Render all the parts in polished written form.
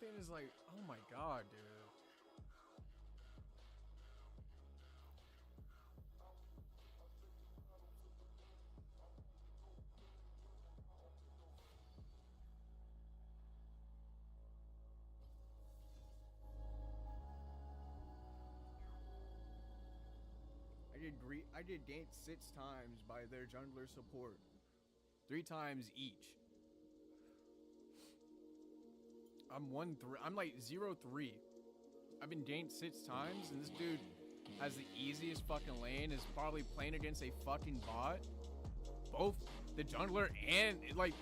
thing is like, oh my god, dude. I get ganked 6 times by their jungler support. 3 times each. I'm like 0-3. I've been ganked 6 times, and this dude has the easiest fucking lane, is probably playing against a fucking bot. Both the jungler and, like,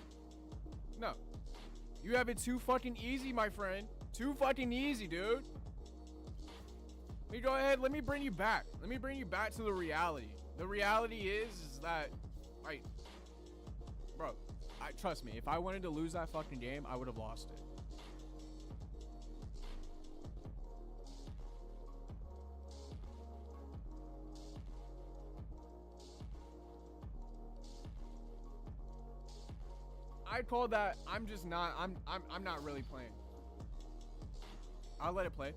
no. You have it too fucking easy, my friend. Too fucking easy, dude. Let me go ahead. Let me bring you back. Let me bring you back to the reality. The reality is that, like, bro, trust me. If I wanted to lose that fucking game, I would have lost it. I call that. I'm just not. I'm not really playing. I'll let it play.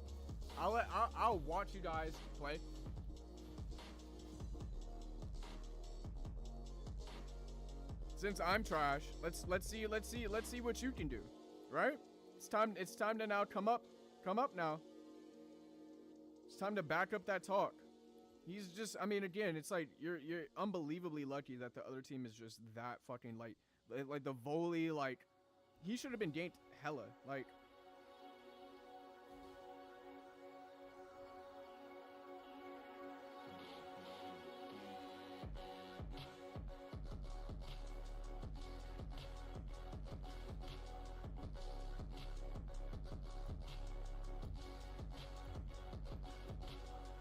I'll watch you guys play. Since I'm trash, let's see what you can do, right? It's time to now come up now. It's time to back up that talk. He's just, I mean, again, it's like you're unbelievably lucky that the other team is just that fucking like the volley, like he should have been ganked hella, like.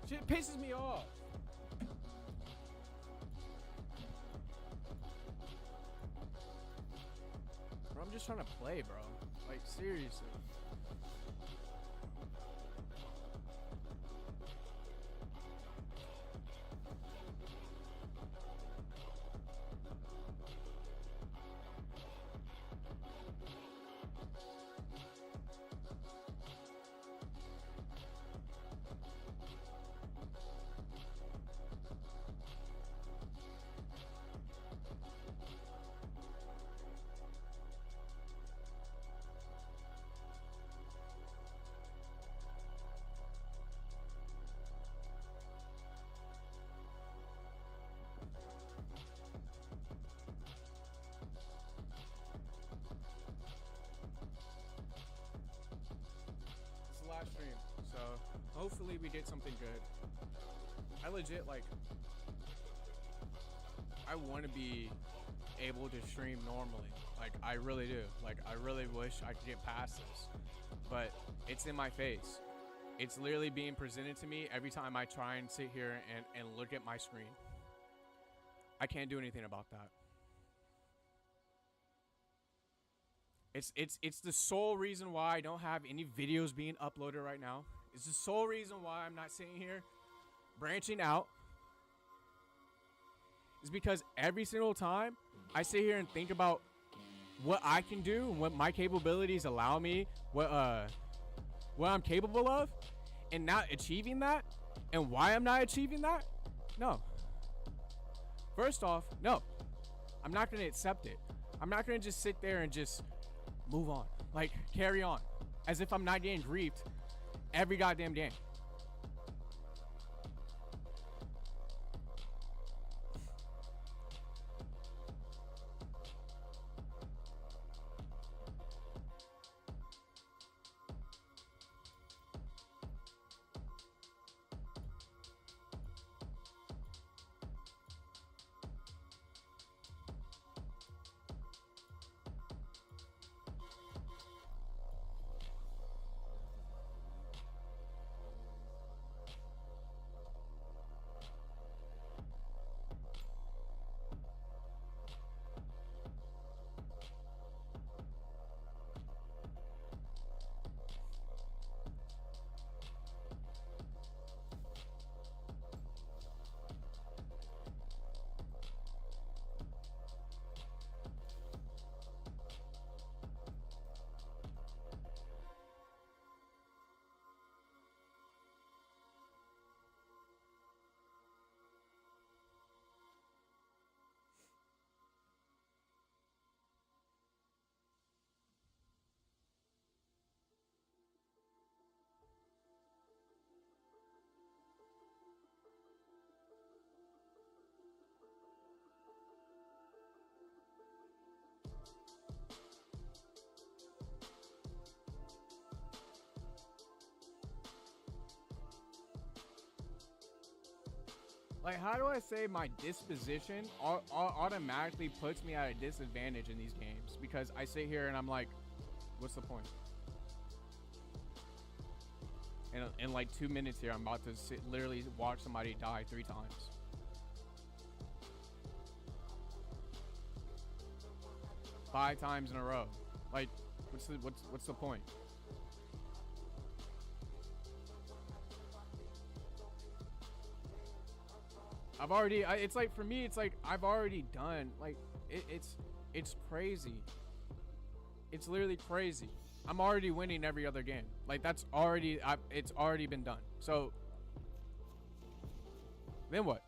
Shit pisses me off. Bro, I'm just trying to play, bro. Like, seriously. Last stream, so hopefully we did something good. I legit, like, I want to be able to stream normally, like I really do. Like, I really wish I could get past this, but it's in my face. It's literally being presented to me every time I try and sit here and look at my screen. I can't do anything about that. It's the sole reason why I don't have any videos being uploaded right now. It's the sole reason why I'm not sitting here branching out. It's because every single time I sit here and think about what I can do and what my capabilities allow me, what I'm capable of, and not achieving that, and why I'm not achieving that. No. First off, no. I'm not going to accept it. I'm not going to just sit there and just move on, like carry on, as if I'm not getting griefed every goddamn game. Like, how do I say my disposition automatically puts me at a disadvantage in these games? Because I sit here and I'm like, what's the point? And in like 2 minutes here, I'm about to literally watch somebody die 3 times. Five times in a row. Like, what's the point? I've already, it's like, for me, it's like, I've already done, like, it's crazy. It's literally crazy. I'm already winning every other game. Like, that's already, it's already been done. So, then what?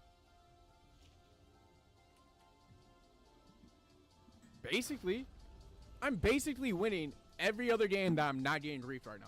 Basically, I'm basically winning every other game that I'm not getting griefed right now.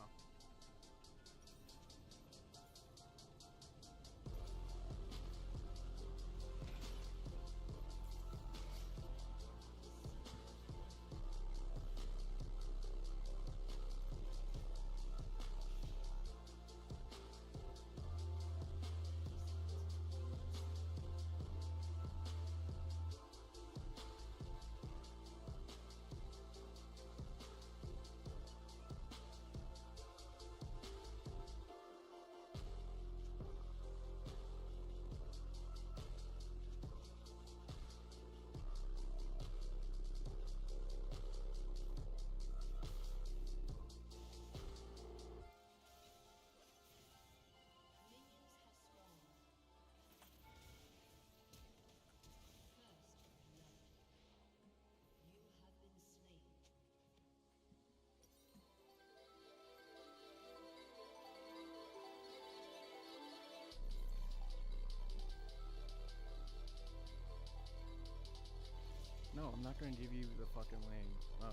No, I'm not gonna give you the fucking lane. Oh.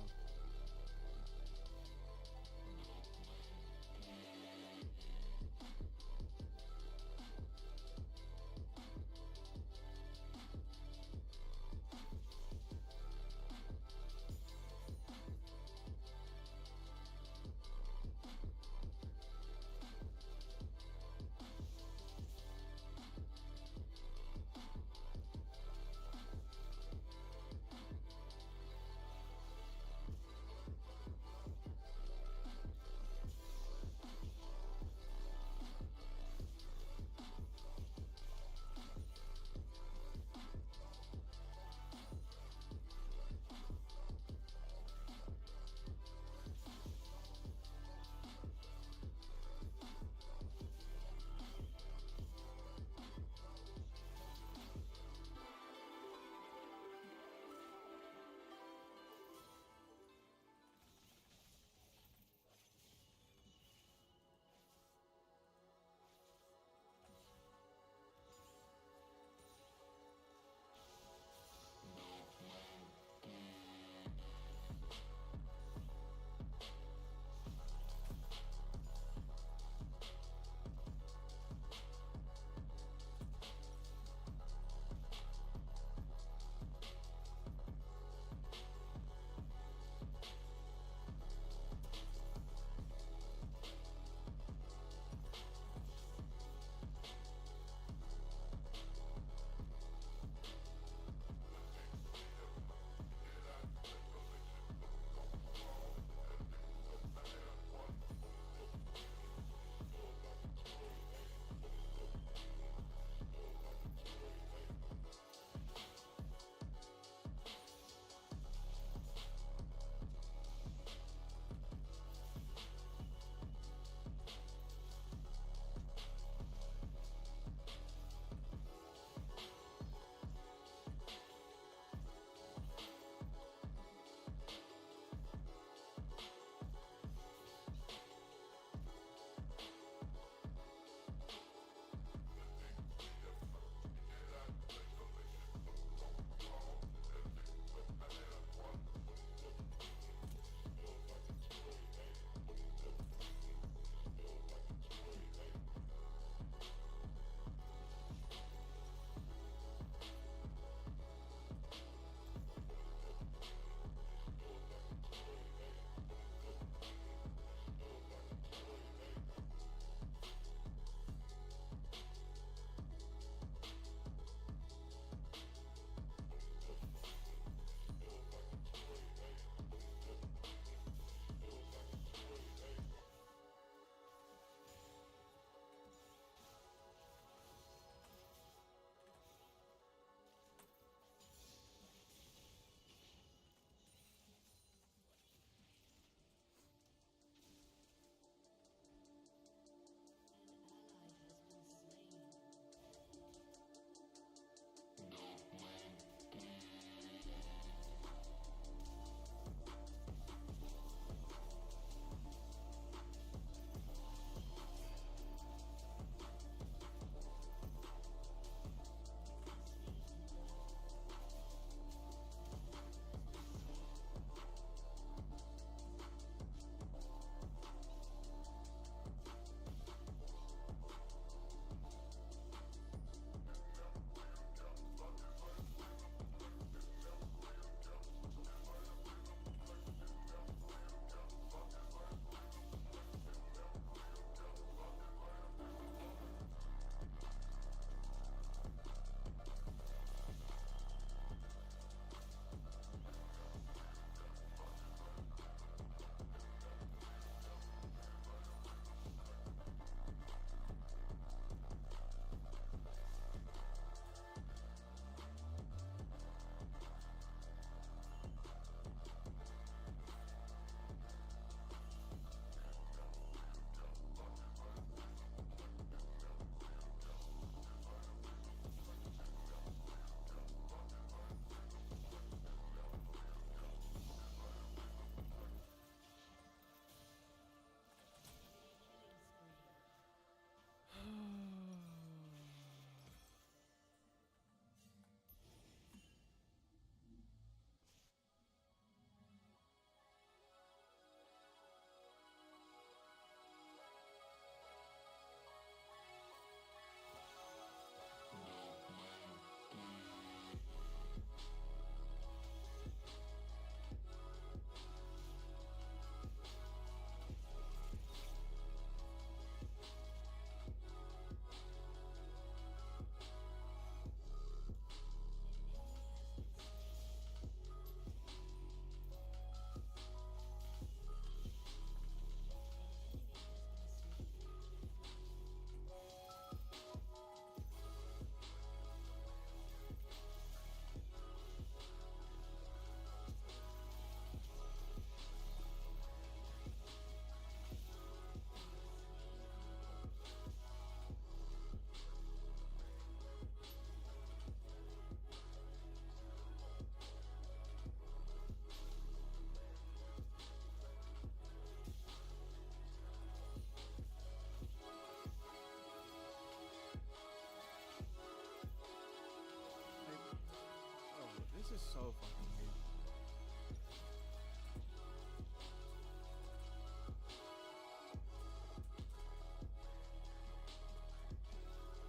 so fucking weird.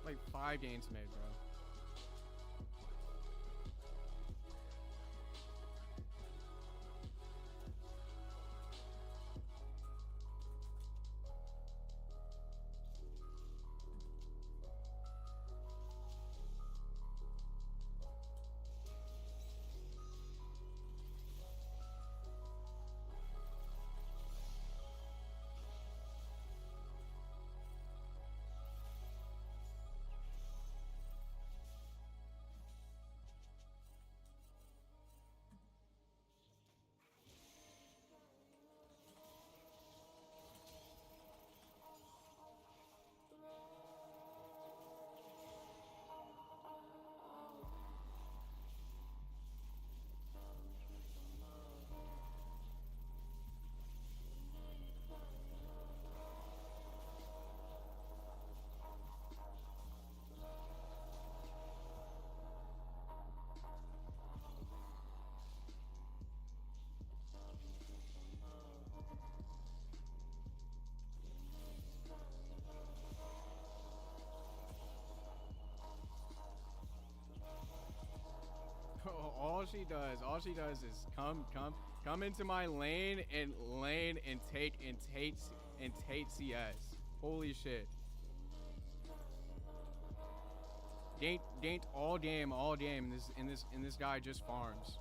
Like 5 games made, bro. All she does is come into my lane and take CS. Holy shit. Danked all game, and this guy just farms.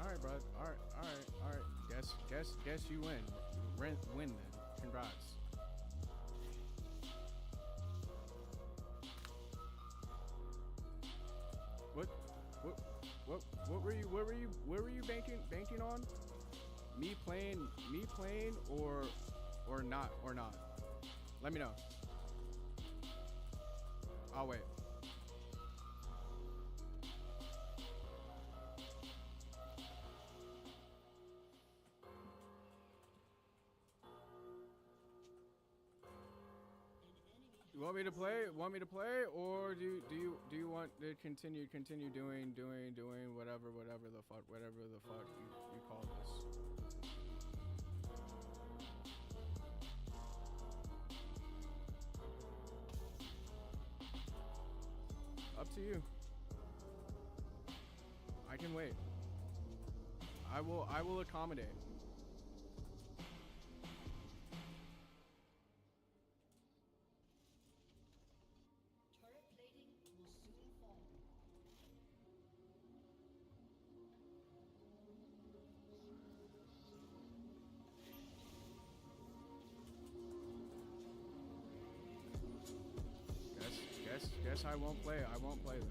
Alright, bro. Alright. Guess you win. Win then. Congrats. What were you banking on? Me playing or Or not, or not. Let me know. I'll wait. You want me to play? Want me to play, or do you want to continue doing whatever the fuck you call this? Up to you. I can wait. I will accommodate. Guess I won't play. I won't play then.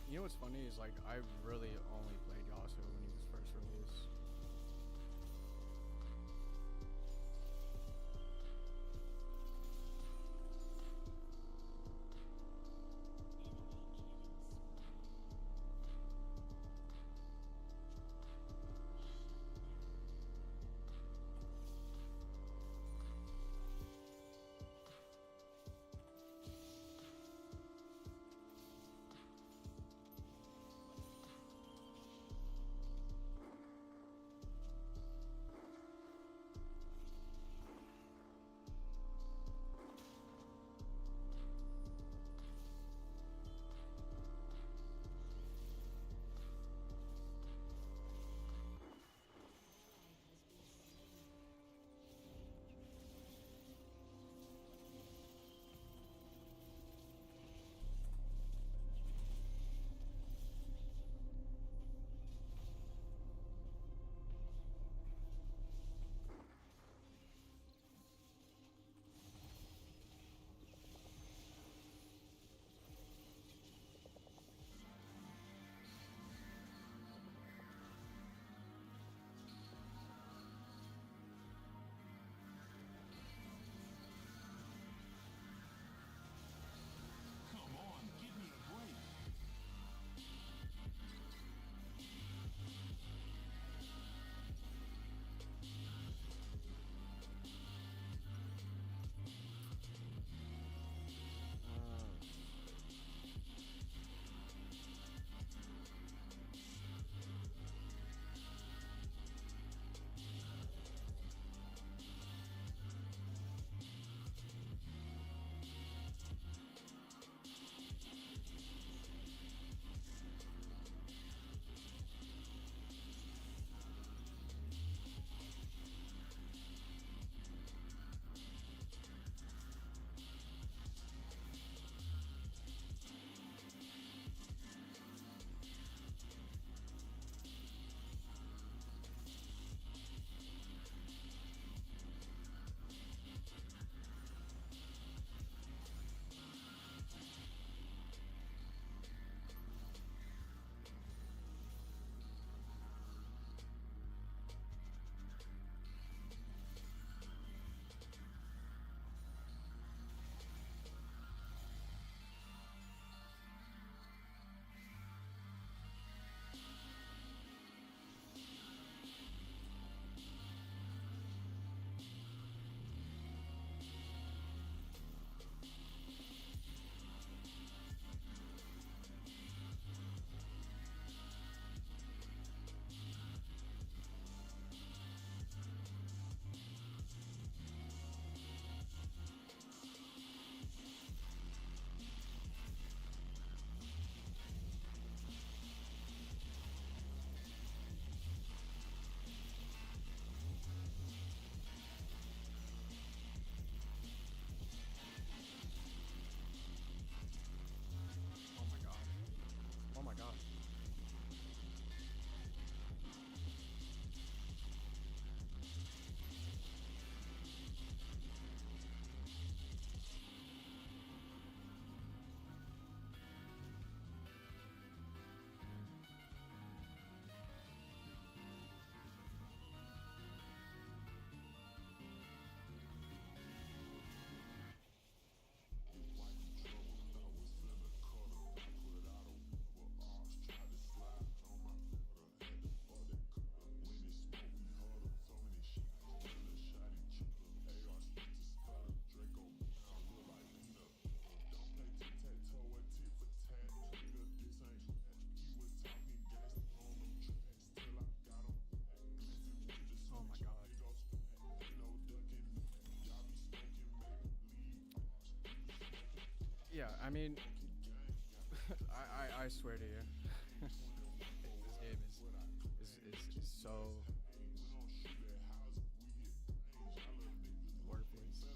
You know what's funny is, like, I really only played Yasuo when he was first released. Yeah, I mean, I swear to you, this game is so worthless.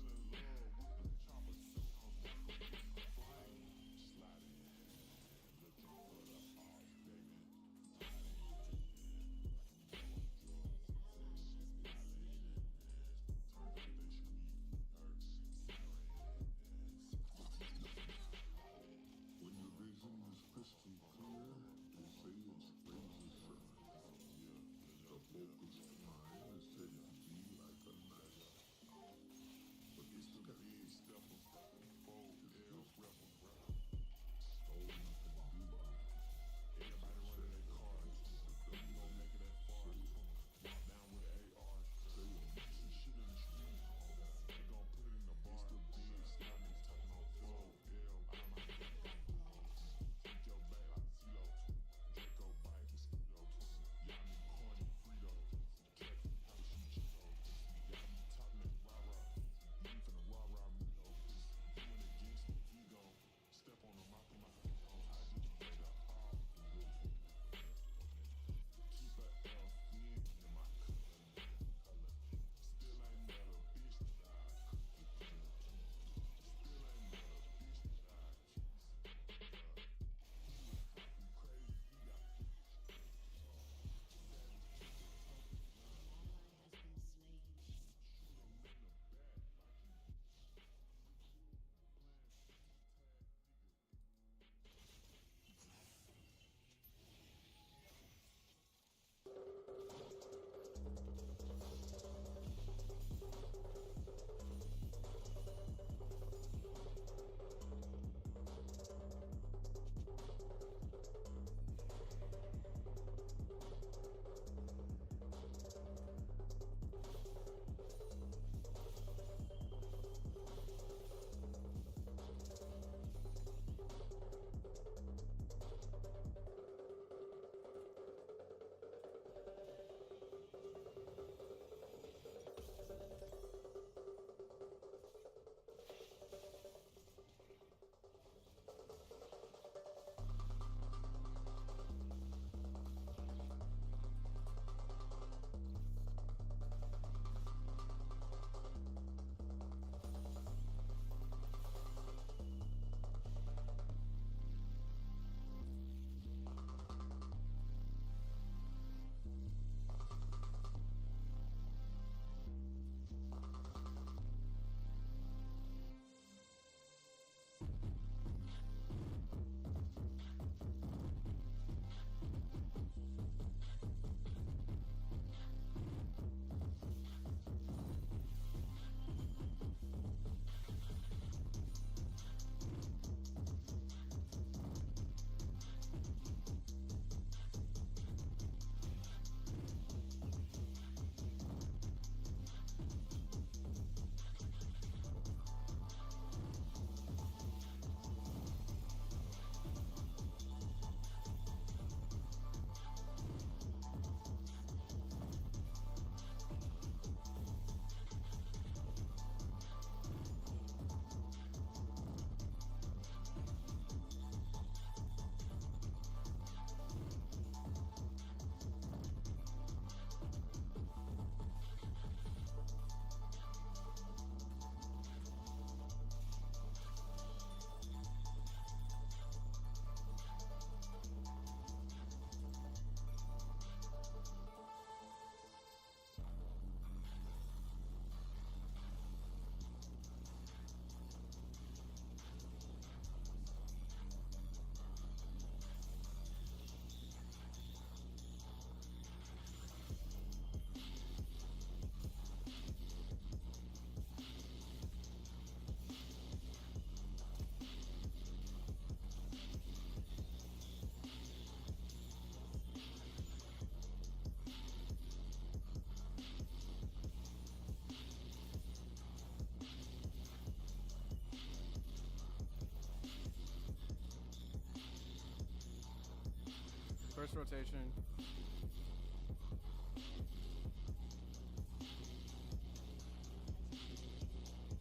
First rotation.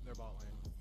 Their bot lane.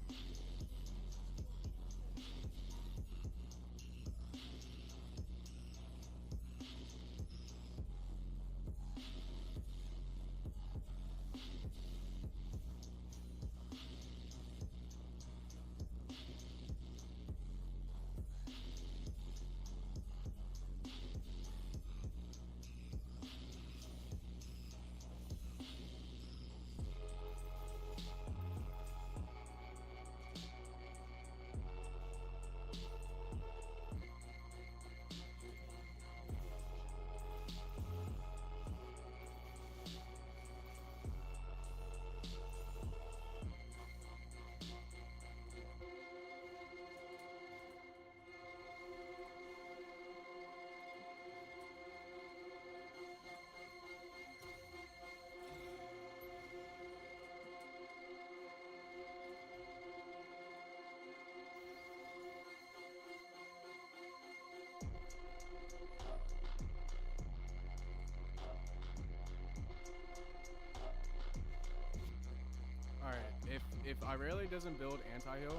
If Irelia doesn't build anti-heal,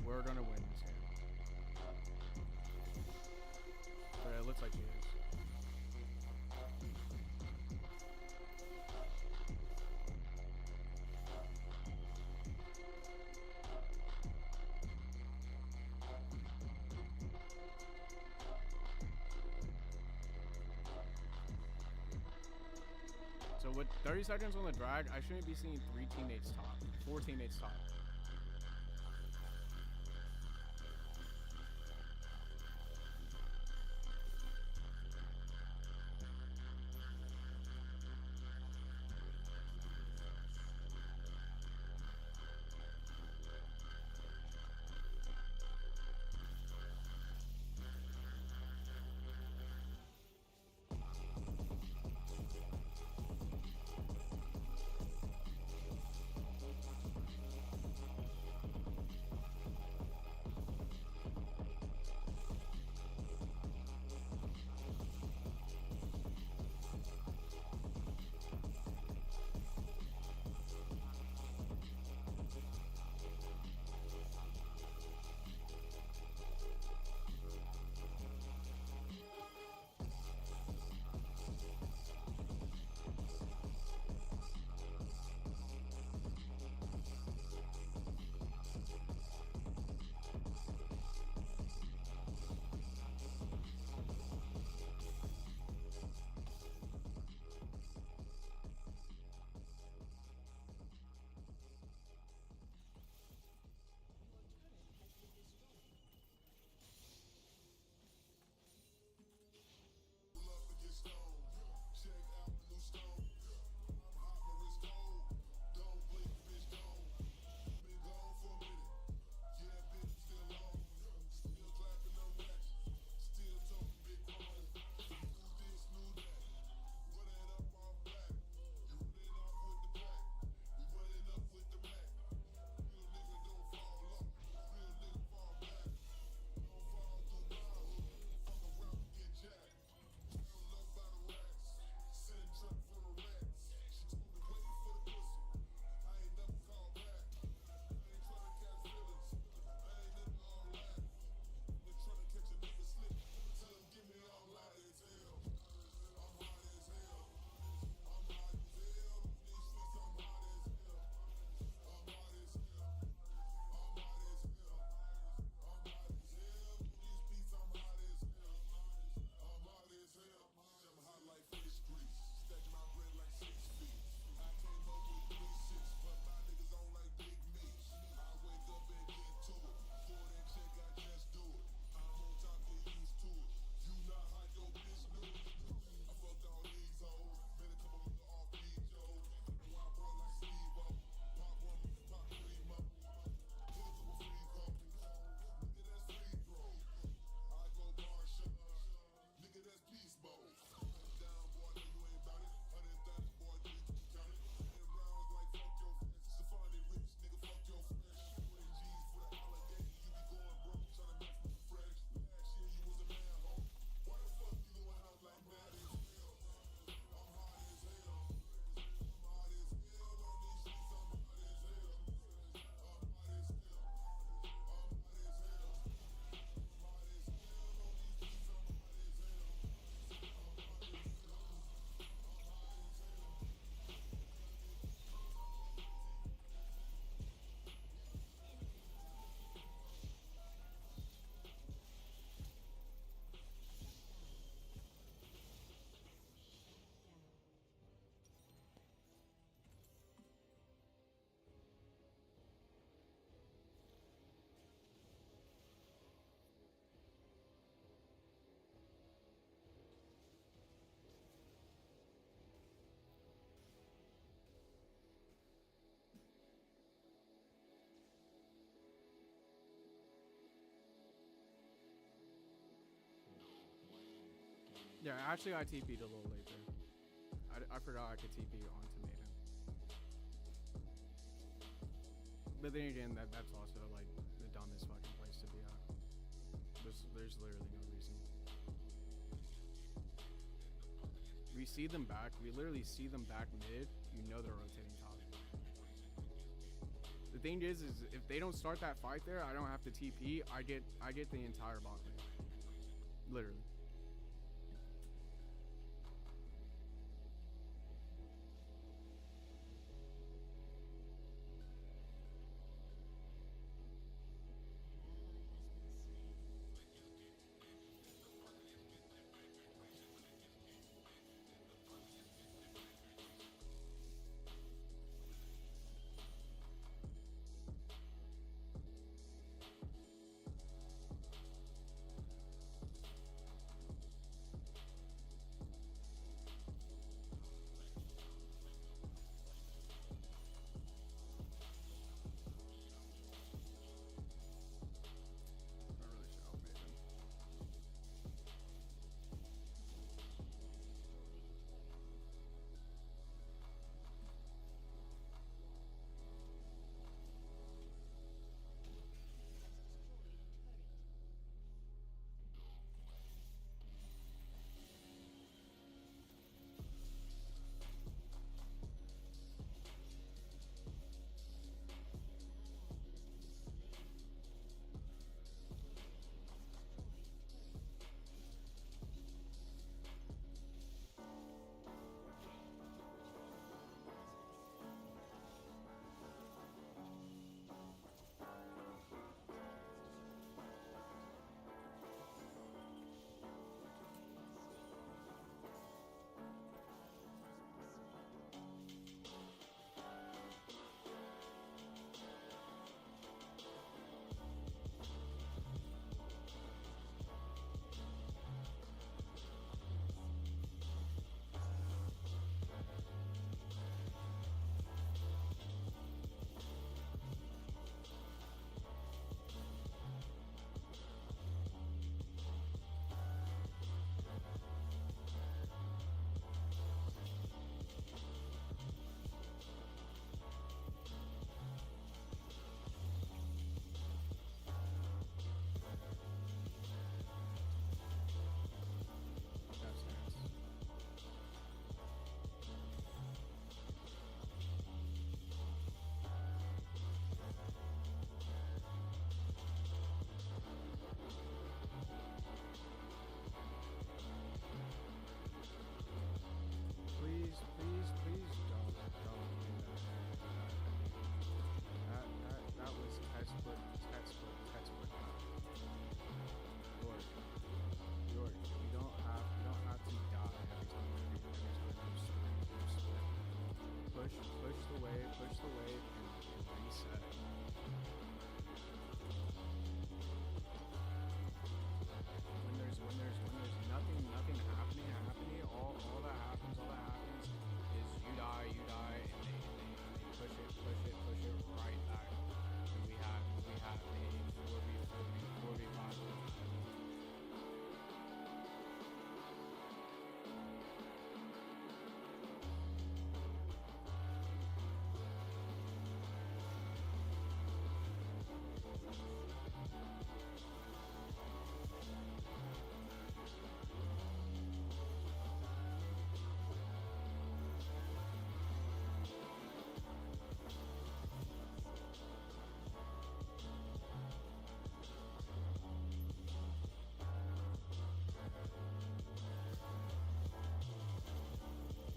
we're gonna win this game. But it looks like he is. So with 30 seconds on the drag, I shouldn't be seeing 3 teammates top, 4 teammates top. Yeah, actually I TP'd a little later. I forgot I could TP onto Maiden. But then again, that's also like the dumbest fucking place to be at. There's literally no reason. We see them back. We literally see them back mid. You know they're rotating top. The thing is if they don't start that fight there, I don't have to TP. I get the entire bot lane. Literally.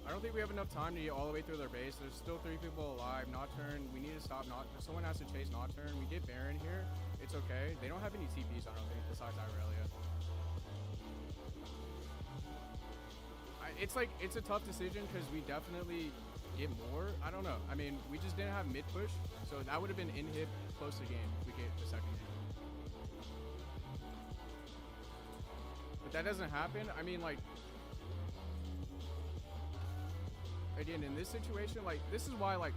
I don't think we have enough time to get all the way through their base. There's still 3 people alive. Nocturne, we need to stop. Someone has to chase Nocturne. We get Baron here. It's okay. They don't have any TPs, I don't think, besides Irelia. It's a tough decision because we definitely get more. I don't know. I mean, we just didn't have mid push, so that would have been inhib close to game if we get the second game. But that doesn't happen. I mean, like, again, in this situation, like, this is why, like,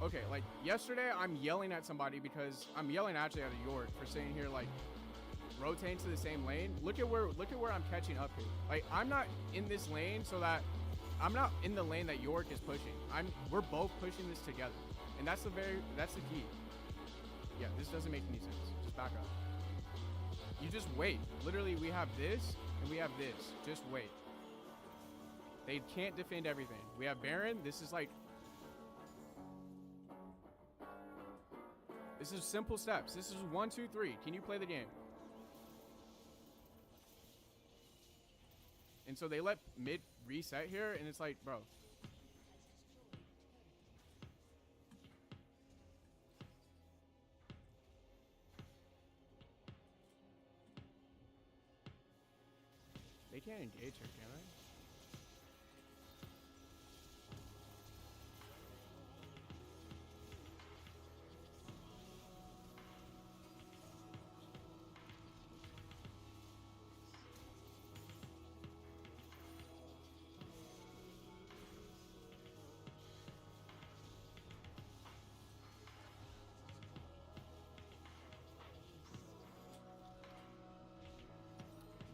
okay, like, yesterday I'm yelling at somebody because I'm yelling actually at a York for saying here, like, rotate to the same lane. Look at where I'm catching up here. Like, I'm not in this lane so that I'm not in the lane that York is pushing. We're both pushing this together, and that's the key. Yeah, this doesn't make any sense. Just back up. You just wait. Literally, we have this and we have this. Just wait. They can't defend everything. We have Baron. This is like... This is simple steps. This is 1, 2, 3. Can you play the game? And so they let mid reset here, and it's like, bro. They can't engage her, can they?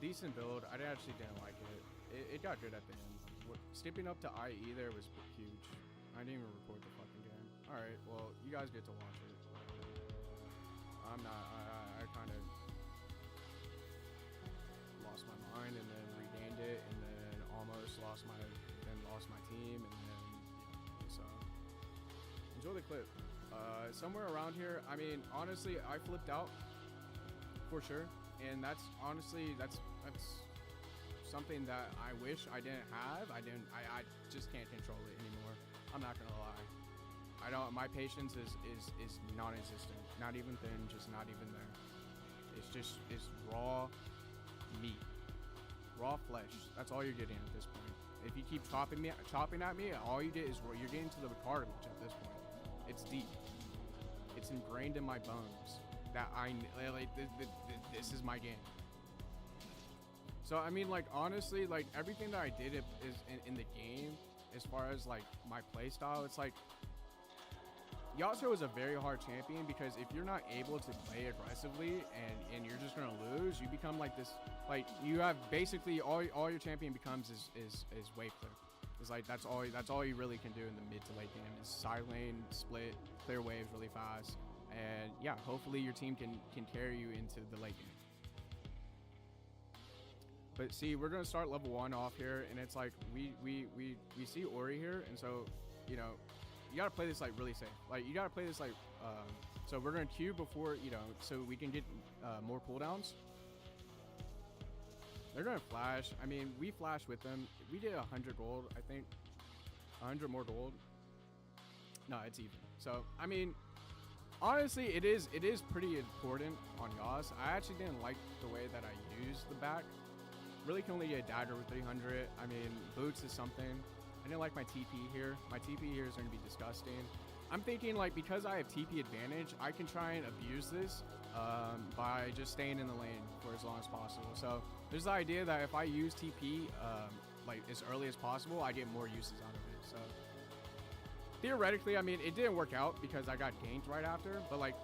Decent build. I actually didn't like it. It got good at the end. Skipping up to IE there was huge. I didn't even record the fucking game. All right, well, you guys get to watch it. I'm not. I kind of lost my mind and then regained it, and then almost lost my team, and then so enjoy the clip. Somewhere around here. I mean, honestly, I flipped out for sure. And that's honestly, that's something that I wish I didn't have. I just can't control it anymore. I'm not gonna lie. My patience is non-existent. Not even thin, just not even there. It's raw meat, raw flesh. That's all you're getting at this point. If you keep chopping at me, all you get is you're getting to the cartilage at this point. It's deep. It's ingrained in my bones. That this is my game. So I mean, like, honestly, like, everything that I did is in the game as far as like my play style. It's like Yasuo is a very hard champion because if you're not able to play aggressively and you're just gonna lose, you become like this. Like, you have basically all your champion becomes is wave clear. It's like that's all you really can do in the mid to late game is side lane split, clear waves really fast. And yeah, hopefully your team can carry you into the late game. But see, we're gonna start level 1 off here, and it's like we see Ori here, and so, you know, you gotta play this like really safe. Like, you gotta play this like so we're gonna queue before, you know, so we can get more cooldowns. They're gonna flash. I mean, we flashed with them. We did 100 gold, I think. 100 more gold. No, it's even. So I mean, honestly, it is pretty important on Yas. I actually didn't like the way that I used the back. Really can only get a dagger with 300. I mean, boots is something. I didn't like my TP here. My TP here is going to be disgusting. I'm thinking, like, because I have TP advantage, I can try and abuse this by just staying in the lane for as long as possible. So there's the idea that if I use TP like as early as possible, I get more uses out of it. So theoretically, I mean, it didn't work out because I got ganked right after, but like,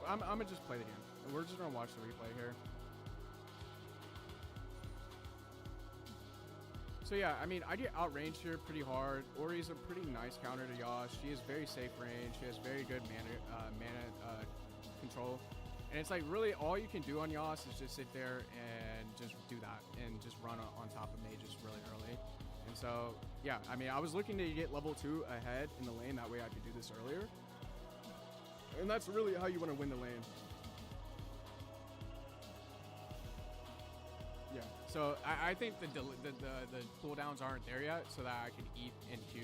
I'm gonna just play the game. We're just gonna watch the replay here. So yeah, I mean, I get outranged here pretty hard. Ori's a pretty nice counter to Yas. She has very safe range. She has very good mana control. And it's like, really all you can do on Yas is just sit there and just do that and just run on top of mages really early. And so, yeah, I mean, I was looking to get level 2 ahead in the lane. That way I could do this earlier. And that's really how you want to win the lane. Yeah, so I think the cooldowns aren't there yet, so that I can eat and Q.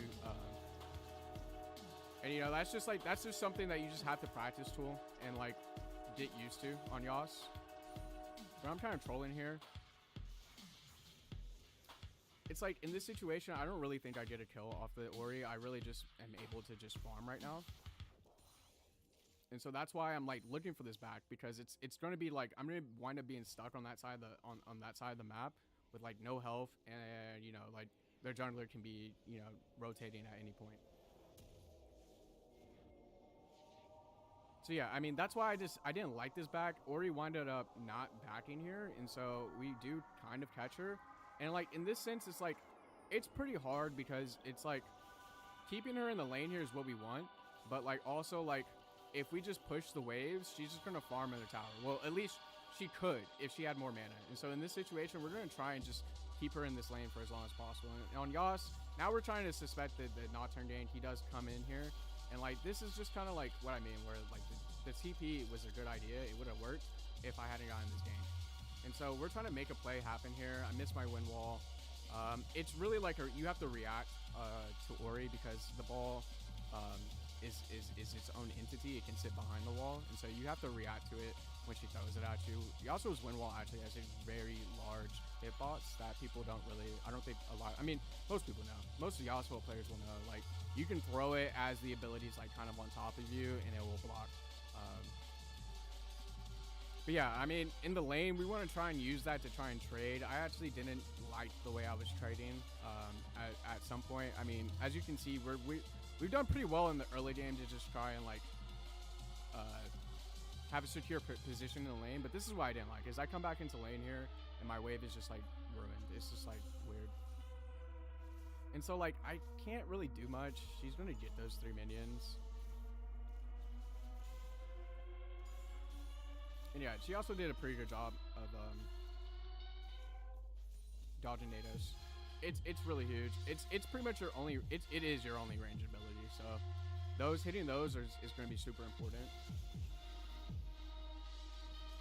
And you know, that's just something that you just have to practice tool and like get used to on Yas. But I'm kind of trolling here. It's like, in this situation, I don't really think I get a kill off the Ori. I really just am able to just farm right now. And so that's why I'm like looking for this back, because it's going to be like, I'm going to wind up being stuck on that side of the on that side of the map with like no health, and you know, like their jungler can be, you know, rotating at any point. So yeah, I mean, that's why I didn't like this back. Ori winded up not backing here, and so we do kind of catch her. And like, in this sense, it's like, it's pretty hard because it's like keeping her in the lane here is what we want, but like also like, if we just push the waves, she's just gonna farm in the tower. Well, at least she could if she had more mana. And so in this situation, we're gonna try and just keep her in this lane for as long as possible. And on Yas, now we're trying to suspect the Nocturne gank. He does come in here, and like, this is just kind of like what I mean, where like the TP was a good idea. It would have worked if I hadn't gotten this game. And so we're trying to make a play happen here. I missed my wind wall. It's really like you have to react to Ori because the ball is its own entity. It can sit behind the wall, and so you have to react to it when she throws it at you. Yasuo's wind wall actually has a very large hitbox that people don't really, I don't think a lot, I mean, most people know. Most of Yasuo players will know. Like, you can throw it as the ability's like kind of on top of you, and it will block. But yeah, I mean, in the lane, we want to try and use that to try and trade. I actually didn't like the way I was trading at some point. I mean, as you can see, we've done pretty well in the early game to just try and like have a secure position in the lane. But this is what I didn't like, is I come back into lane here and my wave is just like ruined. It's just like weird. And so like I can't really do much. She's gonna get those 3 minions. And yeah, she also did a pretty good job of dodging nados. It's really huge. It's pretty much your only, it is your only range ability. So hitting those is going to be super important.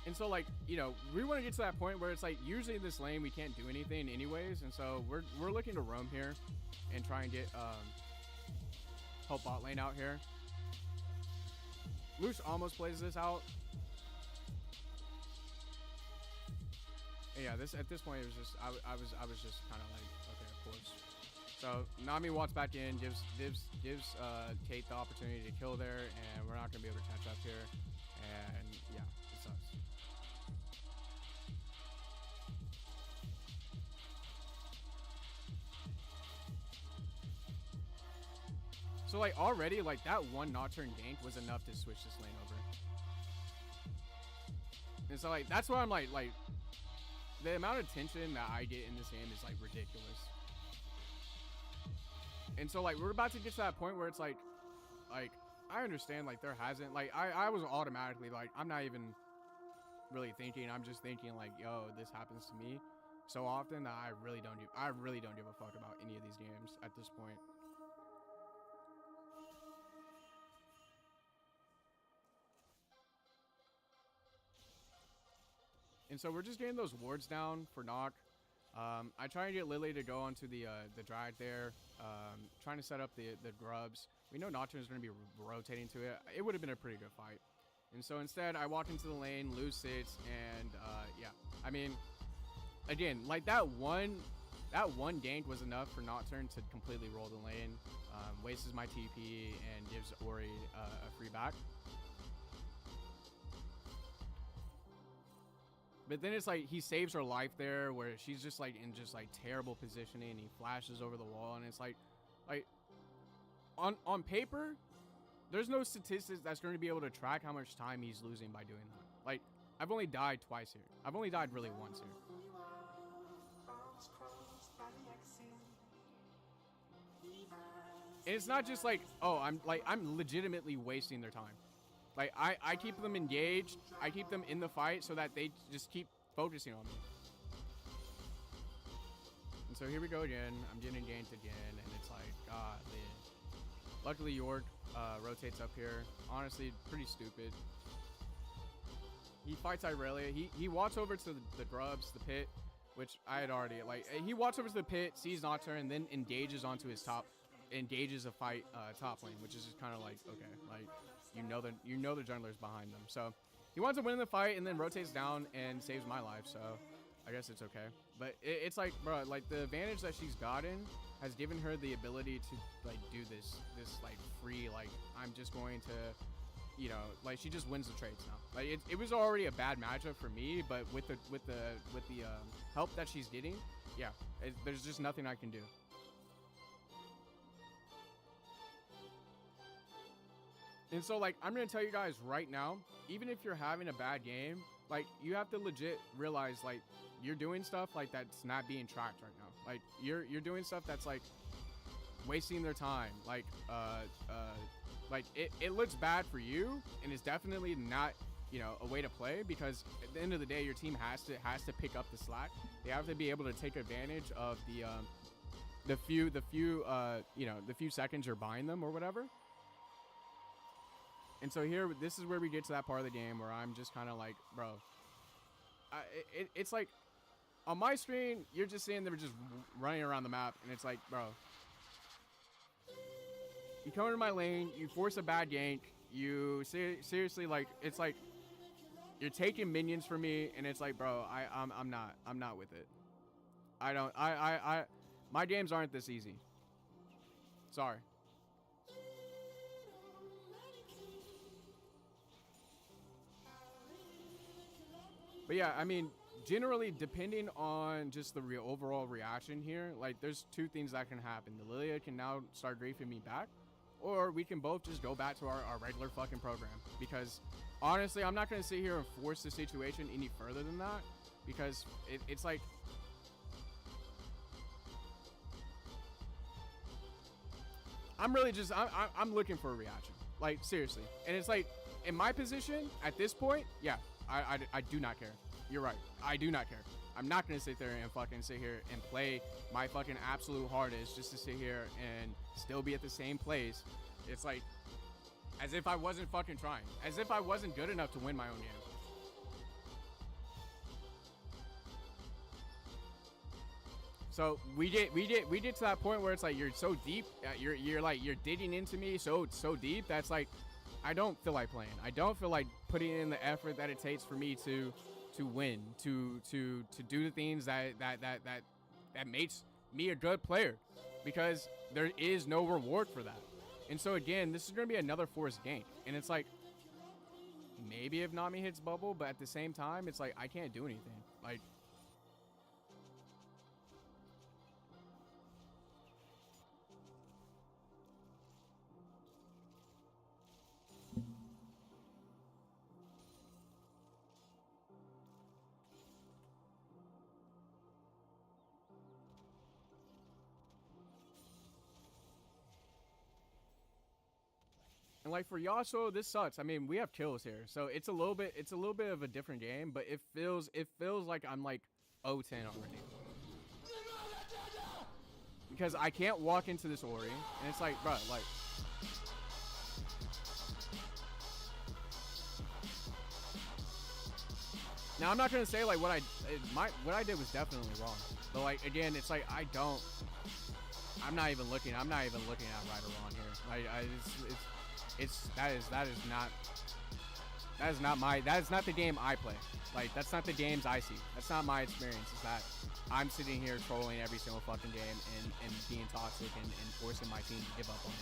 And so like, you know, we want to get to that point where it's like usually in this lane we can't do anything anyways, and so we're looking to roam here and try and get help bot lane out here. Lush almost plays this out. And yeah, at this point it was just I was just kind of like, okay, of course. So Nami walks back in, gives Kate the opportunity to kill there, and we're not gonna be able to catch up here. And yeah, it sucks. So like already, like that one Nocturne gank was enough to switch this lane over. And so like that's why I'm like the amount of tension that I get in this game is like ridiculous. And so like we're about to get to that point where it's like I understand like there hasn't, like I was automatically like, I'm not even really thinking, I'm just thinking like, yo, this happens to me so often that I really don't give a fuck about any of these games at this point. And so we're just getting those wards down for Nock. I try and get Lily to go onto the drag there, trying to set up the grubs. We know Nocturne is going to be rotating to it. It would have been a pretty good fight. And so instead, I walk into the lane, lose sits, and yeah. I mean, again, like that one gank was enough for Nocturne to completely roll the lane, wastes my TP, and gives Ori a free back. But then it's like he saves her life there, where she's just like in just like terrible positioning, and he flashes over the wall, and it's like on paper, there's no statistics that's going to be able to track how much time he's losing by doing that. Like, I've only died twice here. I've only died really once here. And it's not just like, oh, I'm legitimately wasting their time. Like, I keep them engaged. I keep them in the fight so that they just keep focusing on me. And so here we go again. I'm getting ganked again, and it's like, God, man. Luckily, York rotates up here. Honestly, pretty stupid. He fights Irelia. He walks over to the grubs, the pit, which I had already, like, he walks over to the pit, sees Nocturne, and then engages onto his top, engages a fight top lane, which is just kind of like, okay, like, you know the jungler's behind them. So he wants to win the fight and then rotates down and saves my life. So I guess it's okay. But it's like, bro, like the advantage that she's gotten has given her the ability to like do this like free, like I'm just going to, you know, like she just wins the trades now. Like it was already a bad matchup for me, but with the help that she's getting, yeah, there's just nothing I can do. And so, like, I'm going to tell you guys right now, even if you're having a bad game, like, you have to legit realize, like, you're doing stuff, like, that's not being tracked right now. Like, you're doing stuff that's, like, wasting their time. Like, it looks bad for you, and it's definitely not, you know, a way to play, because at the end of the day, your team has to pick up the slack. They have to be able to take advantage of the few seconds you're buying them or whatever. And so here, this is where we get to that part of the game where I'm just kind of like, bro, it's like on my screen, you're just seeing them just running around the map, and it's like, bro, you come into my lane, you force a bad gank, you seriously, like, it's like you're taking minions from me, and it's like, bro, I'm not with it. My games aren't this easy. Sorry. But yeah, I mean, generally, depending on just the overall reaction here, like, there's two things that can happen. The Lilia can now start griefing me back, or we can both just go back to our regular fucking program. Because, honestly, I'm not going to sit here and force the situation any further than that, because it's like... I'm really just... I'm looking for a reaction. Like, seriously. And it's like, in my position, at this point, yeah, I do not care. You're right. I do not care. I'm not going to sit there and fucking sit here and play my fucking absolute hardest just to sit here and still be at the same place. It's like, as if I wasn't fucking trying. As if I wasn't good enough to win my own game. So we get to that point where it's like, you're so deep, you're digging into me so deep that's like, I don't feel like playing. I don't feel like putting in the effort that it takes for me to win, to do the things that makes me a good player, because there is no reward for that. And so again, this is going to be another forced gank, and it's like, maybe if Nami hits bubble, but at the same time, it's like, I can't do anything. Like, and like for Yasuo, this sucks. I mean, we have kills here, so it's a little bit of a different game, but it feels like I'm like 0-10 already. Because I can't walk into this Ori, and it's like, bro, like, now I'm not gonna say like what I did was definitely wrong, but like again, it's like I'm not even looking at right or wrong here. That is not the game I play. Like, that's not the games I see. That's not my experience. Is that I'm sitting here trolling every single fucking game and being toxic and forcing my team to give up on me.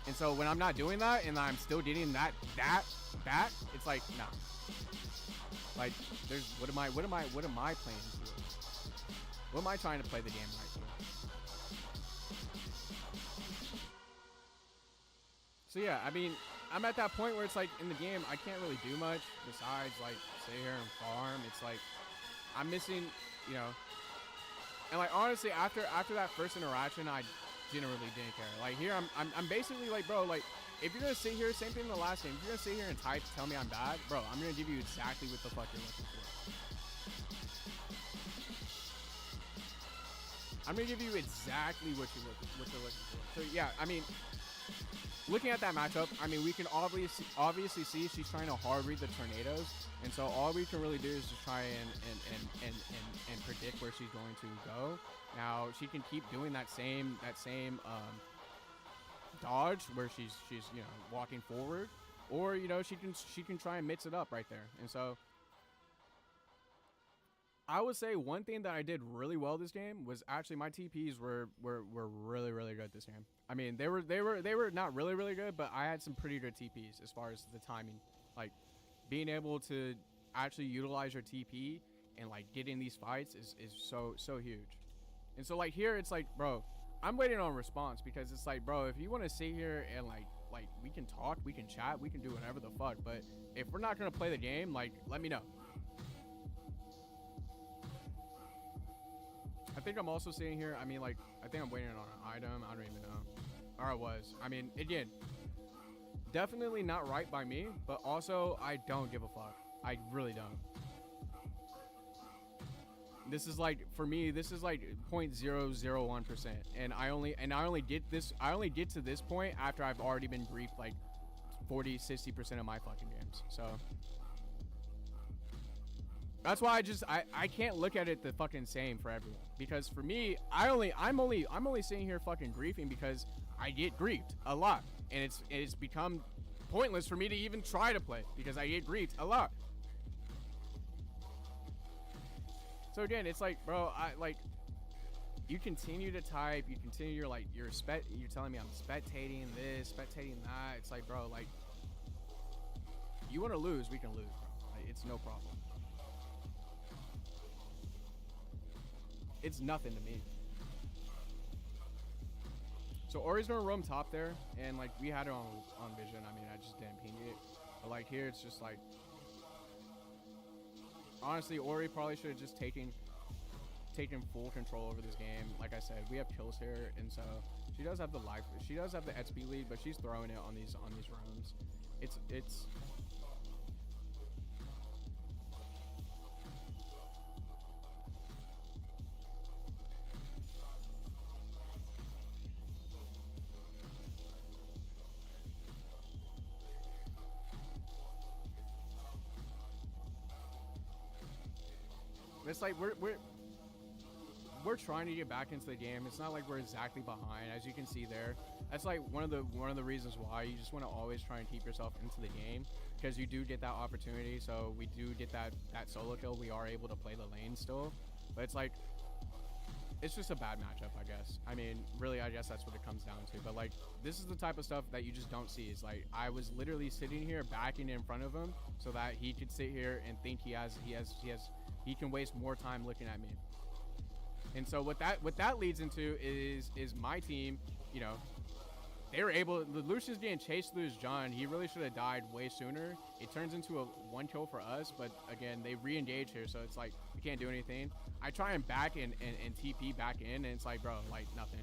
And so when I'm not doing that and I'm still getting that back, it's like, nah. Like, there's what am I playing for? What am I trying to play the game right for? So yeah, I mean, I'm at that point where it's like, in the game, I can't really do much besides like sit here and farm. It's like, I'm missing, you know, and like honestly, after that first interaction, I generally didn't care. Like here, I'm basically like, bro, like, if you're gonna sit here, same thing in the last game, if you're gonna sit here and tell me I'm bad, bro, I'm gonna give you exactly what the fuck you're looking for. I'm gonna give you exactly what you're looking for. So yeah, I mean, looking at that matchup, I mean, we can obviously see she's trying to hard read the tornadoes, and so all we can really do is just try and predict where she's going to go. Now she can keep doing that same dodge where she's you know, walking forward, or you know, she can try and mix it up right there. And so I would say one thing that I did really well this game was actually my TPs were really good this game. I mean, they were not really good, but I had some pretty good TPs as far as the timing, like being able to actually utilize your TP and like get in these fights is so huge. And so like here, it's like, bro, I'm waiting on a response, because it's like, bro, if you want to sit here and like we can talk, we can chat, we can do whatever the fuck, but if we're not gonna play the game, like, let me know. I think I'm also sitting here, I mean, like, I think I'm waiting on an item, I don't even know. Or I was. I mean, again, definitely not right by me, but also I don't give a fuck. I really don't. This is like, for me, this is like 0.001%, and I only get to this point after I've already been griefed like 40, 60% of my fucking games. So that's why I can't look at it the fucking same for everyone, because for me, I'm only sitting here fucking griefing because I get griefed a lot, and it's become pointless for me to even try to play because I get griefed a lot. So again, it's like, bro, you continue to type, you continue, you're telling me I'm spectating this, spectating that. It's like, bro, like, you want to lose, we can lose, bro. Like, it's no problem. It's nothing to me. So Ori's gonna roam top there, and like we had it on vision. I mean, I just didn't ping it. But like here, it's just like, honestly, Ori probably should have just taken full control over this game. Like I said, we have kills here, and so she does have the life. She does have the XP lead, but she's throwing it on these roams. It's like we're trying to get back into the game. It's not like we're exactly behind, as you can see there. That's like one of the reasons why you just want to always try and keep yourself into the game, because you do get that opportunity. So we do get that solo kill. We are able to play the lane still, but it's like, it's just a bad matchup, I guess. I mean, really, I guess that's what it comes down to. But like, this is the type of stuff that you just don't see. It's like, I was literally sitting here backing in front of him so that he could sit here and think he can waste more time looking at me. And so what that leads into is my team, you know, they were able, Lucian's getting chased through his John. He really should have died way sooner. It turns into a 1 kill for us, but again, they re-engage here, so it's like, we can't do anything. I try and back and TP back in, and it's like, bro, like, nothing.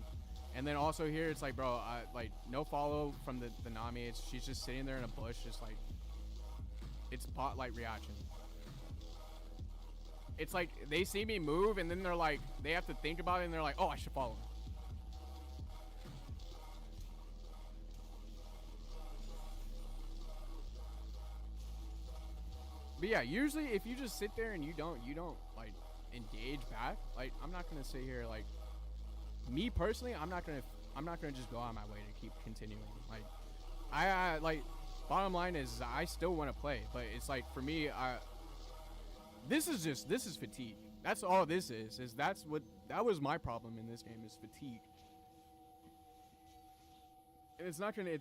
And then also here, it's like, bro, like, no follow from the Nami. She's just sitting there in a bush, just like, it's bot-like reaction. It's like, they see me move, and then they're like, they have to think about it, and they're like, oh, I should follow him. But yeah, usually if you just sit there and you don't like engage back, like, I'm not gonna sit here, like, me personally, I'm not gonna just go out of my way to keep continuing. Like, I like, bottom line is I still want to play, but it's like, for me, this is fatigue. That's all this is that was my problem in this game, is fatigue. And it's not gonna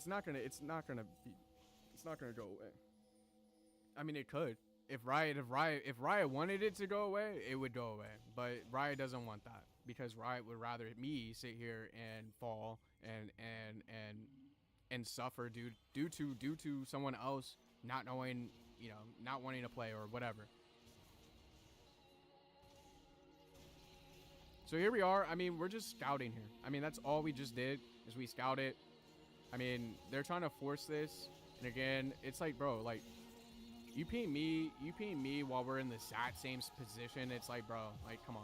go away. I mean, it could. If Riot wanted it to go away, it would go away. But Riot doesn't want that, because Riot would rather me sit here and fall and suffer due to someone else not knowing, you know, not wanting to play or whatever. So here we are. I mean, we're just scouting here. I mean, that's all we just did, is we scouted. I mean, they're trying to force this, and again, it's like, bro, like, you ping me while we're in the exact same position. It's like, bro, like, come on.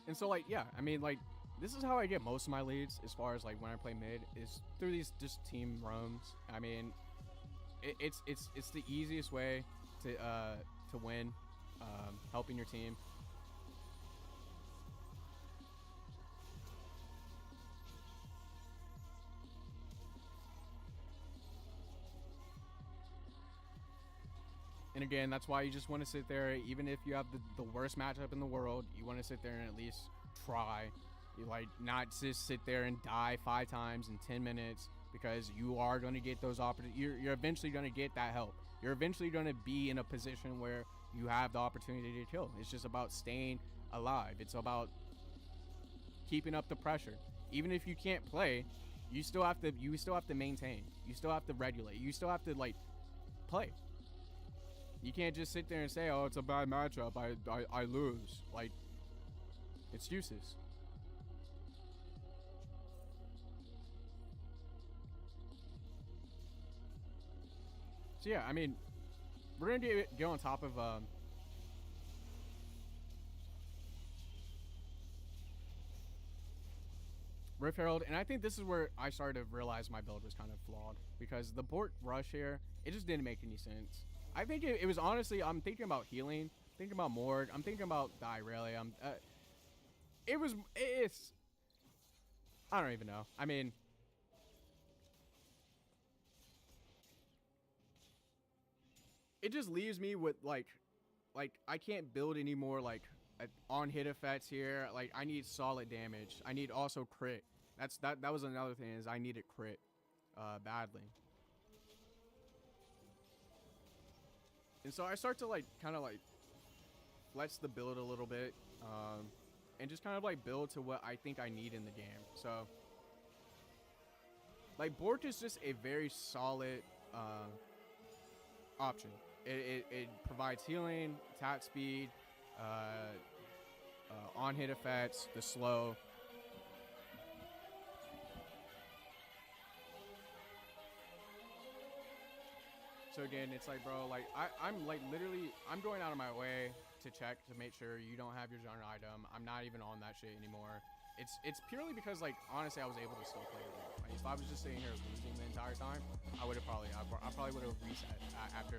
And so, like, yeah, I mean, like, this is how I get most of my leads, as far as like when I play mid, is through these just team roams. I mean, it's the easiest way to win, helping your team. And again, that's why you just want to sit there, even if you have the worst matchup in the world, you want to sit there and at least try. You, like, not just sit there and die 5 times in 10 minutes, because you are going to get those opportunities. You're eventually going to get that help. You're eventually going to be in a position where you have the opportunity to kill. It's just about staying alive. It's about keeping up the pressure. Even if you can't play, you still have to maintain. You still have to regulate. You still have to, like, play. You can't just sit there and say, oh, it's a bad matchup, I lose. Like, excuses. So yeah, I mean, we're gonna get on top of Rift Herald, and I think this is where I started to realize my build was kind of flawed, because the Bort Rush here, it just didn't make any sense. I think it was honestly, I'm thinking about healing, thinking about Morg, I'm thinking about the Irelia. It's, I don't even know. I mean, it just leaves me with like I can't build any more like on hit effects here. Like I need solid damage. I need also crit. That was another thing, is I needed crit badly. And so I start to like kind of like flex the build a little bit, and just kind of like build to what I think I need in the game. So like Bork is just a very solid option. It provides healing, attack speed, on hit effects, the slow. So again, it's like, bro, like I'm like literally, I'm going out of my way to check to make sure you don't have your genre item. I'm not even on that shit anymore. It's purely because, like, honestly, I was able to still play the game. Like, if I was just sitting here losing the entire time, I would have probably, I probably would have reset after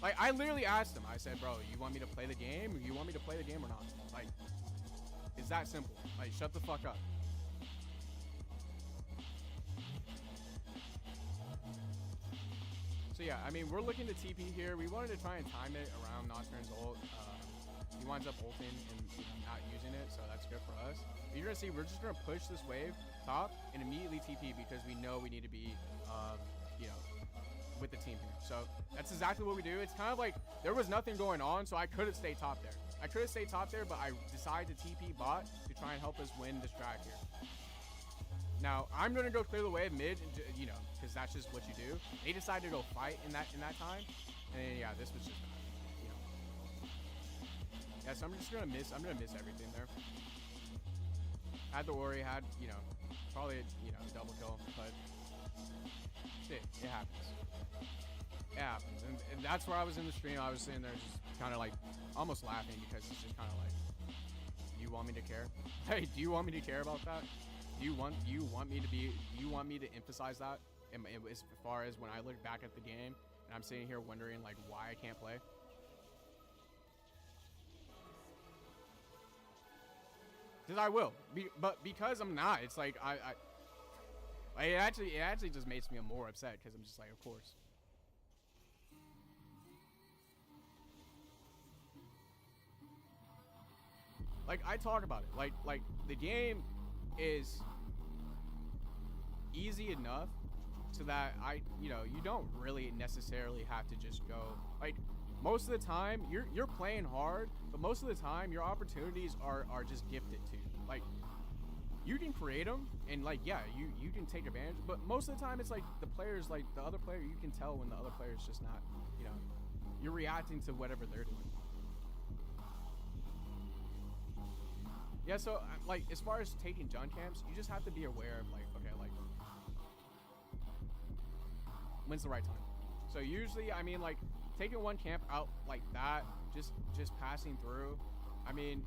like I literally asked him. I said, bro, you want me to play the game? You want me to play the game or not? Like, it's that simple. Like, shut the fuck up. So yeah, I mean, we're looking to TP here. We wanted to try and time it around Nocturne's ult. He winds up ulting and not using it, so that's good for us. But you're gonna see we're just gonna push this wave top and immediately TP, because we know we need to be, you know, with the team here. So that's exactly what we do. It's kind of like there was nothing going on, so I could have stayed top there. I could have stayed top there, but I decided to TP bot to try and help us win this drag here. Now I'm gonna go clear the wave mid, you know, because that's just what you do. They decided to go fight in that time, and then, yeah, this was just not, you know. Yeah, so I'm just gonna miss. I'm gonna miss everything there. Had the worry, had, you know, probably, you know, double kill, but shit, it happens. It happens, and that's where I was in the stream. I was sitting there just kind of like almost laughing, because it's just kind of like, you want me to care? Hey, do you want me to care about that? Do you want me to emphasize that? As far as when I look back at the game and I'm sitting here wondering like why I can't play. Because I will, but because I'm not, it's like it actually just makes me more upset, because I'm just like, of course. Like, I talk about it, like the game is easy enough so that you know, you don't really necessarily have to just go, like, most of the time you're playing hard, but most of the time your opportunities are just gifted to you. Like, you can create them, and like, yeah, you can take advantage, but most of the time it's like the players, like the other player, you can tell when the other player is just not, you know, you're reacting to whatever they're doing. Yeah, so like, as far as taking junk camps, you just have to be aware of like, okay, like, when's the right time? So usually, I mean, like, taking one camp out like that, just passing through. I mean,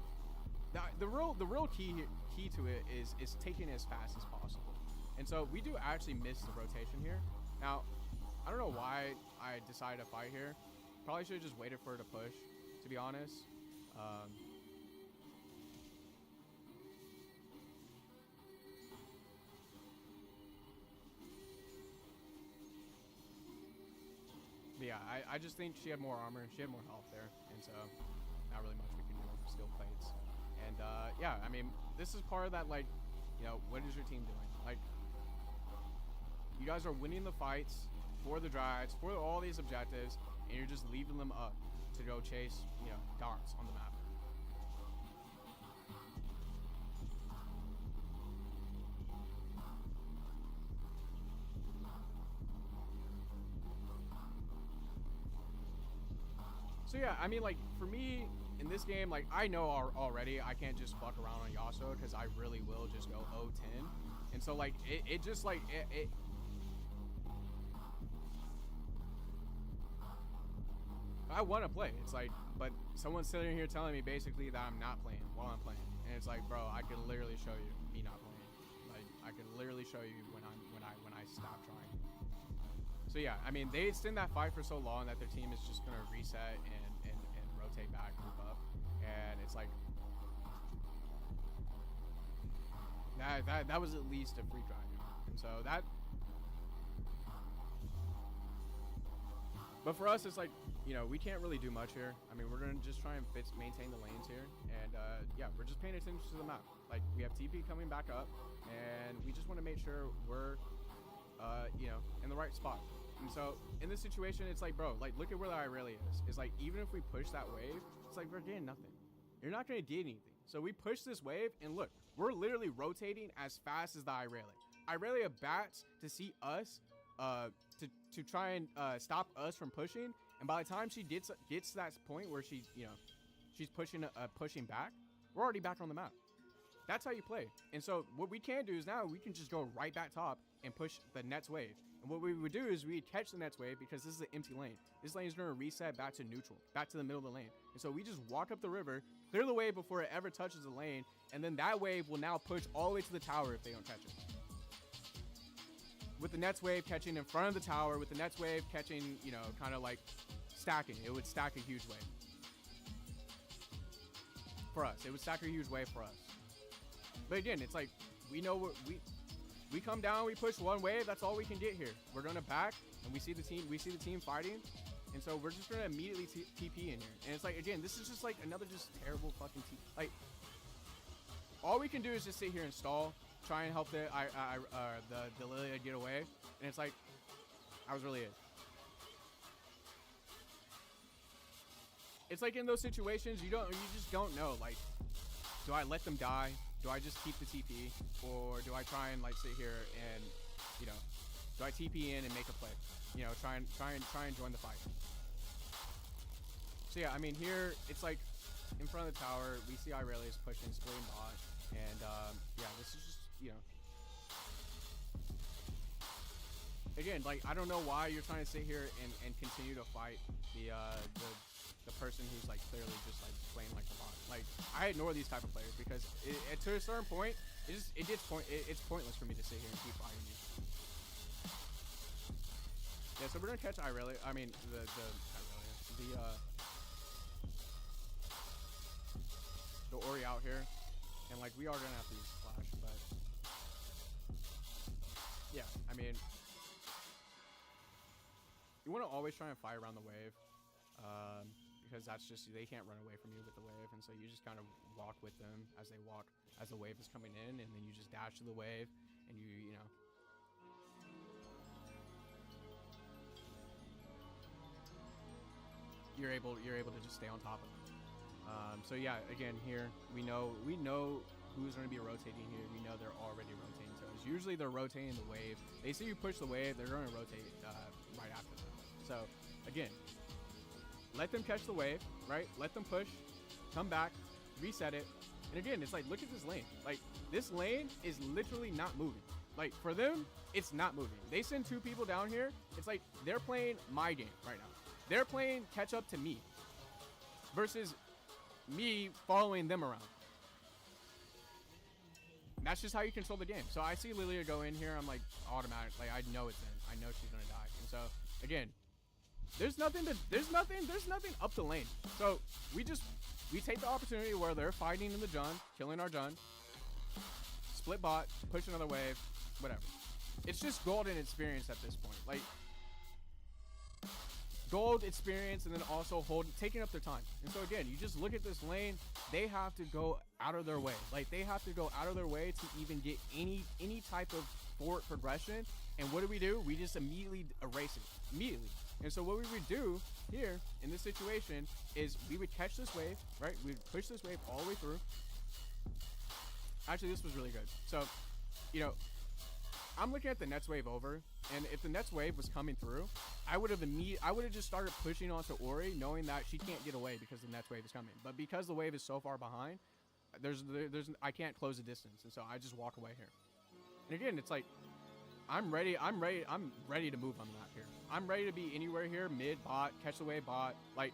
the real key to it is taking it as fast as possible. And so we do actually miss the rotation here. Now, I don't know why I decided to fight here. Probably should have just waited for her to push, to be honest. But yeah, I just think she had more armor, she had more health there, and so not really much we can do with steel plates. And yeah, I mean, this is part of that, like, you know, what is your team doing? Like, you guys are winning the fights for the drives, for all these objectives, and you're just leaving them up to go chase, you know, dots on the map. So yeah, I mean, like, for me in this game, like, I know already I can't just fuck around on Yasuo, because I really will just go 0-10. And so like it just like it I want to play. It's like, but someone's sitting here telling me basically that I'm not playing while I'm playing, and it's like, bro, I could literally show you me not playing. Like, I could literally show you when I stop trying. So yeah, I mean, they extend that fight for so long that their team is just gonna reset and rotate back, move up, and it's like that was at least a free try, and so that. But for us, it's like, you know, we can't really do much here. I mean, we're gonna just try and maintain the lanes here, and yeah, we're just paying attention to the map. Like, we have TP coming back up, and we just want to make sure we're, you know, in the right spot. And so in this situation, it's like, bro, like, look at where the Irelia is. It's like, even if we push that wave, it's like, we're getting nothing. You're not gonna get anything. So we push this wave, and look, we're literally rotating as fast as the Irelia. Irelia bats to see us, to try and stop us from pushing. And by the time she gets to that point where she, you know, she's pushing back, we're already back on the map. That's how you play. And so what we can do is now we can just go right back top and push the Nets wave. And what we would do is we'd catch the Nets wave because this is an empty lane. This lane is going to reset back to neutral, back to the middle of the lane. And so we just walk up the river, clear the wave before it ever touches the lane, and then that wave will now push all the way to the tower if they don't catch it. With the Nets wave catching in front of the tower, with the Nets wave catching, you know, kind of like stacking. It would stack a huge wave. For us. It would stack a huge wave for us. But again, it's like, we know what we come down, we push one wave, that's all we can get here. We're gonna back, and we see the team fighting, and so we're just gonna immediately TP in here. And it's like, again, this is just like another just terrible fucking TP. Like, all we can do is just sit here and stall, try and help the Lilia get away, and it's like, that was really it. It's like in those situations, you just don't know, like, do I let them die? Do I just keep the TP, or do I try and like sit here and, you know, do I TP in and make a play? You know, try and join the fight. So yeah, I mean, here it's like in front of the tower, we see Irelia's pushing, splitting bot, and yeah, this is just, you know, again, like, I don't know why you're trying to sit here and continue to fight the person who's like clearly just like playing like a bot. Like, I ignore these type of players because to a certain point, it's pointless for me to sit here and keep fighting you. Yeah, so we're gonna catch Irelia. I mean, the Ori out here, and like we are gonna have to use Flash, but yeah, I mean, you want to always try and fight around the wave. Because that's just, they can't run away from you with the wave, and so you just kind of walk with them as they walk, as the wave is coming in, and then you just dash to the wave, and you know. You're able to just stay on top of it. So yeah, again, here we know who's going to be rotating here. We know they're already rotating to us. Usually they're rotating the wave. They see you push the wave, they're going to rotate right after that. So again, let them catch the wave, right? Let them push, come back, reset it. And again, it's like, look at this lane. Like, this lane is literally not moving. Like, for them, it's not moving. They send two people down here. It's like they're playing my game right now. They're playing catch up to me versus me following them around. And that's just how you control the game. So I see Lilia go in here. I'm like, automatic. Like, I know it's in. I know she's going to die. And so, again, there's nothing up the lane. So we take the opportunity where they're fighting in the Jun, killing our Jun, split bot, push another wave, whatever. It's just golden experience at this point. Like, gold experience, and then also taking up their time. And so again, you just look at this lane, they have to go out of their way. Like, they have to go out of their way to even get any type of forward progression. And what do? We just immediately erase it. Immediately. And so what we would do here in this situation is we would catch this wave, right? We'd push this wave all the way through. Actually, this was really good. So, you know, I'm looking at the Nets wave over, and if the Nets wave was coming through, I would have just started pushing onto Ori, knowing that she can't get away because the Nets wave is coming. But because the wave is so far behind, I can't close the distance, and so I just walk away here. And again, it's like, I'm ready to move on the map here. I'm ready to be anywhere here, mid, bot, catch the wave, bot. Like,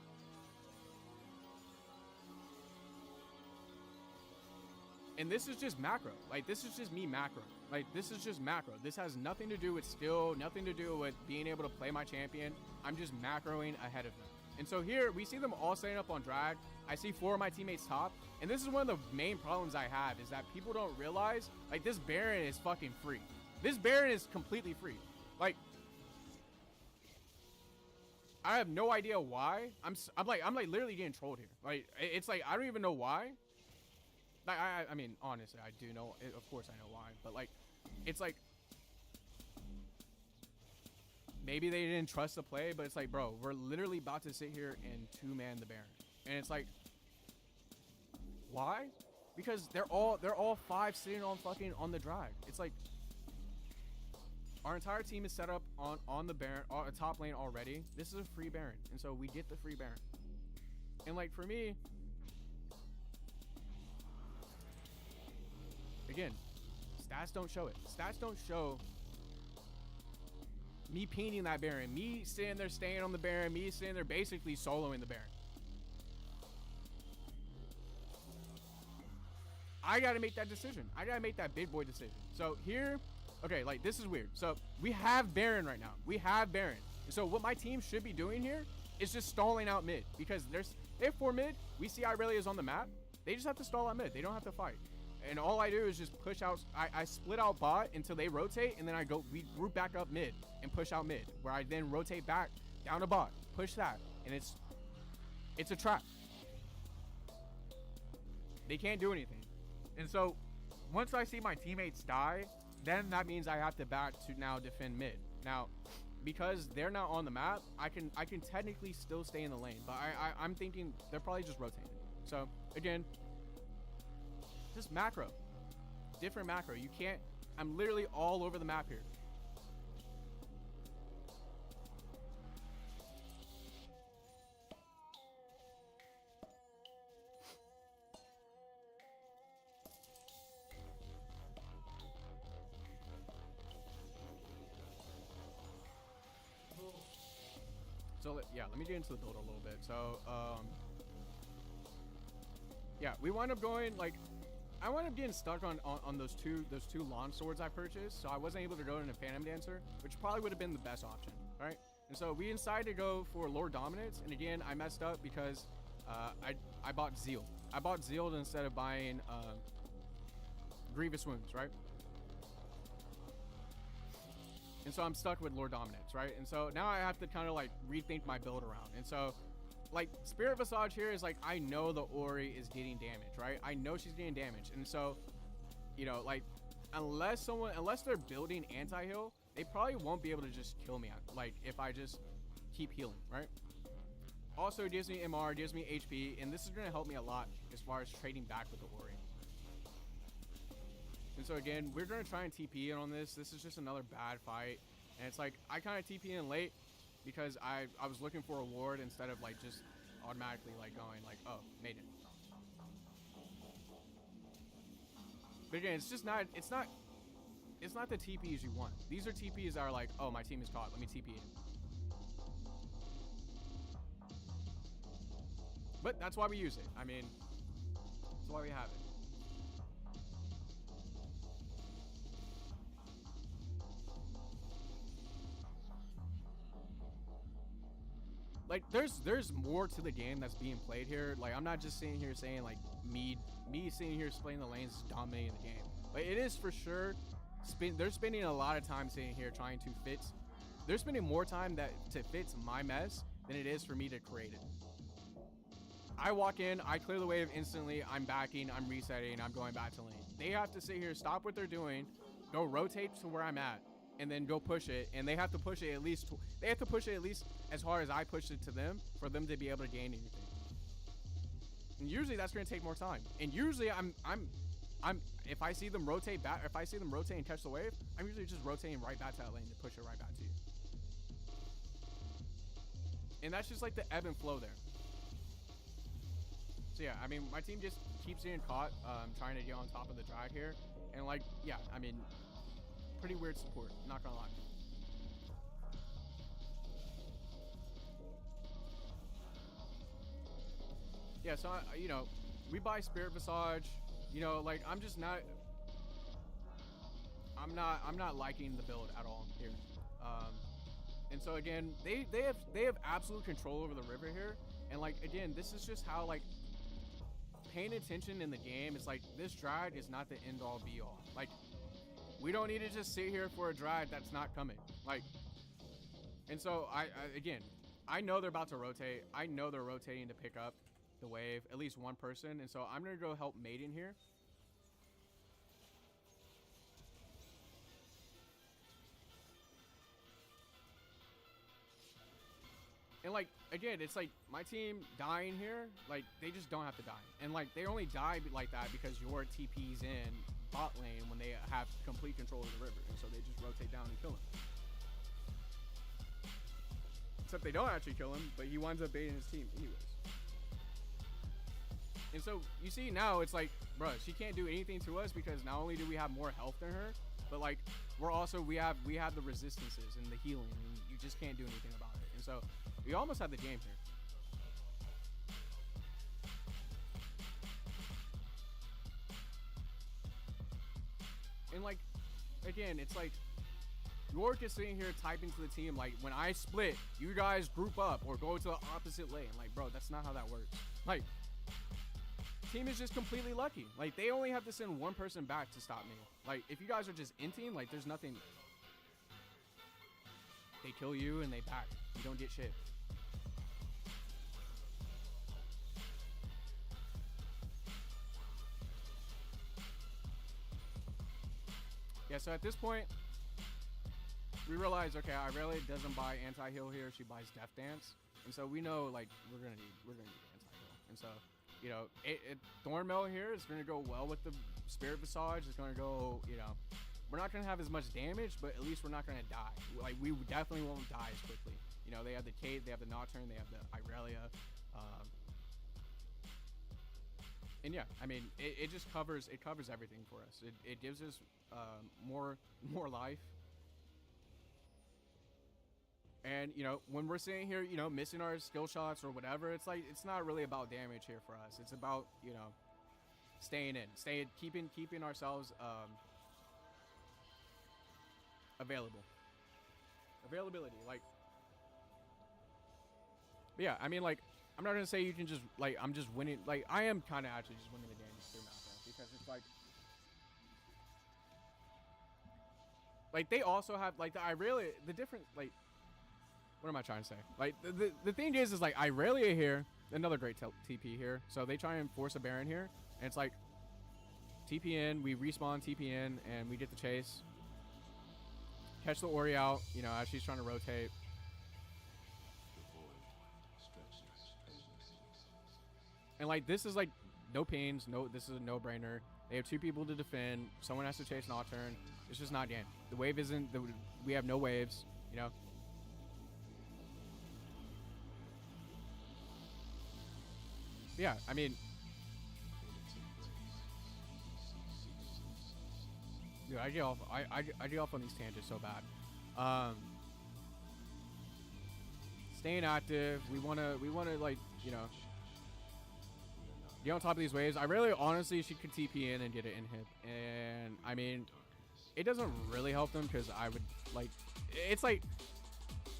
and this is just macro. Like, this is just me macro. Like, this is just macro. This has nothing to do with skill, nothing to do with being able to play my champion. I'm just macroing ahead of them. And so here, we see them all setting up on drag. I see 4 of my teammates top. And this is one of the main problems I have, is that people don't realize, like, this Baron is fucking free. This Baron is completely free. Like, I have no idea why. I'm like literally getting trolled here. Like, it's like, I don't even know why. Like, I mean, honestly, I do know. Of course I know why. But, like, it's like, maybe they didn't trust the play, but it's like, bro, we're literally about to sit here and 2-man the Baron. And it's like, why? Because they're all 5 sitting on the drag. It's like, our entire team is set up on the Baron, top lane already. This is a free Baron, and so we get the free Baron. And like, for me, again, stats don't show it. Stats don't show me painting that Baron, me sitting there staying on the Baron, me sitting there basically soloing the Baron. I gotta make that decision. I gotta make that big boy decision. So here, okay, like, this is weird. So we have Baron right now. We have Baron. And so what my team should be doing here is just stalling out mid, because they have 4 mid. We see Irelia's on the map. They just have to stall out mid. They don't have to fight. And all I do is just push out. I split out bot until they rotate, and then we group back up mid and push out mid, where I then rotate back down to bot, push that, and it's a trap. They can't do anything. And so once I see my teammates die, then that means I have to back to now defend mid. Now, because they're not on the map, I can technically still stay in the lane, but I'm thinking they're probably just rotating. So again, just macro, different macro. You can't, I'm literally all over the map here. So yeah, let me get into the build a little bit. So yeah, we wind up going, like, I wound up getting stuck on those two launch swords I purchased, so I wasn't able to go into Phantom Dancer, which probably would have been the best option, right? And so we decided to go for Lord Dominance, and again, I messed up because I bought Zeal. I bought Zeal instead of buying Grievous Wounds, right? And so I'm stuck with Lord Dominance, right? And so now I have to kind of like rethink my build around. And so, like, Spirit Visage here is like, I know the Ori is getting damage, right? I know she's getting damage. And so, you know, like, unless they're building anti-heal, they probably won't be able to just kill me, like, if I just keep healing, right? Also, it gives me MR, gives me HP, and this is going to help me a lot as far as trading back with the Ori. And so again, we're going to try and TP in on this. This is just another bad fight. And it's like, I kind of TP in late because I was looking for a ward instead of like just automatically like going like, oh, made it. But again, it's just not, it's not the TPs you want. These are TPs that are like, oh, my team is caught, let me TP in. But that's why we use it. I mean, that's why we have it. Like, there's more to the game that's being played here. Like, I'm not just sitting here saying like me sitting here playing the lanes is dominating the game. But it is for sure. They're spending a lot of time sitting here trying to fix. They're spending more time to fix my mess than it is for me to create it. I walk in, I clear the wave instantly. I'm backing, I'm resetting, I'm going back to lane. They have to sit here, stop what they're doing, go rotate to where I'm at, and then go push it. And they have to push it at least. They have to push it at least as hard as I pushed it to them for them to be able to gain anything. And usually that's going to take more time. And usually I'm if I see them rotate back, if I see them rotate and catch the wave, I'm usually just rotating right back to that lane to push it right back to you. And that's just like the ebb and flow there. So yeah, I mean, my team just keeps getting caught, trying to get on top of the drag here. And like, yeah, I mean, pretty weird support, not gonna lie. Yeah, so you know, we buy Spirit Visage. You know, like I'm not liking the build at all here. Um, and so again, they have absolute control over the river here. And like again, this is just how like paying attention in the game. It's like this drag is not the end all be all. Like we don't need to just sit here for a drag that's not coming. Like, and so I again, I know they're about to rotate. I know they're rotating to pick up the wave, at least one person. And so I'm gonna go help Maiden here. And like again, it's like my team dying here, like they just don't have to die. And like they only die like that because your TP's in bot lane when they have complete control of the river, and so they just rotate down and kill him. Except they don't actually kill him, but he winds up baiting his team anyways. And so you see now it's like, bro, she can't do anything to us because not only do we have more health than her, but like we have the resistances and the healing, and you just can't do anything about it. And so we almost had the game here. And like again, it's like York is sitting here typing to the team like, when I split, you guys group up or go to the opposite lane. Like, bro, that's not how that works. Like, team is just completely lucky. Like, they only have to send one person back to stop me. Like, if you guys are just inting, like, there's nothing. They kill you and they back. You don't get shit. Yeah, so at this point, we realize, okay, Irelia doesn't buy anti-heal here. She buys Death Dance. And so we know, like, we're gonna need anti-heal. And so, you know, Thornmail here is gonna go well with the Spirit Visage. It's gonna go, you know, we're not gonna have as much damage, but at least we're not gonna die. Like, we definitely won't die as quickly. You know, they have the Kate, they have the Nocturne, they have the Irelia. And yeah, I mean, it just covers everything for us. It gives us more life. And, you know, when we're sitting here, you know, missing our skill shots or whatever, it's like, it's not really about damage here for us. It's about, you know, keeping ourselves availability. Like, yeah, I mean, like, I'm not gonna say you can just, like, I'm just winning. Like, I am kind of actually just winning the game through Malcolm, because it's like they also have, like, the different, like, what am I trying to say? Like, the thing is like, Irelia here, another great TP here. So they try and force a Baron here, and it's like, TP in, we respawn, TP in, and we get the chase. Catch the Ori out, you know, as she's trying to rotate. And like, this is like no pains, this is a no-brainer. They have two people to defend. Someone has to chase Nocturne. It's just not game. The wave isn't. We have no waves. You know. Yeah, I mean. Dude, I get off on these tangents so bad. Staying active. We wanna like, you know, get on top of these waves. I really, honestly, she could TP in and get it inhib. And I mean, it doesn't really help them because I would like. It's like,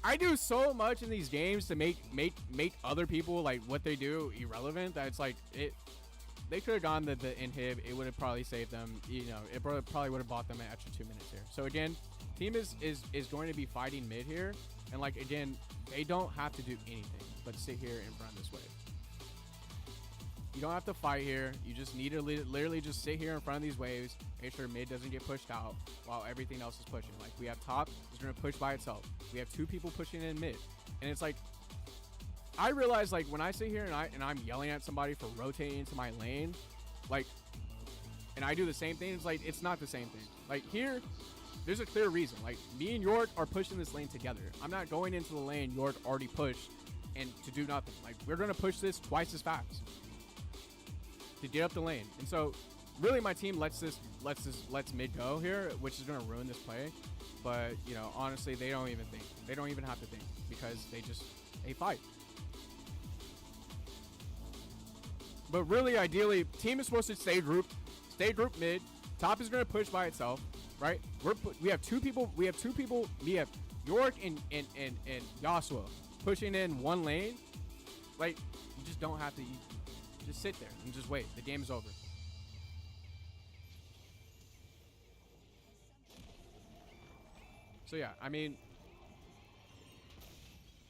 I do so much in these games to make other people, like, what they do irrelevant, that it's like, they could have gone the inhib. It would have probably saved them. You know, it probably would have bought them an extra 2 minutes here. So again, team is going to be fighting mid here, and like, again, they don't have to do anything but sit here in front of this wave. You don't have to fight here. You just need to literally just sit here in front of these waves, make sure mid doesn't get pushed out while everything else is pushing. Like, we have top is going to push by itself. We have two people pushing in mid. And it's like, I realize, like, when I sit here and I'm yelling at somebody for rotating into my lane, like, and I do the same thing, it's like, it's not the same thing. Like, here, there's a clear reason. Like, me and York are pushing this lane together. I'm not going into the lane York already pushed and to do nothing. Like, we're going to push this twice as fast to get up the lane. And so really my team lets mid go here, which is going to ruin this play. But, you know, honestly, they don't even think. They don't even have to think, because they fight. But really, ideally, team is supposed to stay group mid. Top is gonna push by itself, right? We have two people. We have York and Yasuo pushing in one lane. Like, you just don't have to. Just sit there and just wait. The game is over. So yeah, I mean,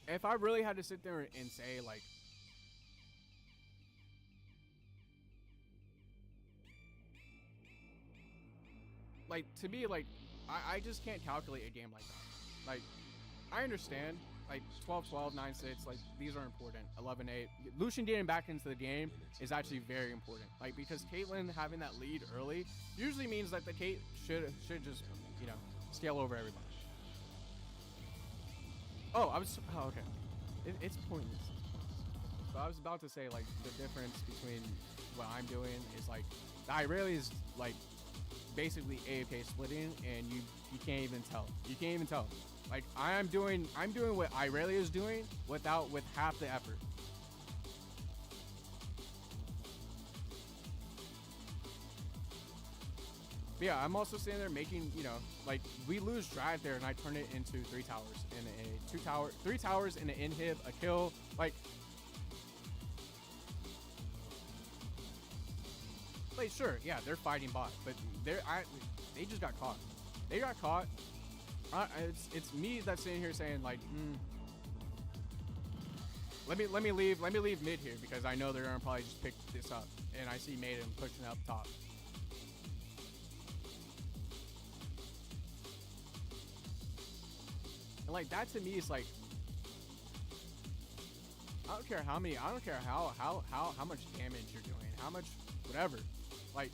if I really had to sit there and say like to me, like I just can't calculate a game like that. Like, I understand, like 12-12, 9-6, like these are important. 11-8. Lucian getting back into the game is actually very important. Like, because Caitlyn having that lead early usually means that the Kate should just, you know, scale over everybody. Oh, okay. It's pointless. But I was about to say, like, the difference between what I'm doing is, like, Irelia is, like, basically AFK splitting, and you can't even tell. You can't even tell. Like, I'm doing what Irelia is doing with half the effort. But yeah, I'm also sitting there making, you know, like, we lose drive there and I turn it into 3 towers and a 3 towers and an inhib, a kill. Like, sure, yeah, they're fighting bot, but they just got caught. They got caught. It's me that's sitting here saying, like, let me leave mid here because I know they're gonna probably just pick this up, and I see Maiden pushing up top. And like, that to me is like, I don't care how much damage you're doing, how much whatever. Like,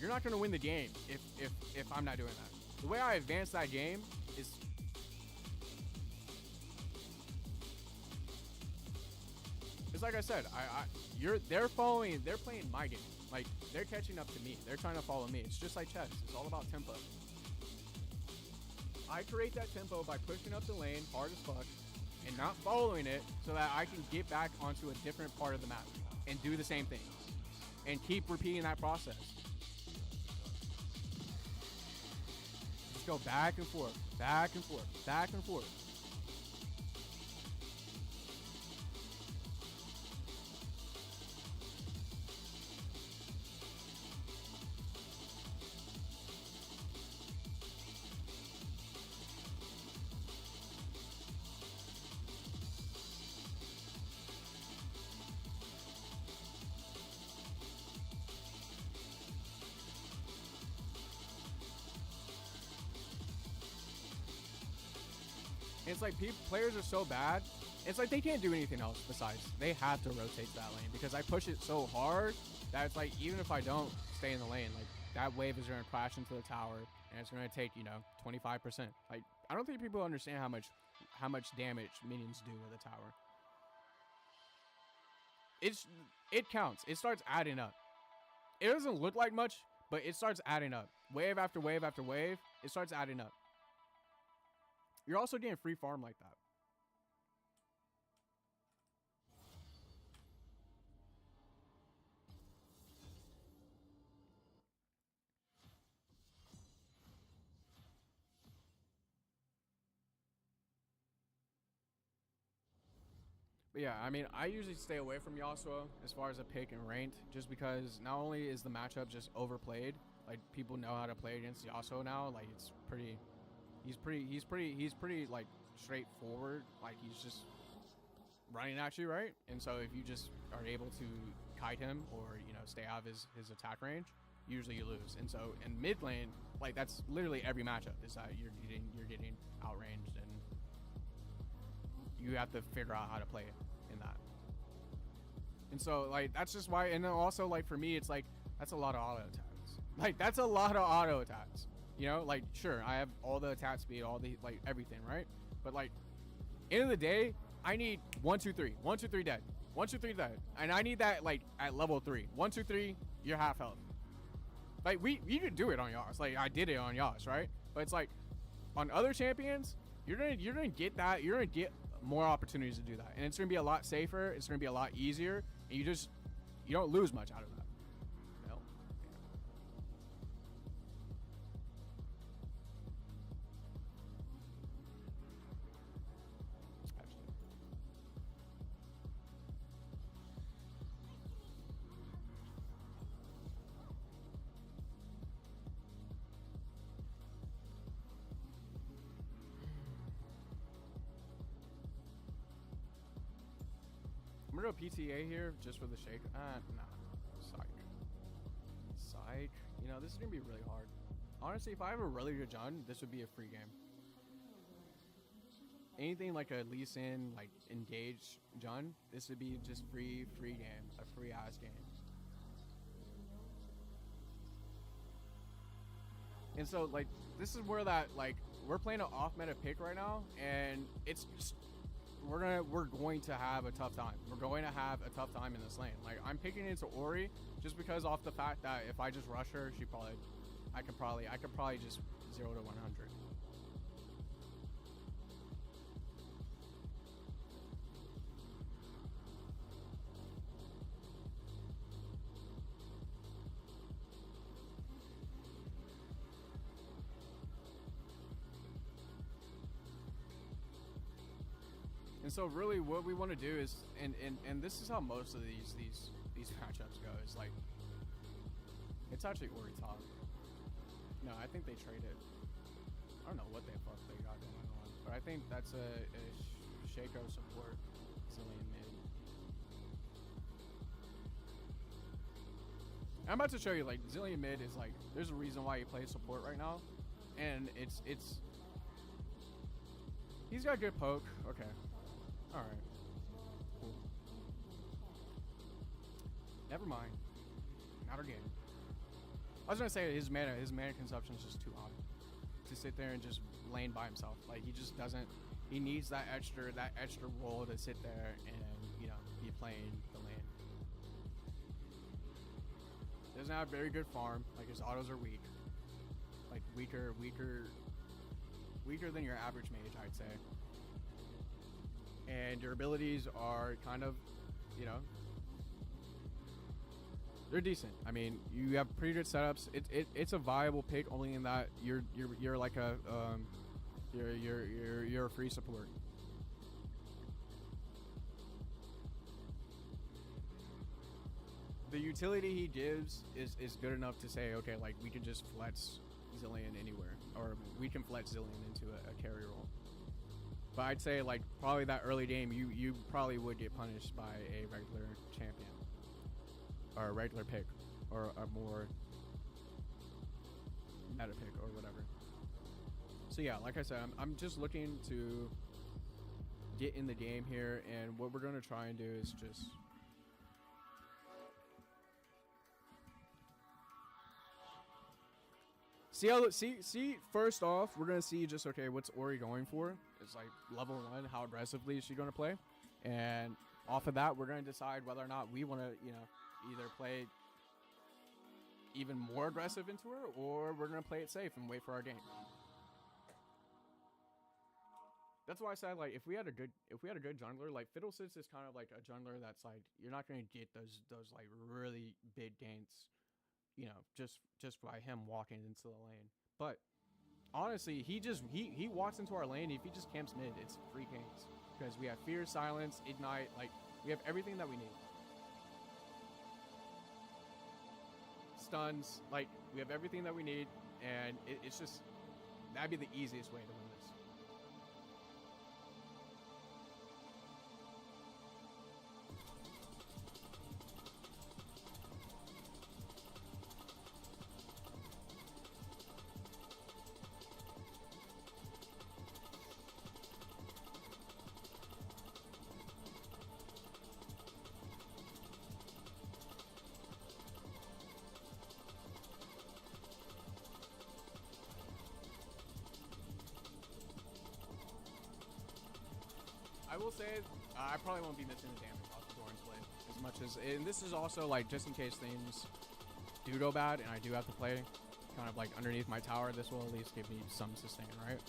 you're not gonna win the game if I'm not doing that. The way I advance that game is it's like I said, they're playing my game. Like, they're catching up to me. They're trying to follow me. It's just like chess. It's all about tempo. I create that tempo by pushing up the lane hard as fuck and not following it so that I can get back onto a different part of the map and do the same thing and keep repeating that process. Just go back and forth, back and forth, back and forth. It's like players are so bad. It's like they can't do anything else besides they have to rotate that lane because I push it so hard that it's like even if I don't stay in the lane, like that wave is going to crash into the tower and it's going to take, you know, 25%. Like, I don't think people understand how much damage minions do with a tower. It counts. It starts adding up. It doesn't look like much, but it starts adding up. Wave after wave after wave, it starts adding up. You're also getting free farm like that. But yeah, I mean, I usually stay away from Yasuo as far as a pick and ranked, just because not only is the matchup just overplayed, like people know how to play against Yasuo now. Like, it's pretty. He's pretty like straightforward. Like, he's just running at you, right? And so if you just are able to kite him or, you know, stay out of his attack range, usually you lose. And so in mid lane, like, that's literally every matchup is that you're getting outranged, and you have to figure out how to play it in that. And so, like, that's just why. And then also, like, for me, it's like that's a lot of auto attacks. Like, that's a lot of auto attacks. You know, like, sure, I have all the attack speed, all the, like, everything, right? But, like, end of the day, I need 1, 2, 3. 1, 2, 3 dead. 1, 2, 3 dead. And I need that, like, at level 3. 1, 2, 3, you're half health. Like, you could do it on Yas. Like, I did it on Yas, right? But it's like, on other champions, you're gonna get that. You're gonna get more opportunities to do that. And it's gonna be a lot safer. It's gonna be a lot easier. And You don't lose much out of that. No. Actually. I'm gonna go PTA here just for the shake. Nah. SSAIGG. You know, this is gonna be really hard. Honestly, if I have a really good Jun, this would be a free game. Anything like a Lee Sin, like engage Jun, this would be just free game, a free ass game. And so like this is where that like we're playing an off meta pick right now, and it's just, we're going to have a tough time. We're going to have a tough time in this lane. Like I'm picking into Ori just because off the fact that if I just rush her, I could probably just 0 to 100. And so really what we want to do is, and this is how most of these matchups go, is like, it's actually Ori top. No, I think they traded. I don't know what they got going on, but I think that's a Shaco support Zillion mid. I'm about to show you, like, Zillion mid is like, there's a reason why he plays support right now, and it's he's got good poke. Okay. All right. Cool. Never mind. Not again. I was gonna say his mana consumption is just too high to sit there and just lane by himself. Like he just doesn't. He needs that extra role to sit there and be playing the lane. Doesn't have very good farm. Like his autos are weak. Like weaker than your average mage, I'd say. And your abilities are kind of, they're decent. I mean, you have pretty good setups. It's a viable pick only in that you're like a you're a free support. The utility he gives is good enough to say, okay, like we can just flex Zillion anywhere, or we can flex Zillion into a carry role. But I'd say like probably that early game you probably would get punished by a regular champion or a regular pick or a more meta pick or whatever. So yeah, like I said, I'm just looking to get in the game here, and what we're gonna try and do is just see first off, we're gonna see just, okay, what's Ori going for? It's like level 1, how aggressively is she gonna play? And off of that, we're gonna decide whether or not we wanna, either play even more aggressive into her, or we're gonna play it safe and wait for our game. That's why I said, like, if we had a good jungler, like Fiddlesticks is kind of like a jungler that's like, you're not gonna get those like really big ganks, just by him walking into the lane. But honestly, he walks into our lane. If he just camps mid, it's free ganks because we have fear, silence, ignite. Like we have everything that we need. Stuns, like we have everything that we need, and it's just that'd be the easiest way to win this. I will say, I probably won't be missing the damage off the Doran's Blade as much as, and this is also like just in case things do go bad and I do have to play kind of like underneath my tower, this will at least give me some sustain, right?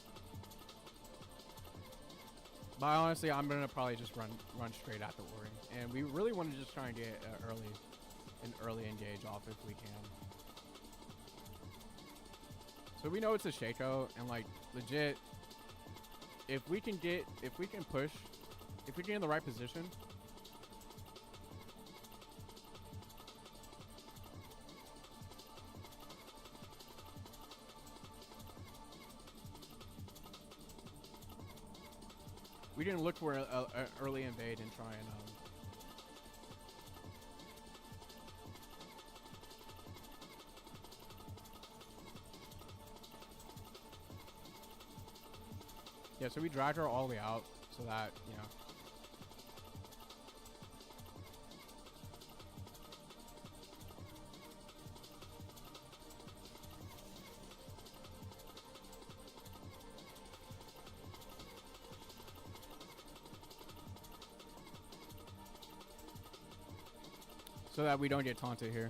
But honestly, I'm gonna probably just run straight at the Ori, and we really want to just try and get early an early engage off if we can. So we know it's a Shaco, and like legit, if we can push, if we can get in the right position. We didn't look for an early invade and try and yeah, so we dragged her all the way out so that, you know. So that we don't get taunted here.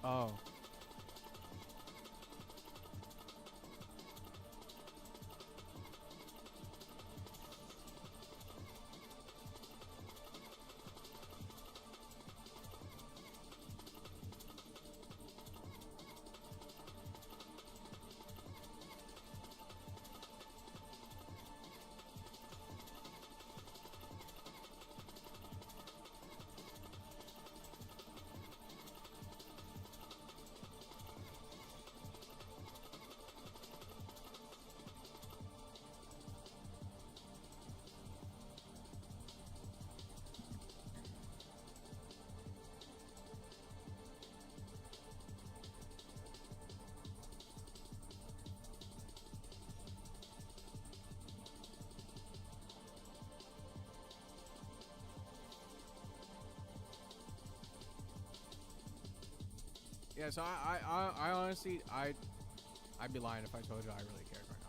Oh. Yeah, so I honestly, I'd be lying if I told you I really cared right now.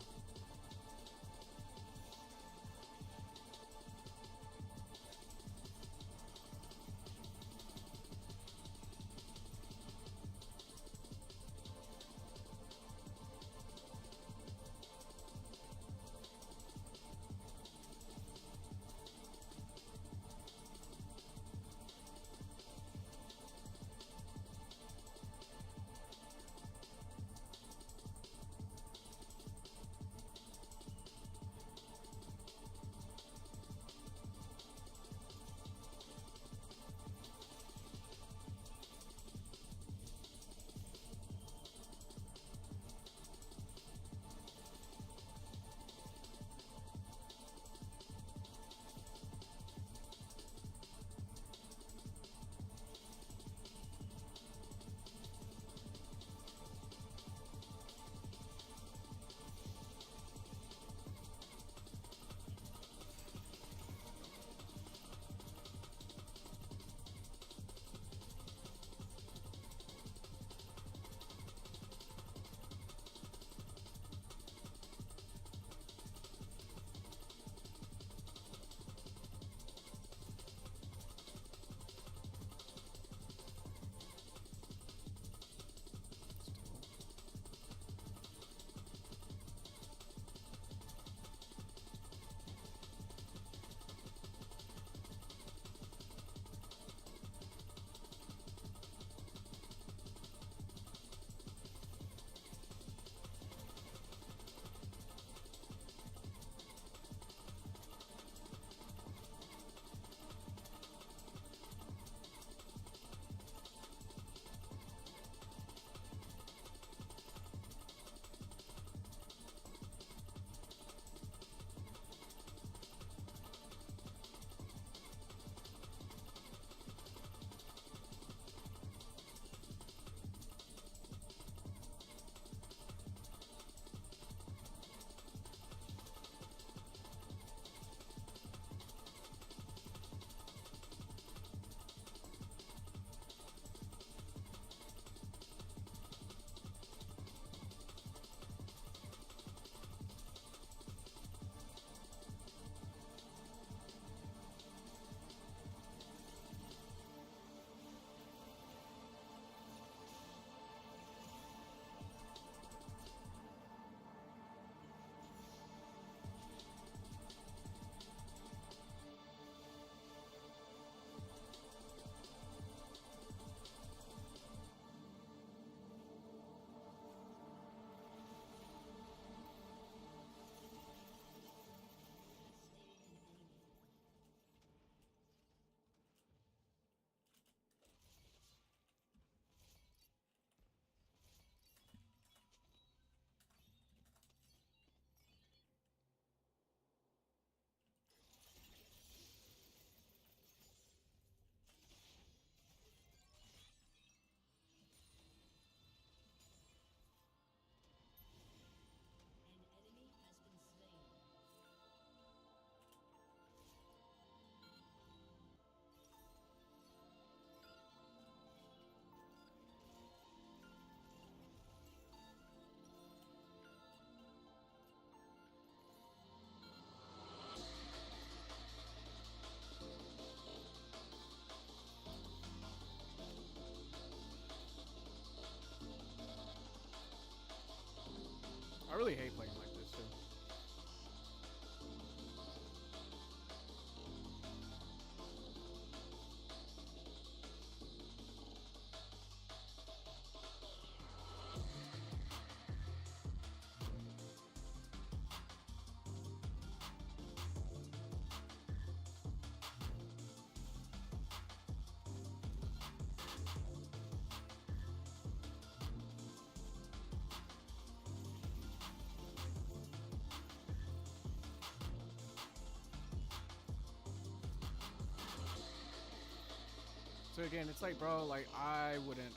So again, it's like, bro, like I wouldn't.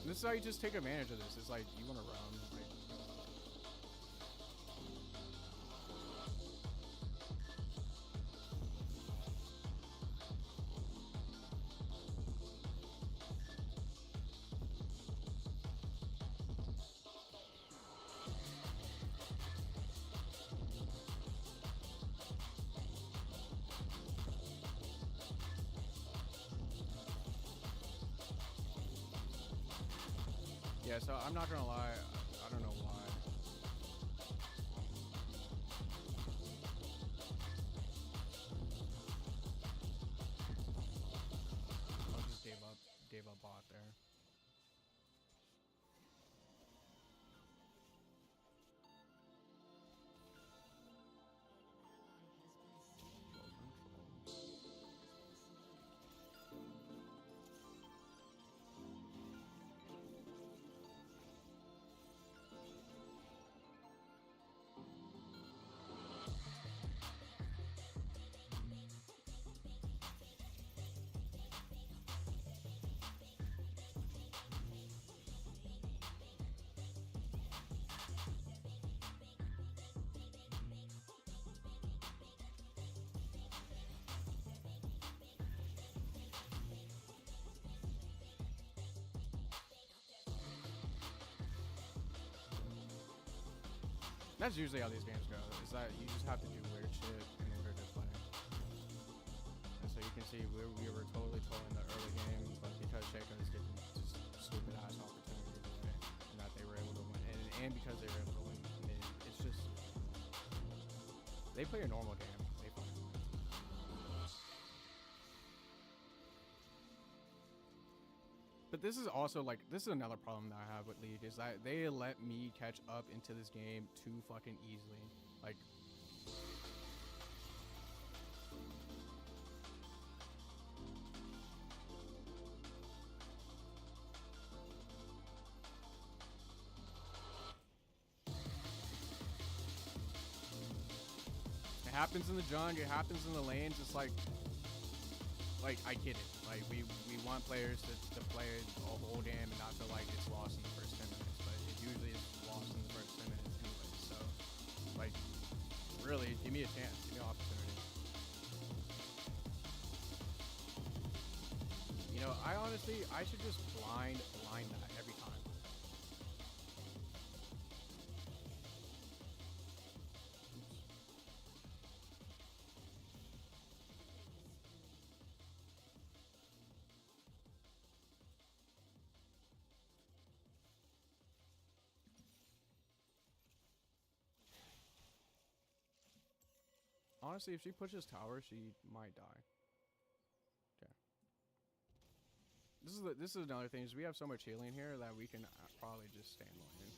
And this is how you just take advantage of this. It's like you want to run. Like, yeah, so I'm not gonna lie, I don't know why. I just gave up bot there. That's usually how these games go, is that you just have to do weird shit in order to play. And so you can see we were totally trolling the early game, but because Shaco's getting just stupid ass opportunities away, and that they were able to win, and because they were able to win mid, it's just, they play a normal game, they play. But this is also like, this is another problem that I have with League, is that they let me catch up into this game too fucking easily. Like, it happens in the jungle, it happens in the lanes. It's like I get it. Like we want players to play a whole game and not feel like it's lost in the first 10 minutes, but it usually is lost in the first 10 minutes anyway. So, like, really, give me a chance, give me an opportunity. You know, I should just blind that every time. Honestly, if she pushes tower, she might die. Okay. This is another thing, is we have so much healing here that we can probably just stand lane.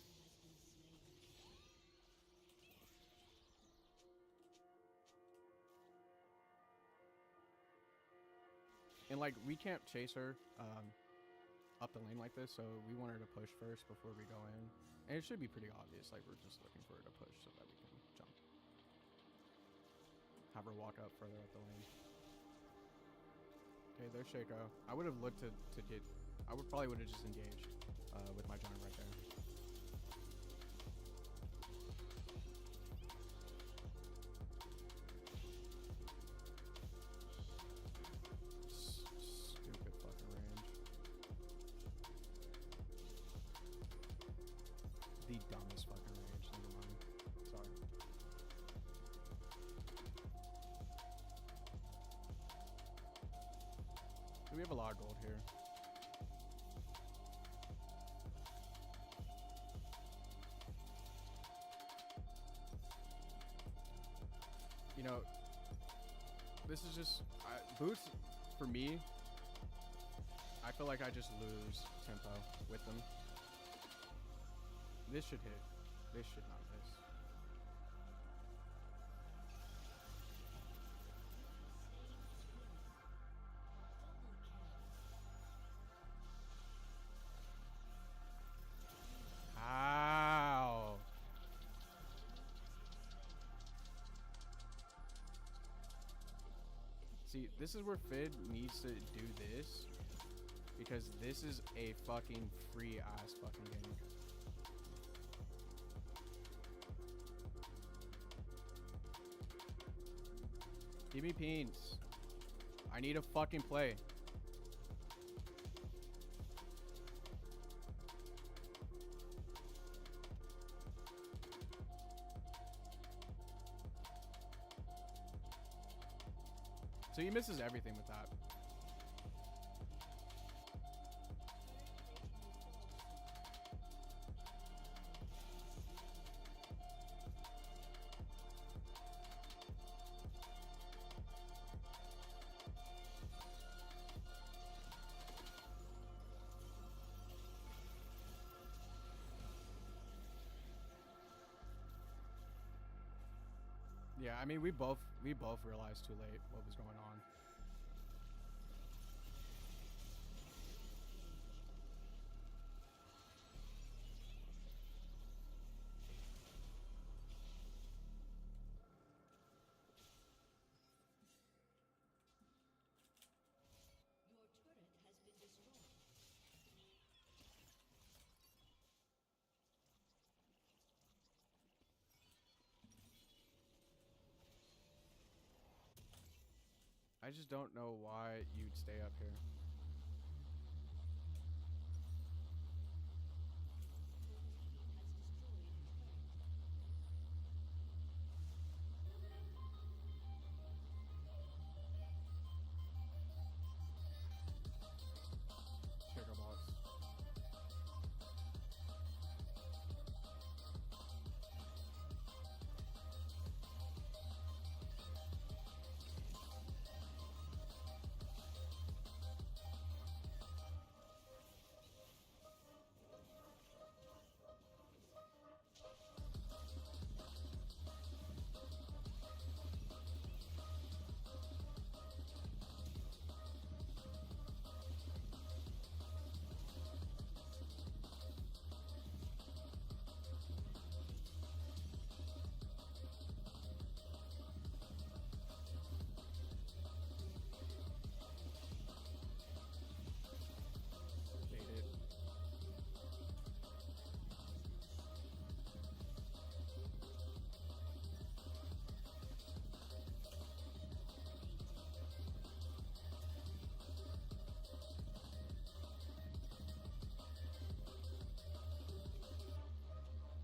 And like, we can't chase her up the lane like this, so we want her to push first before we go in. And it should be pretty obvious, like we're just looking for her to push so that we can jump. Have her walk up further up the lane. Okay, there's Shaco. I would have looked to get, I probably would have just engaged with my giant right there. Stupid fucking range. The dumbest fucking range, never mind. Sorry. We have a lot of gold here. You know, this is just boots for me. I feel like I just lose tempo with them. This should hit. This should not miss. How? See, this is where Fid needs to do this, because this is a fucking free ass fucking game. Give me peens. I need a fucking play. So he misses everything with that. Yeah, I mean, we both realized too late what was going on. I just don't know why you'd stay up here. Check our box.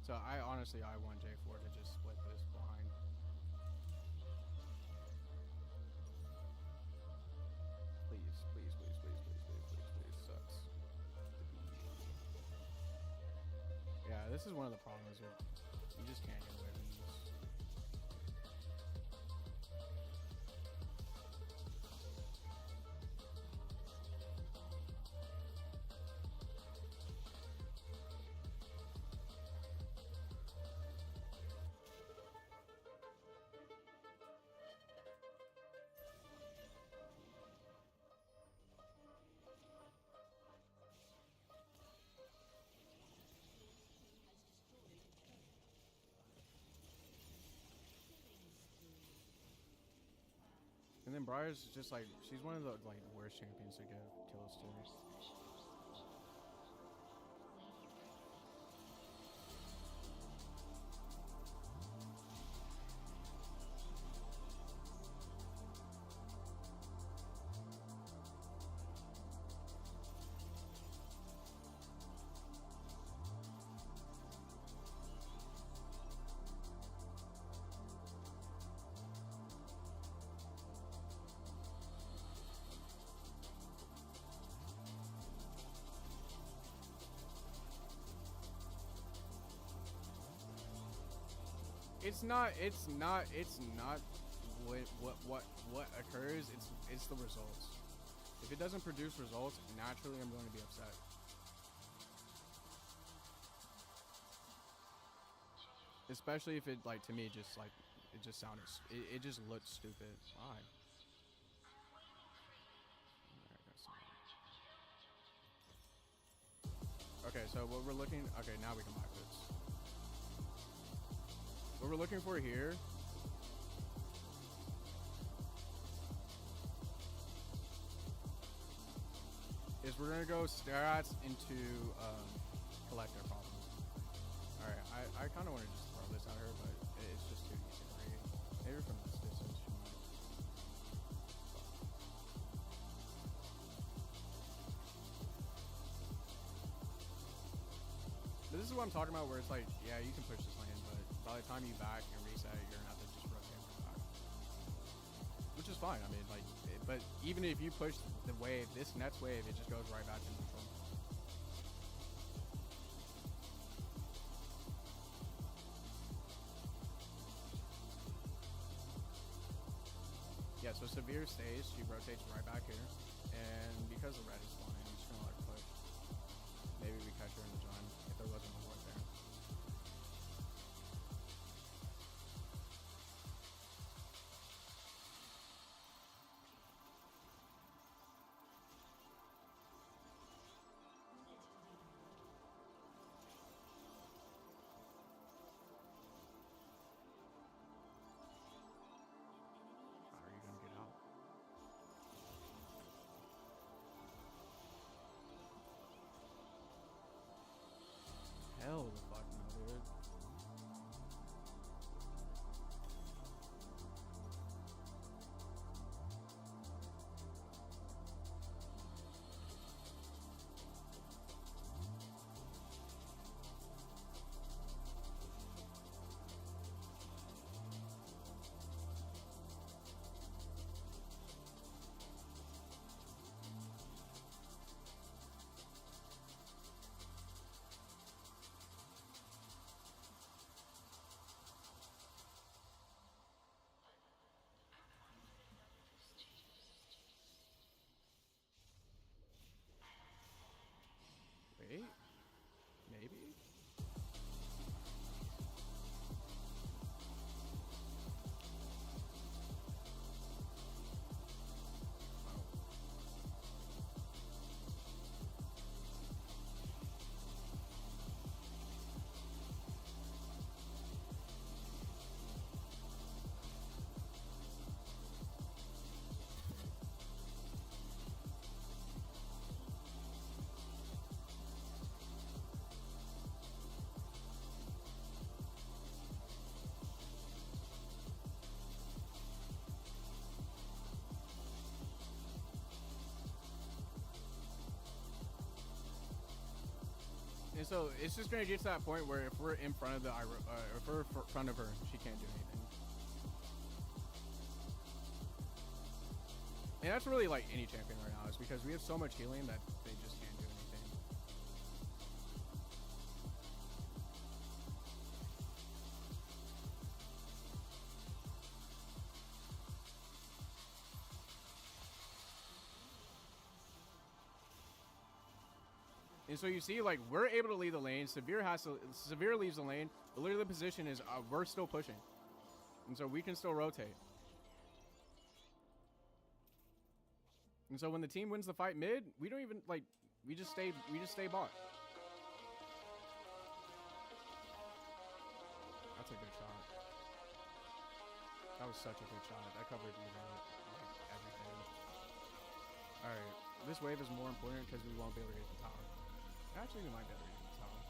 So I honestly, I want J4 to just split this blind. Please, please, please, please, please, please, please, please. Sucks. Yeah, this is one of the problems with, you just can't get away from this. And then Briar's just like, she's one of the like worst champions to give kills to. It's not what occurs. It's the results. If it doesn't produce results, naturally I'm going to be upset. Especially if it, like, to me, just like it just sounded, it just looked stupid. Why? Okay, so what we're looking, okay, now we can buy this. What we're looking for here is we're gonna go stats into collector problems. All right, I kind of want to just throw this out here, but it's just too easy to read. Maybe from this distance. But this is what I'm talking about, where it's like, yeah, you can push this lane, but by the time you back and reset, you're gonna have to just rotate back. Which is fine. I mean, like, but even if you push the wave, this next wave, it just goes right back to neutral. Yeah, so Severe stays, she rotates right back here, and because the red is flying, I'm just gonna let her push. Maybe we catch her in the John if there wasn't a ward there. How are you gonna get out? Hell the fuck no, dude. Wait, maybe? And so it's just gonna get to that point where if we're in front of the if we're in front of her, she can't do anything. And that's really like any champion right now, is because we have so much healing that they just can't do anything. And so you see, like, we're able to leave the lane. Severe leaves the lane. But literally the position is we're still pushing. And so we can still rotate. And so when the team wins the fight mid, we don't even, like, we just stay bot. That's a good shot. That was such a good shot. That covered literally, like, everything. Alright, this wave is more important because we won't be able to get the tower. Actually, we might be able to get the tower.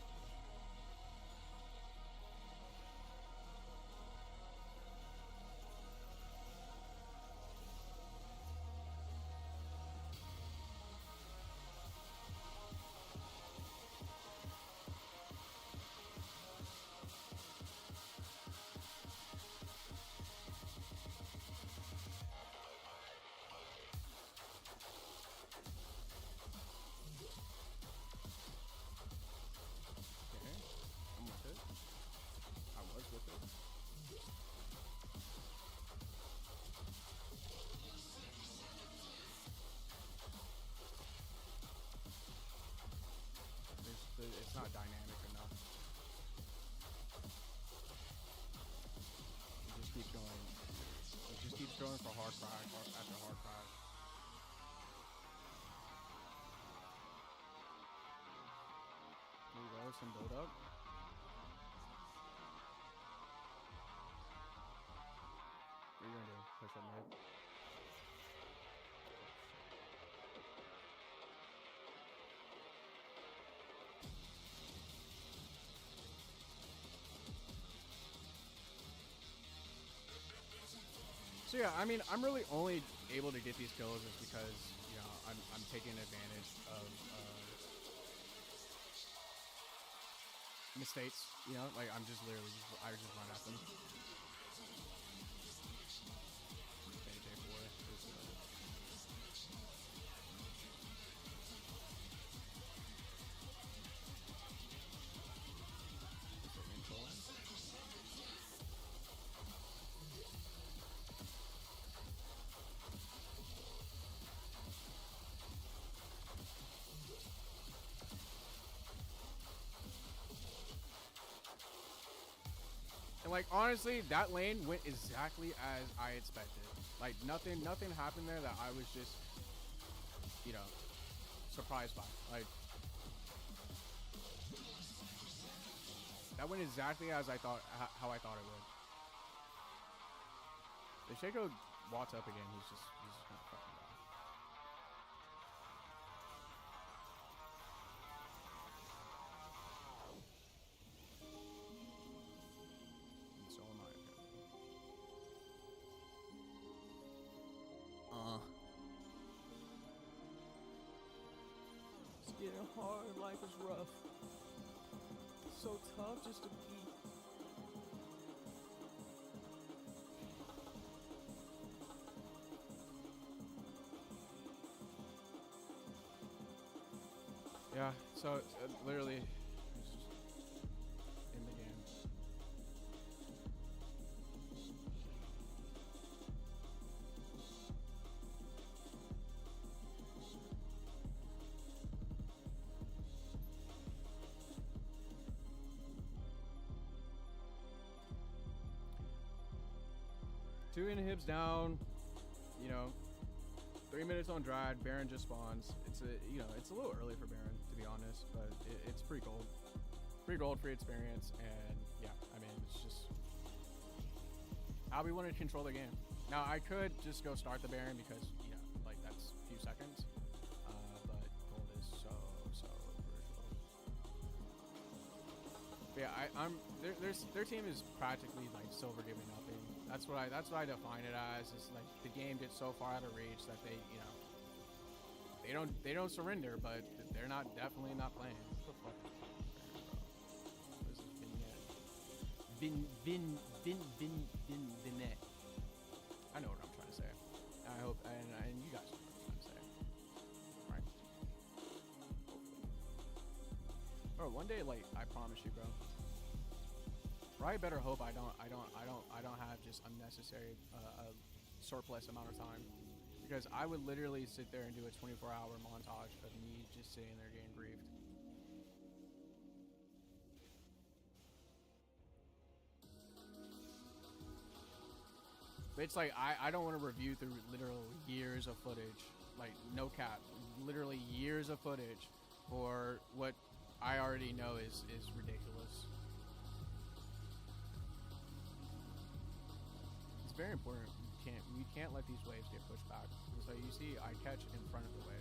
It's not dynamic enough. It just keeps going. It just keeps going for hard crash after hard crash. There you go, some build up. What are you gonna do? Push up mid? So yeah, I mean, I'm really only able to get these kills is because, you know, I'm taking advantage of mistakes. You know, like I'm just literally I just run at them. AJ4 is And like honestly, that lane went exactly as I expected. Like nothing happened there that I was just, you know, surprised by. Like that went exactly as I thought, how I thought it would. If Shaco walks up again, he's just gonna fucking die. And so am I. It's getting hard. Life is rough. It's so tough just to be. Yeah, so literally, it's just in the game. Two inhibs down, you know, 3 minutes on Dryad, Baron just spawns. It's a, you know, it's a little early for Baron, to be honest, but it's pretty gold. Free gold, free experience, and yeah, I mean, it's just how we want to control the game. Now, I could just go start the Baron because, you know, like that's a few seconds, but gold is so crucial. But yeah, their team is practically like silver giving nothing. That's what I define it as. Is like the game gets so far out of reach that they, you know, they don't surrender, but they're definitely not playing. What the fuck? What is this vignette? I know what I'm trying to say. I hope, and you guys know what I'm trying to say. Right? Bro, one day, like I promise you, bro. I better hope I don't have just unnecessary surplus amount of time, because I would literally sit there and do a 24-hour montage of me just sitting there getting griefed. But it's like I don't want to review through literal years of footage, like no cap, literally years of footage for what I already know is ridiculous. Very important. We can't let these waves get pushed back. So you see, I catch in front of the wave.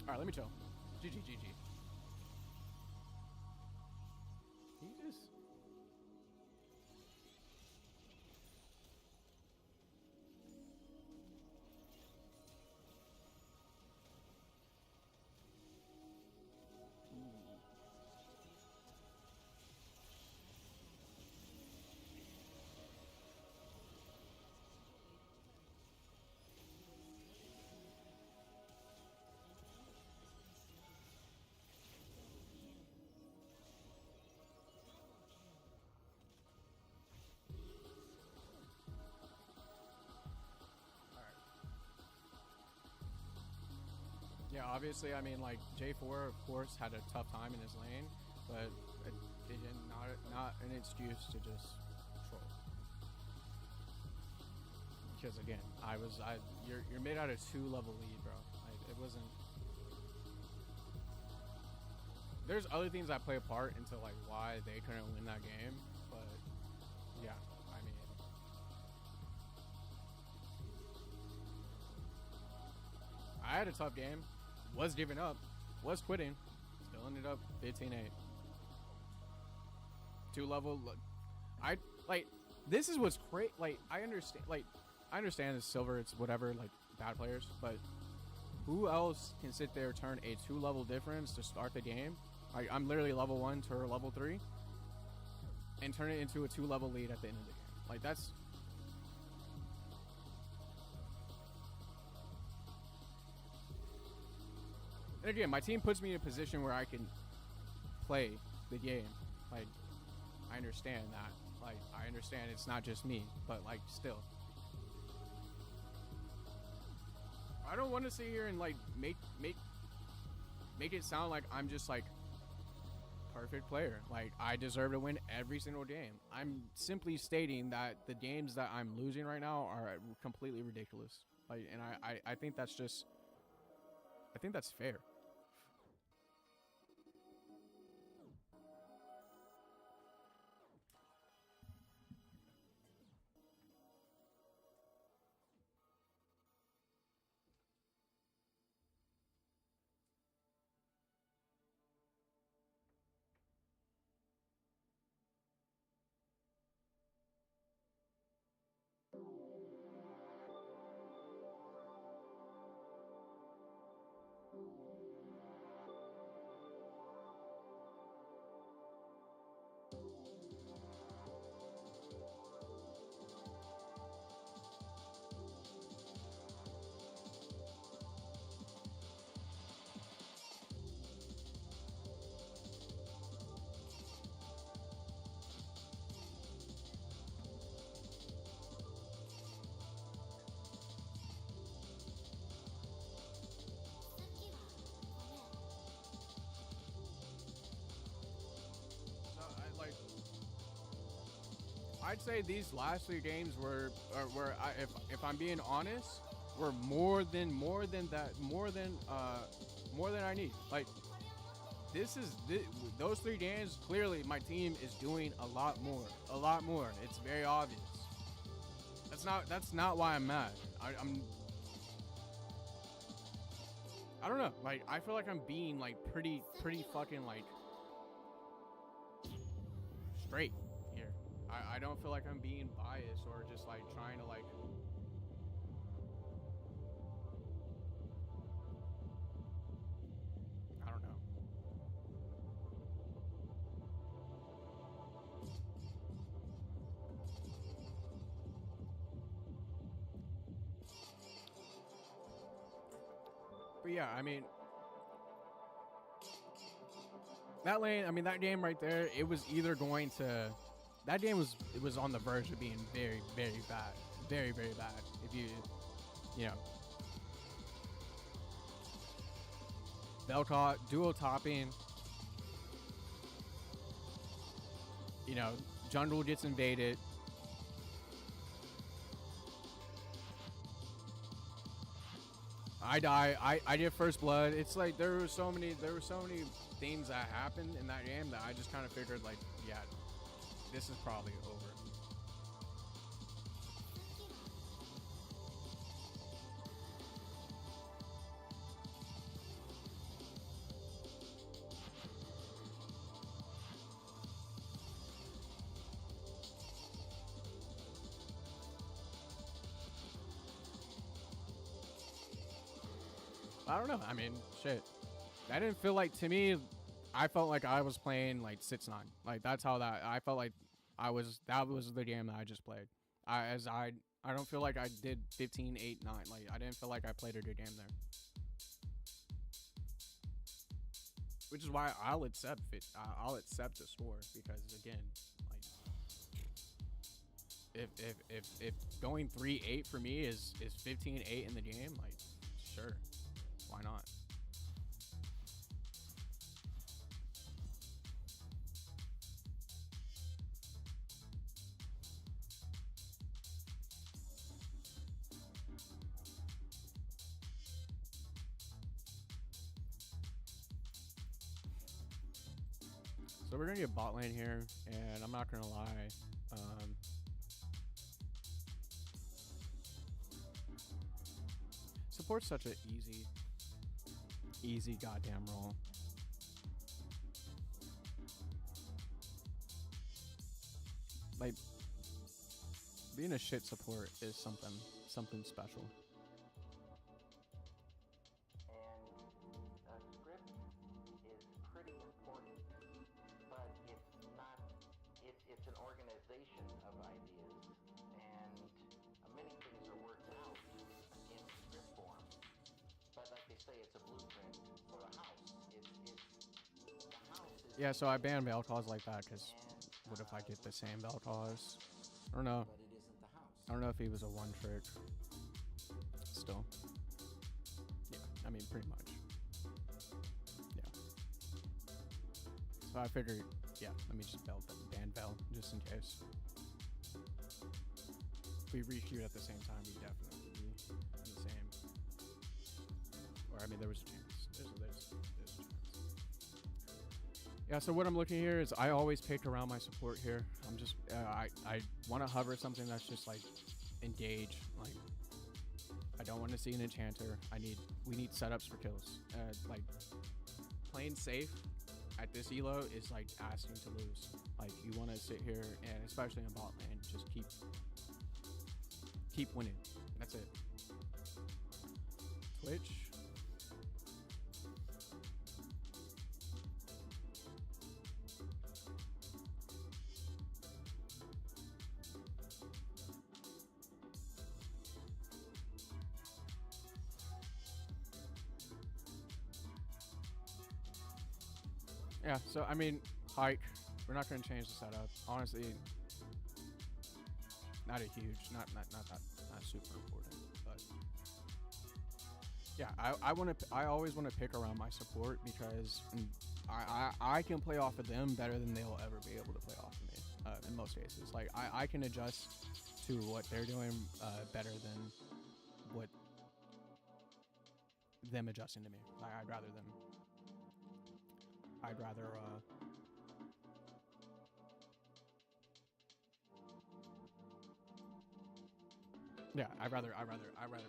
All right, let me chill. GG. He just... Yeah, obviously, I mean, like, J4, of course, had a tough time in his lane, but it didn't, not an excuse to just troll. Because, again, you're made out of 2-level lead, bro. Like, it wasn't... there's other things that play a part into like why they couldn't win that game, but yeah, I mean, I had a tough game, was giving up, was quitting, still ended up 15-8. 2-level, I like. This is what's great. Like I understand it's silver, it's whatever, like bad players, but who else can sit there turn a 2-level difference to start the game? Like I'm literally level 1 to level 3 and turn it into a 2-level lead at the end of the game. Like that's and again, my team puts me in a position where I can play the game. Like I understand that. Like I understand it's not just me, but like still. I don't want to sit here and like make it sound like I'm just like perfect player. Like I deserve to win every single game. I'm simply stating that the games that I'm losing right now are completely ridiculous. Like, and I think that's just, I think that's fair. I'd say these last 3 games were if I'm being honest, were more than I need. Like those 3 games. Clearly, my team is doing a lot more. It's very obvious. That's not why I'm mad. I don't know. Like I feel like I'm being like pretty fucking like straight here. I don't feel like I'm being biased or just like trying to like. I don't know. But yeah, I mean, that lane, I mean, that game right there, it was either going to, that game was on the verge of being very, very bad. Very, very bad. If you know, Velcott, duo topping, you know, jungle gets invaded. I die. I get first blood. It's like there were so many things that happened in that game that I just kind of figured like, yeah, this is probably over. I don't know. I mean, shit. That didn't feel like, to me, I felt like I was playing like 6-9. Like that's how that I felt like that was the game that I just played. I don't feel like I did 15-8-9. Like I didn't feel like I played a good game there. Which is why I'll accept it. I'll accept the score because again, like if going 3-8 for me is 15-8 in the game, like sure. Why not? So we're gonna get bot lane here, and I'm not gonna lie. Support's such an easy goddamn role. Like, being a shit support is something special. And a script is pretty important, but it's not, it's an organization of ideas, and many things are worked out in script form. But like they say, it's a blueprint for a house. The house is... Yeah, so I ban bell calls like that because what if I get the same bell calls? I don't know. But it isn't the house. I don't know if he was a one trick. Still. Yeah, I mean, pretty much. Yeah. So I figured, yeah, let me just ban bell just in case. If we re-queued at the same time, we'd definitely be the same. Or, I mean, there was a chance. There's a chance. Yeah, so what I'm looking here is I always pick around my support here. I'm just, I want to hover something that's just like engage. Like, I don't want to see an enchanter. We need setups for kills. Like, playing safe at this elo is like asking to lose. Like, you want to sit here and especially in bot lane, just keep winning. That's it. Twitch. Yeah, so I mean, hike. We're not going to change the setup. Honestly, not super important. But yeah, I always want to pick around my support because I can play off of them better than they'll ever be able to play off of me. In most cases, like I can adjust to what they're doing better than what them adjusting to me. Like I'd rather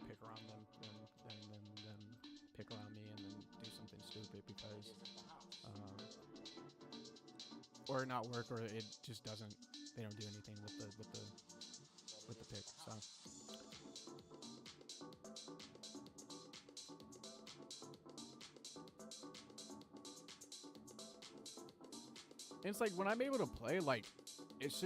pick around them than pick around me and then do something stupid because or not work, or it just doesn't, they don't do anything with the pick. So it's like when I'm able to play, like it's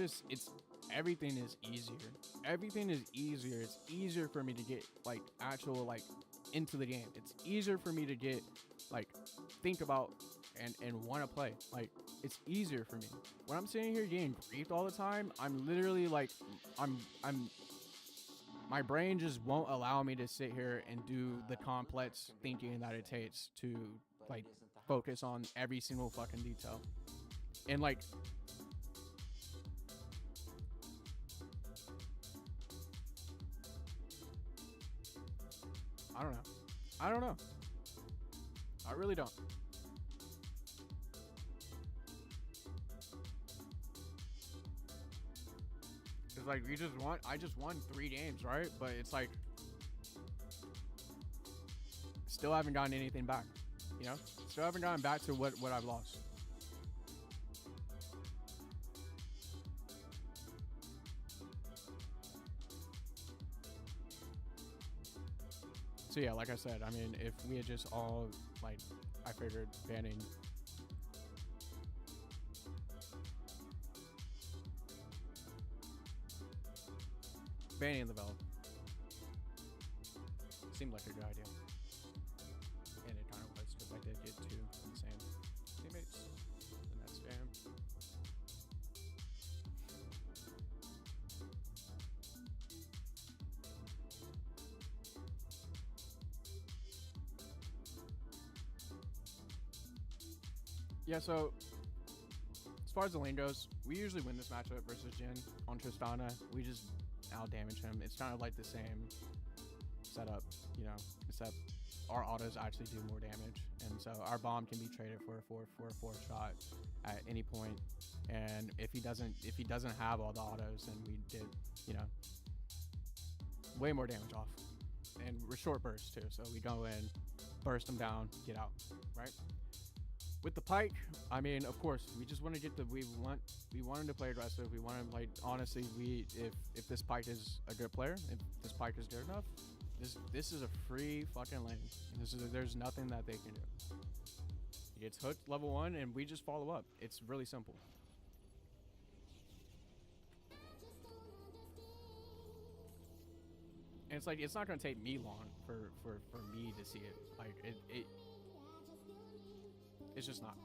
everything is easier. Everything is easier. It's easier for me to get like actual like into the game. It's easier for me to get like think about and want to play. Like it's easier for me. When I'm sitting here getting griefed all the time, I'm literally like I'm my brain just won't allow me to sit here and do the complex thinking that it takes to like focus on every single fucking detail. And like I don't know. I really don't. It's like I just won 3 games, right? But it's like still haven't gotten anything back. You know? Still haven't gotten back to what I've lost. So yeah, like I said, I mean, if we had just all, like, I figured banning the Veil seemed like a good idea. And it kind of was, because I did get 2 from the same teammates, and that's spam. Yeah, so as far as the lane goes, we usually win this matchup versus Jin on Tristana. We just out damage him. It's kind of like the same setup, you know, except our autos actually do more damage, and so our bomb can be traded for a 4 shot at any point. And if he doesn't have all the autos, then we did, you know, way more damage off. And we're short burst too, so we go in, burst them down, get out, right? With the Pike, I mean, of course, we just want to get we wanted to play aggressive. We wanted, like, honestly, if this Pike is a good player, if this Pike is good enough, this is a free fucking lane. There's nothing that they can do. He gets hooked level 1, and we just follow up. It's really simple. And it's like, it's not gonna take me long for me to see it. Like it's just not.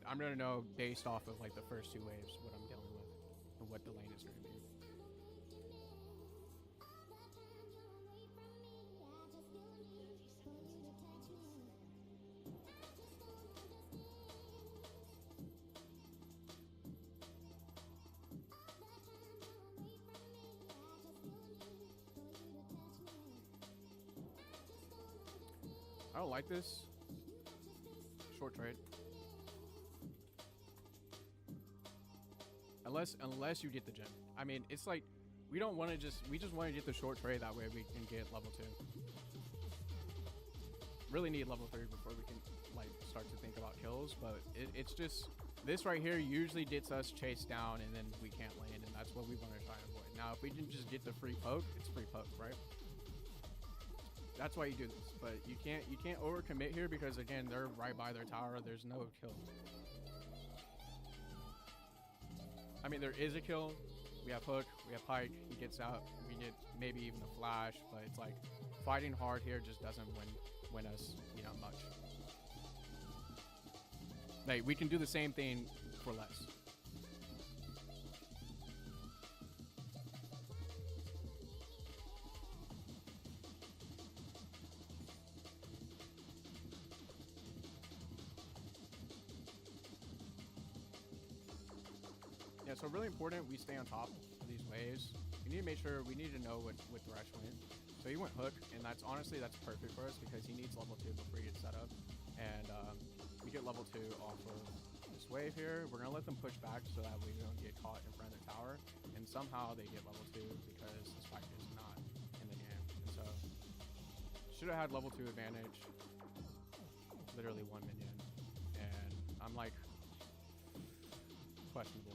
I'm gonna know based off of like the first 2 waves what I'm dealing with and what the lane is gonna be. I don't like this. Short trade. Unless you get the gem. I mean, it's like, we don't want to we just want to get the short trade, that way we can get level 2. Really need level 3 before we can, like, start to think about kills, but it's just, this right here usually gets us chased down and then we can't land, and that's what we want to try and avoid. Now, if we can just get the free poke, it's free poke, right? That's why you do this, but you can't overcommit here, because again, they're right by their tower. There's no kill. I mean, there is a kill. We have hook, we have Pike. He gets out. We get maybe even a flash, but it's like, fighting hard here just doesn't win us, you know, much. Like, we can do the same thing for less. Yeah, so really important we stay on top of these waves. We need to make sure, we need to know what Thresh went. So he went hook, and that's perfect for us, because he needs level 2 before he gets set up. And we get level 2 off of this wave here. We're gonna let them push back so that we don't get caught in front of their tower. And somehow they get level 2 because the spike is not in the game. And so should have had level 2 advantage. Literally 1 minion. And I'm like, questionable.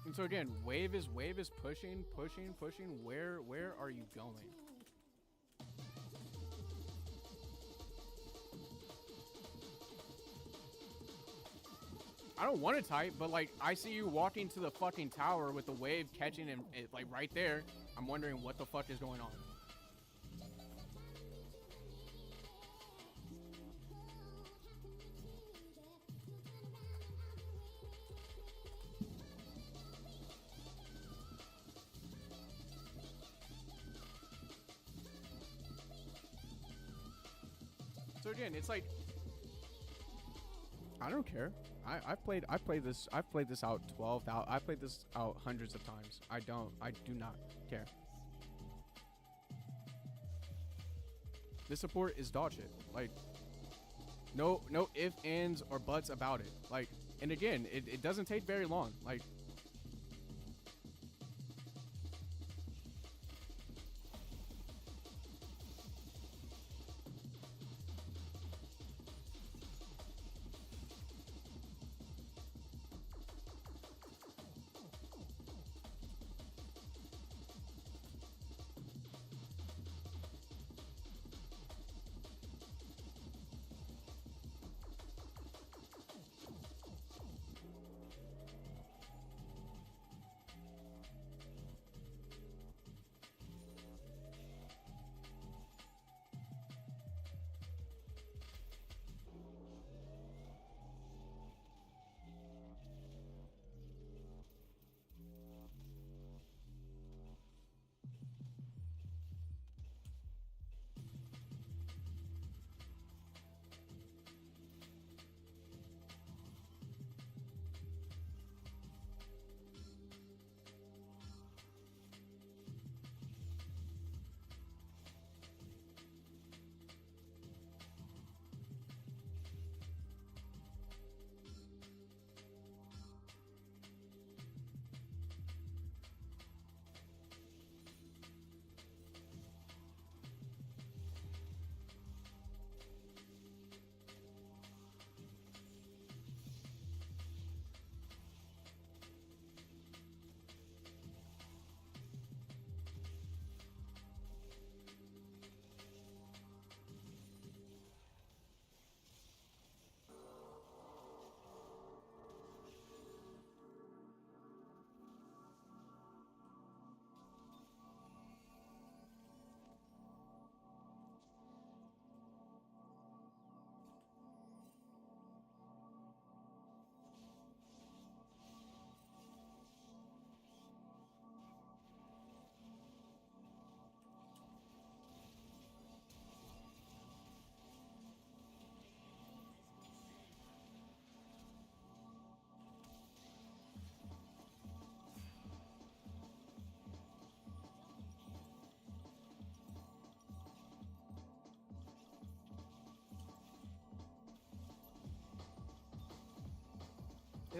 And so again, wave is pushing. Where are you going? I don't want to type, but like, I see you walking to the fucking tower with the wave catching him, like right there. I'm wondering what the fuck is going on. So again, it's like, I don't care. I've played this out 12,000. I've played this out hundreds of times. I do not care. This support is dog shit. Like, no ifs, ands, or buts about it. Like, and again, it doesn't take very long. Like,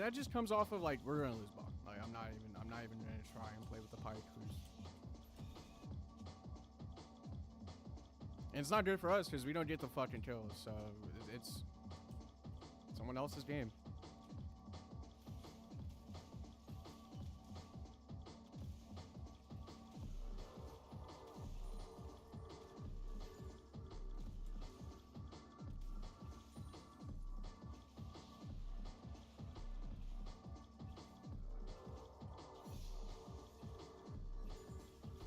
that just comes off of like we're gonna lose ball. Like I'm not even gonna try and play with the Pyke. And it's not good for us because we don't get the fucking kills. So it's someone else's game.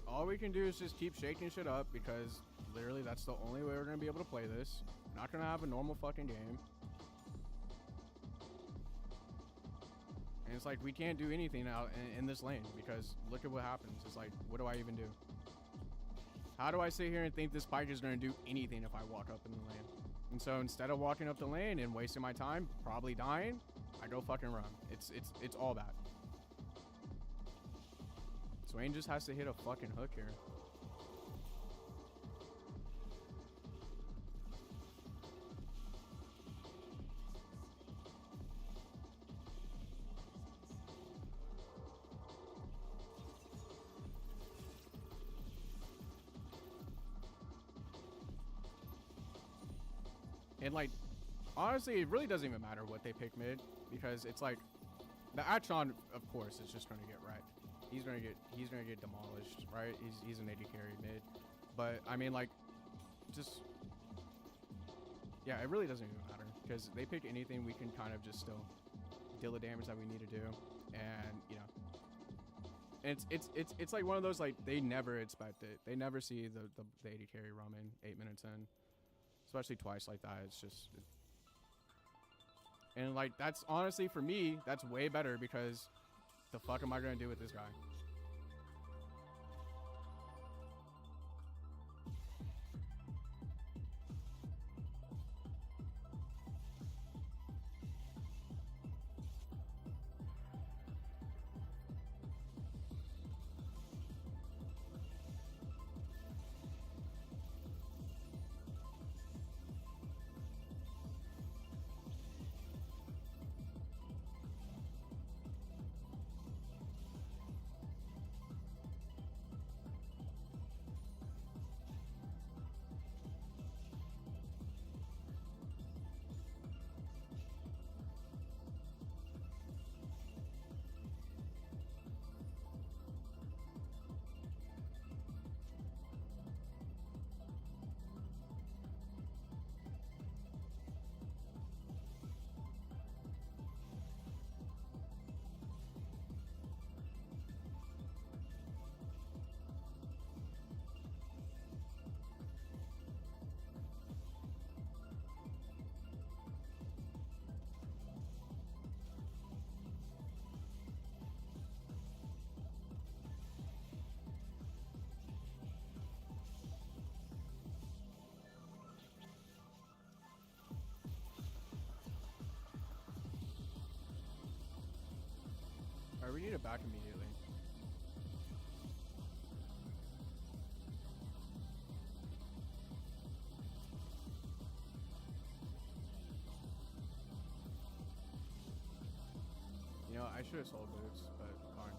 All we can do is just keep shaking shit up because literally that's the only way we're gonna be able to play this. We're not gonna have a normal fucking game. And it's like we can't do anything out in this lane because look at what happens. It's like, what do I even do? How do I sit here and think this Pyke is gonna do anything if I walk up in the lane? And so instead of walking up the lane and wasting my time, probably dying, I go fucking run. It's all that. Swain just has to hit a fucking hook here. And like, honestly, it really doesn't even matter what they pick mid because it's like the Atron, of course, is just going to get wrecked. He's gonna get demolished, right? He's an AD carry mid, but I mean, like, just yeah, it really doesn't even matter because they pick anything, we can kind of just still deal the damage that we need to do, and you know, it's like one of those like they never expect it, they never see the AD carry roaming 8 minutes in, especially twice like that. It's just, and like that's honestly for me, that's way better because. The fuck am I gonna do with this guy? Alright, we need it back immediately. You know, I should have sold boots, but fine.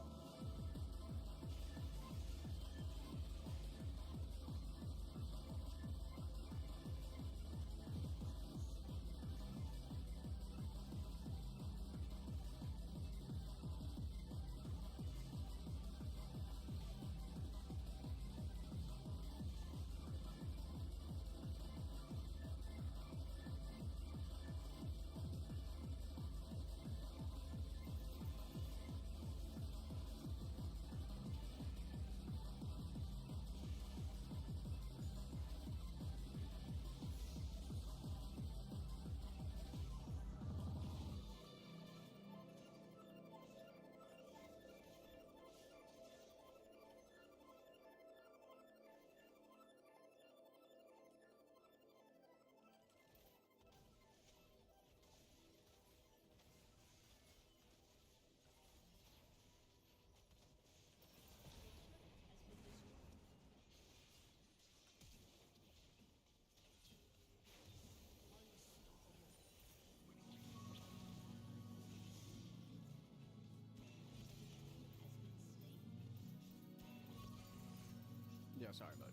Yeah, sorry, but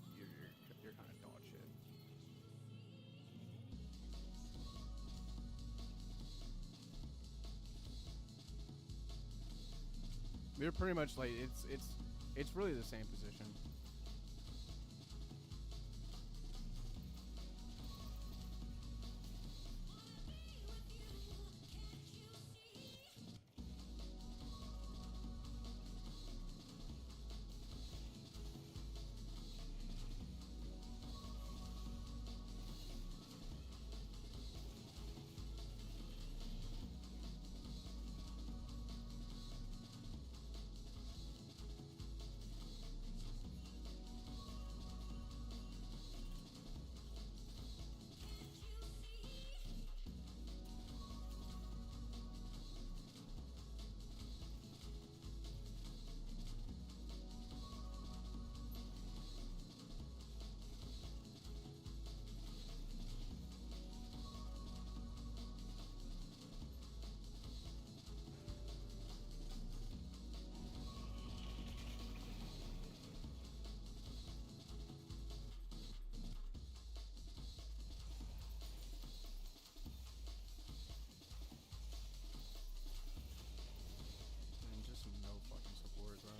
you're kind of dog shit. We're pretty much like it's really the same position. And just no fucking support, bro.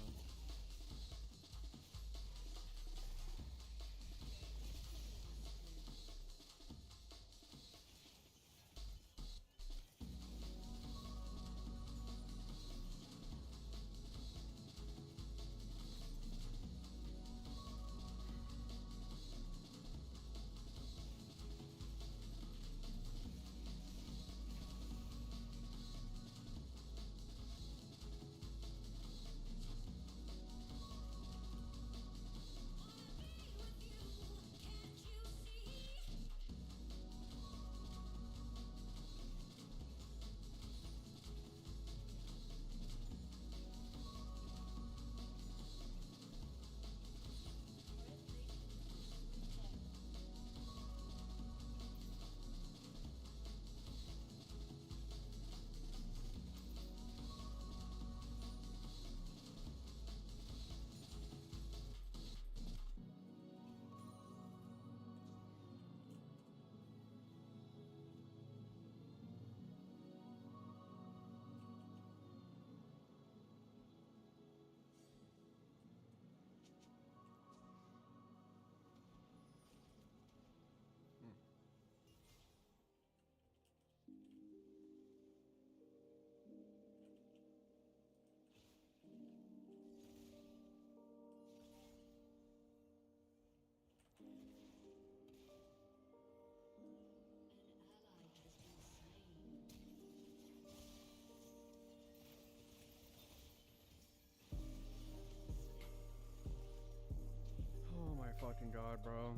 Oh my fucking god, bro.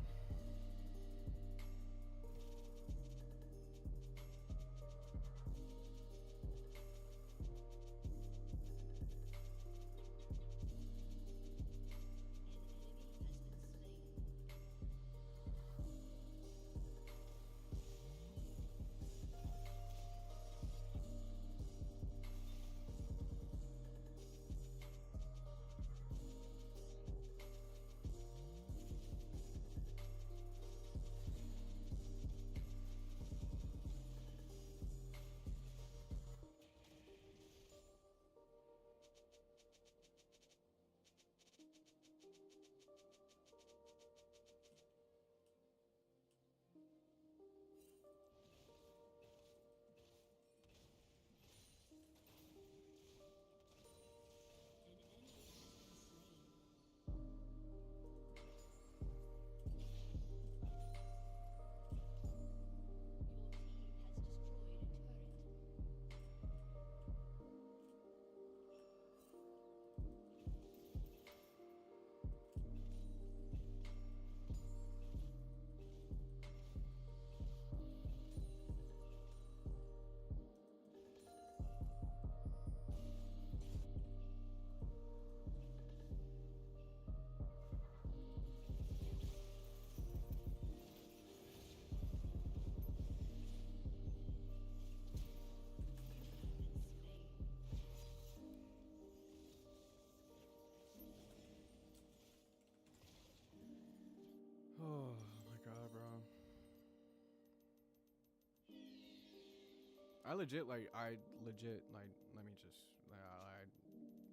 I legit like let me just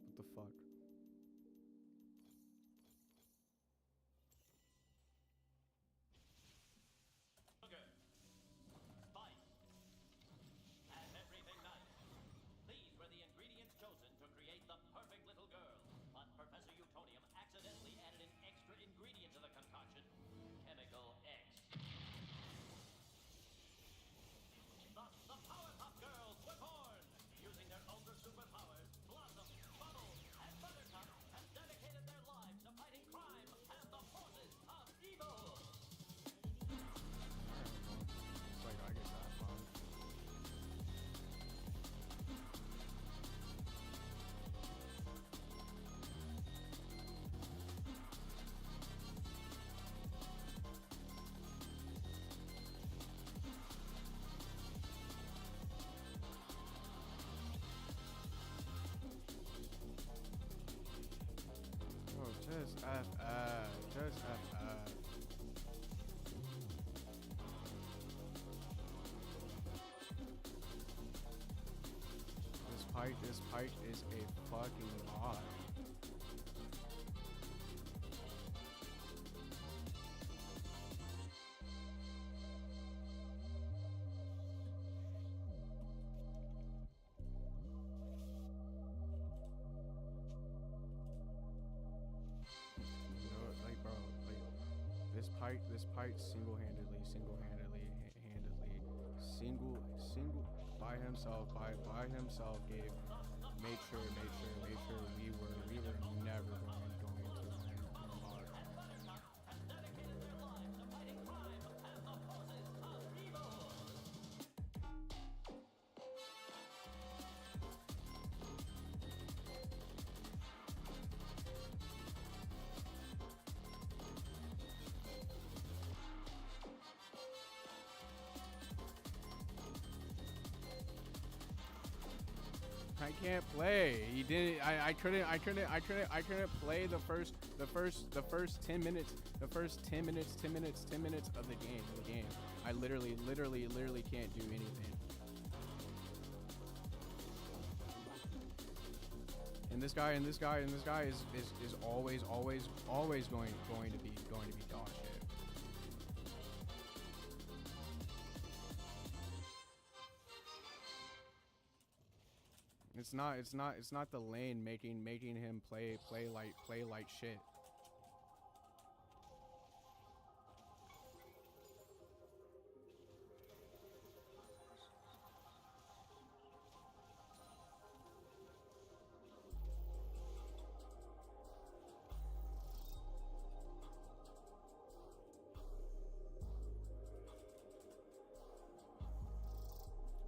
what the fuck. It's like I get that fun. Oh, just FF. Just FF. This Pike is a fucking bot. You know, like, bro, like, this Pike single-handedly, by himself made sure we were never going to win bot. I can't play. He didn't. I couldn't play the first 10 minutes. The first 10 minutes of the game. I literally can't do anything. And this guy is always going to be dog shit. It's not the lane making him play like shit.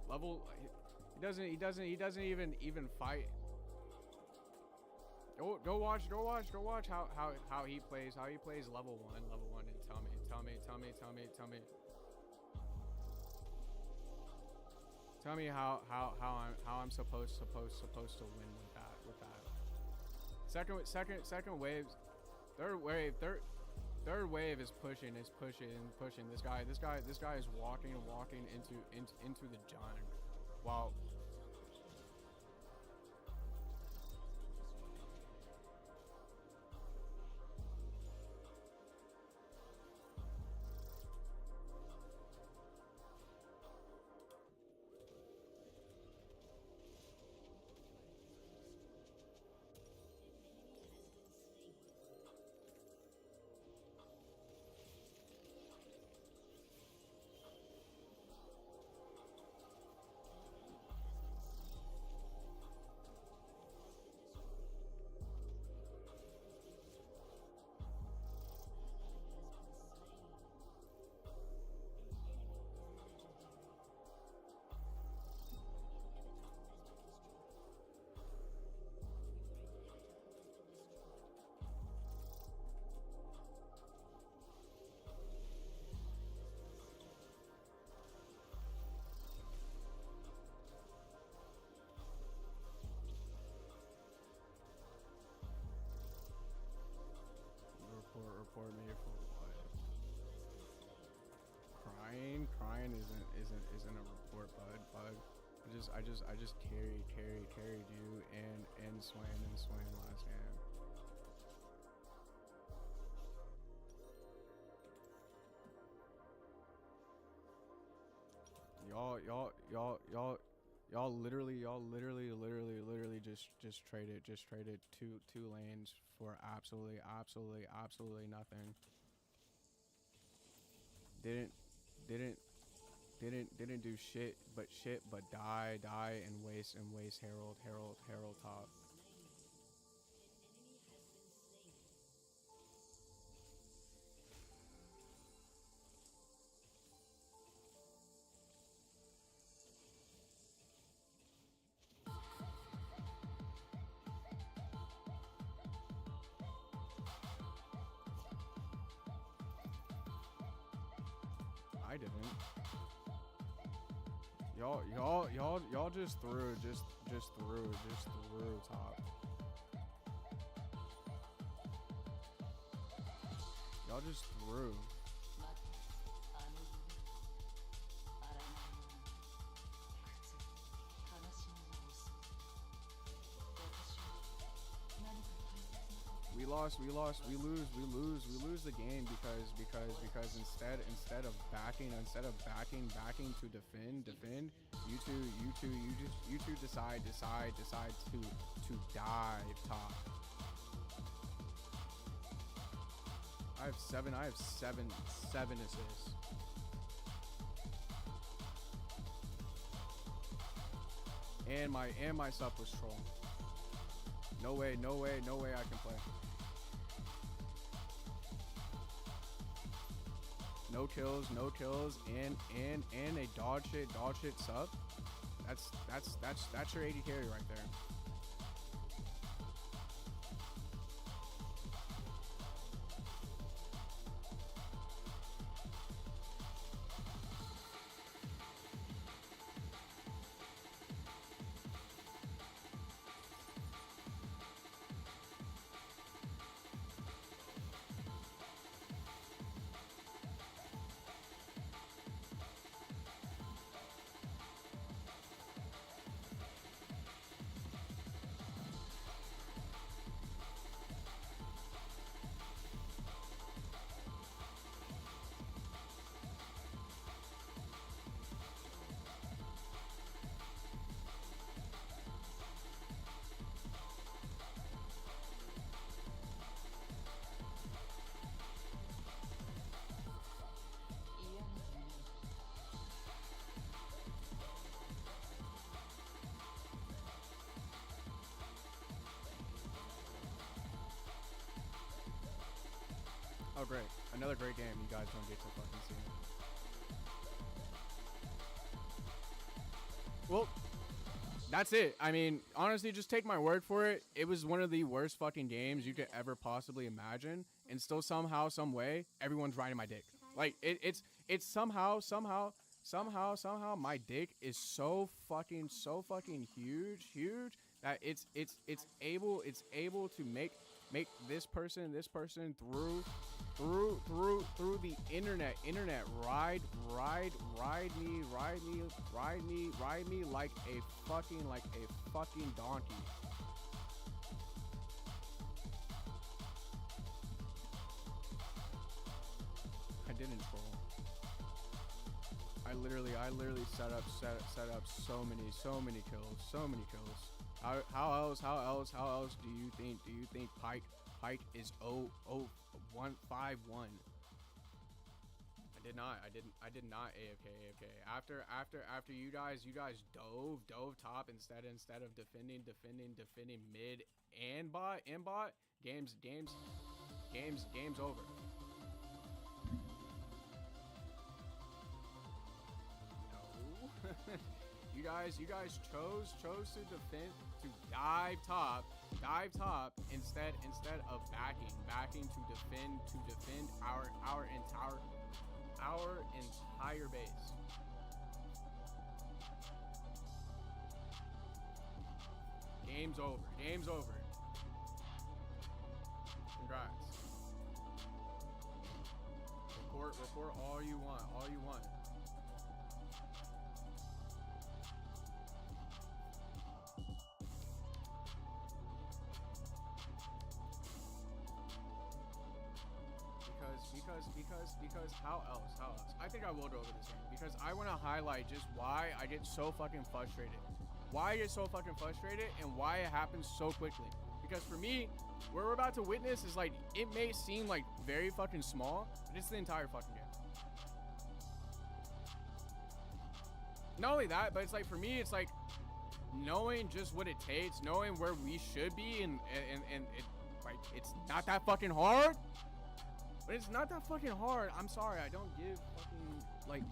Level he doesn't even fight. Go watch how he plays level one and tell me how I'm supposed to win with that. Second wave, third wave is pushing. This guy is walking into the jungle while report me for what? Crying isn't a report, bud. I just carried you and Swain last game. Y'all literally just traded two lanes for absolutely nothing. Didn't do shit but die and waste Herald top. I didn't. Y'all just threw top. Y'all just threw. We lose the game because instead of backing to defend, you two decide to dive top. I have seven assists. And my sub was troll. No way I can play. No kills, and a dog shit sub. That's your 80 carry right there. Oh, great. Another great game you guys don't get to fucking see. Well, that's it. I mean, honestly, just take my word for it. It was one of the worst fucking games you could ever possibly imagine. And still somehow, some way, everyone's riding my dick. Like, it's somehow, my dick is so fucking huge, that it's able to make this person through the internet ride me like a fucking donkey. I didn't troll. I literally set up so many kills. How else do you think Pike is 0-1-5-1? I did not AFK. After you guys dove top instead of defending mid and bot. Game's over. No. You guys chose to defend, to dive top instead of backing to defend our entire base. Game's over. Congrats. Report all you want. because how else? I think I will go over this game because I want to highlight just why I get so fucking frustrated. Why I get so fucking frustrated and why it happens so quickly. Because for me, what we're about to witness is like, it may seem like very fucking small, but it's the entire fucking game. Not only that, but it's like, for me, it's like knowing just what it takes, knowing where we should be, and it, like, it's not that fucking hard. But it's not that fucking hard. I'm sorry, I don't give fucking, like...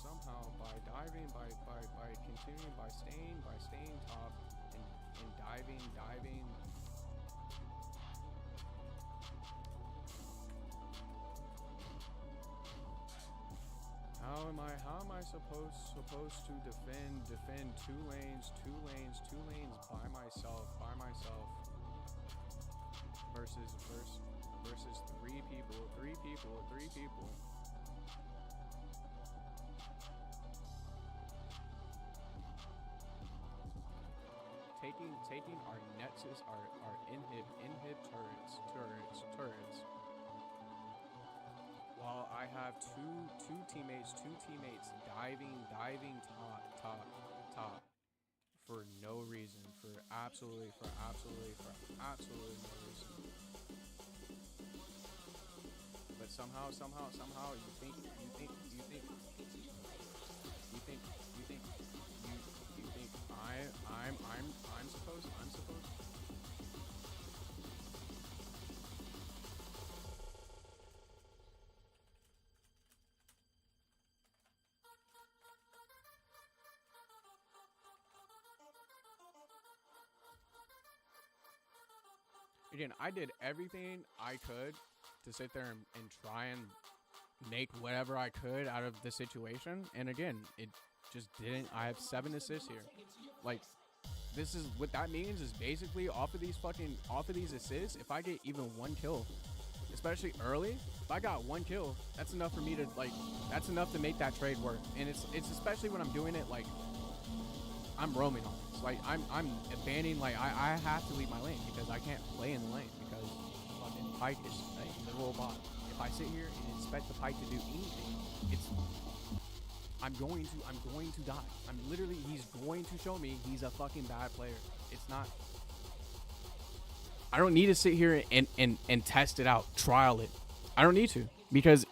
Somehow, by diving, by continuing, by staying top, and diving. How am I supposed to defend two lanes by myself versus three people. Taking our nexus, our inhib turrets. While I have two teammates diving top for no reason, for absolutely no reason. But somehow you think I'm supposed. Again, I did everything I could to sit there and try and make whatever I could out of the situation. And again, it just didn't. I have 7 assists here. Like, this is what that means is basically off of these assists, if I get even 1 kill, especially early, if I got 1 kill, that's enough for me to, like, that's enough to make that trade work. And it's especially when I'm doing it, like, I'm roaming on this. Like, I'm abandoning, like, I have to leave my lane because I can't play in the lane because fucking Pike is like, the robot. If I sit here and expect the Pike to do anything, I'm going to die. He's going to show me he's a fucking bad player. It's not. I don't need to sit here and test it out, trial it. I don't need to because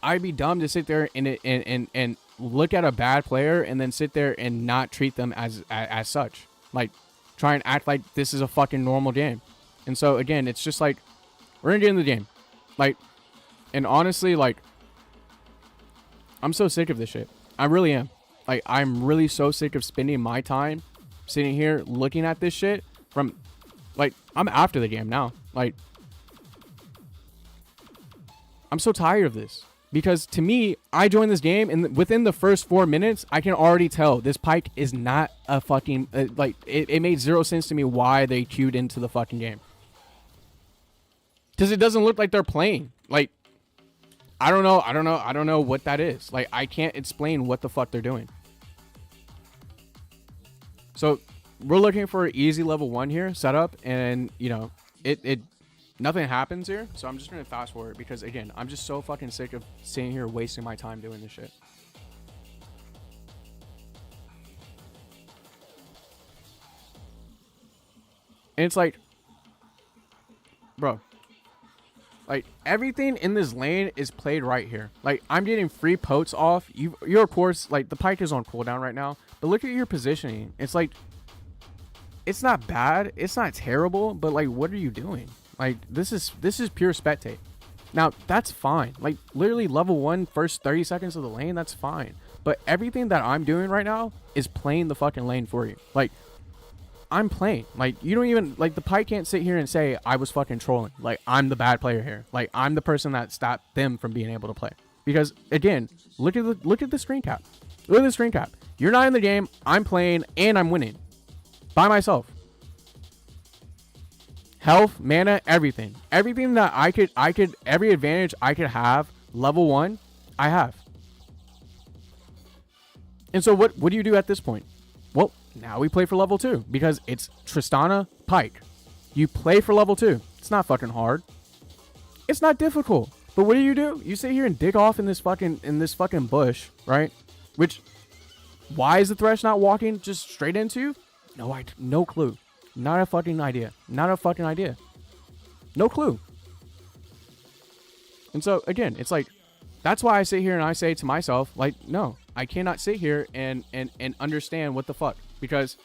I'd be dumb to sit there and look at a bad player and then sit there and not treat them as such. Like, try and act like this is a fucking normal game. And so again, it's just like, we're gonna get in the game. Like, and honestly, like, I'm so sick of this shit. I really am. Like, I'm really so sick of spending my time sitting here looking at this shit from, like, I'm after the game now. Like, I'm so tired of this. Because to me, I joined this game and within the first 4 minutes, I can already tell this Pike is not a fucking, like, it made 0 sense to me why they queued into the fucking game. Because it doesn't look like they're playing. Like, I don't know what that is. Like, I can't explain what the fuck they're doing. So, we're looking for an easy level 1 here, setup, and, you know, nothing happens here. So, I'm just going to fast forward because, again, I'm just so fucking sick of sitting here wasting my time doing this shit. And it's like, bro. Like, everything in this lane is played right here. Like, I'm getting free potes off. You're, of course, like, the Pike is on cooldown right now. But look at your positioning. It's like, it's not bad. It's not terrible. But, like, what are you doing? Like, this is pure spectate. Now, that's fine. Like, literally level 1, first 30 seconds of the lane, that's fine. But everything that I'm doing right now is playing the fucking lane for you. Like, I'm playing. Like, you don't even, like, the Pike can't sit here and say I was fucking trolling. Like, I'm the bad player here. Like, I'm the person that stopped them from being able to play. Because, again, look at the screen cap. Look at the screen cap. You're not in the game. I'm playing and I'm winning by myself. Health, mana, everything. Everything that I could, every advantage I could have, level 1, I have. And so what do you do at this point? Well, now we play for level 2 because it's Tristana Pike. You play for level 2. It's not fucking hard. It's not difficult. But what do? You sit here and dig off in this fucking bush, right? Which, why is the Thresh not walking just straight into you? No clue. Not a fucking idea. Not a fucking idea. No clue. And so, again, it's like, that's why I sit here and I say to myself, like, no, I cannot sit here and understand what the fuck. Because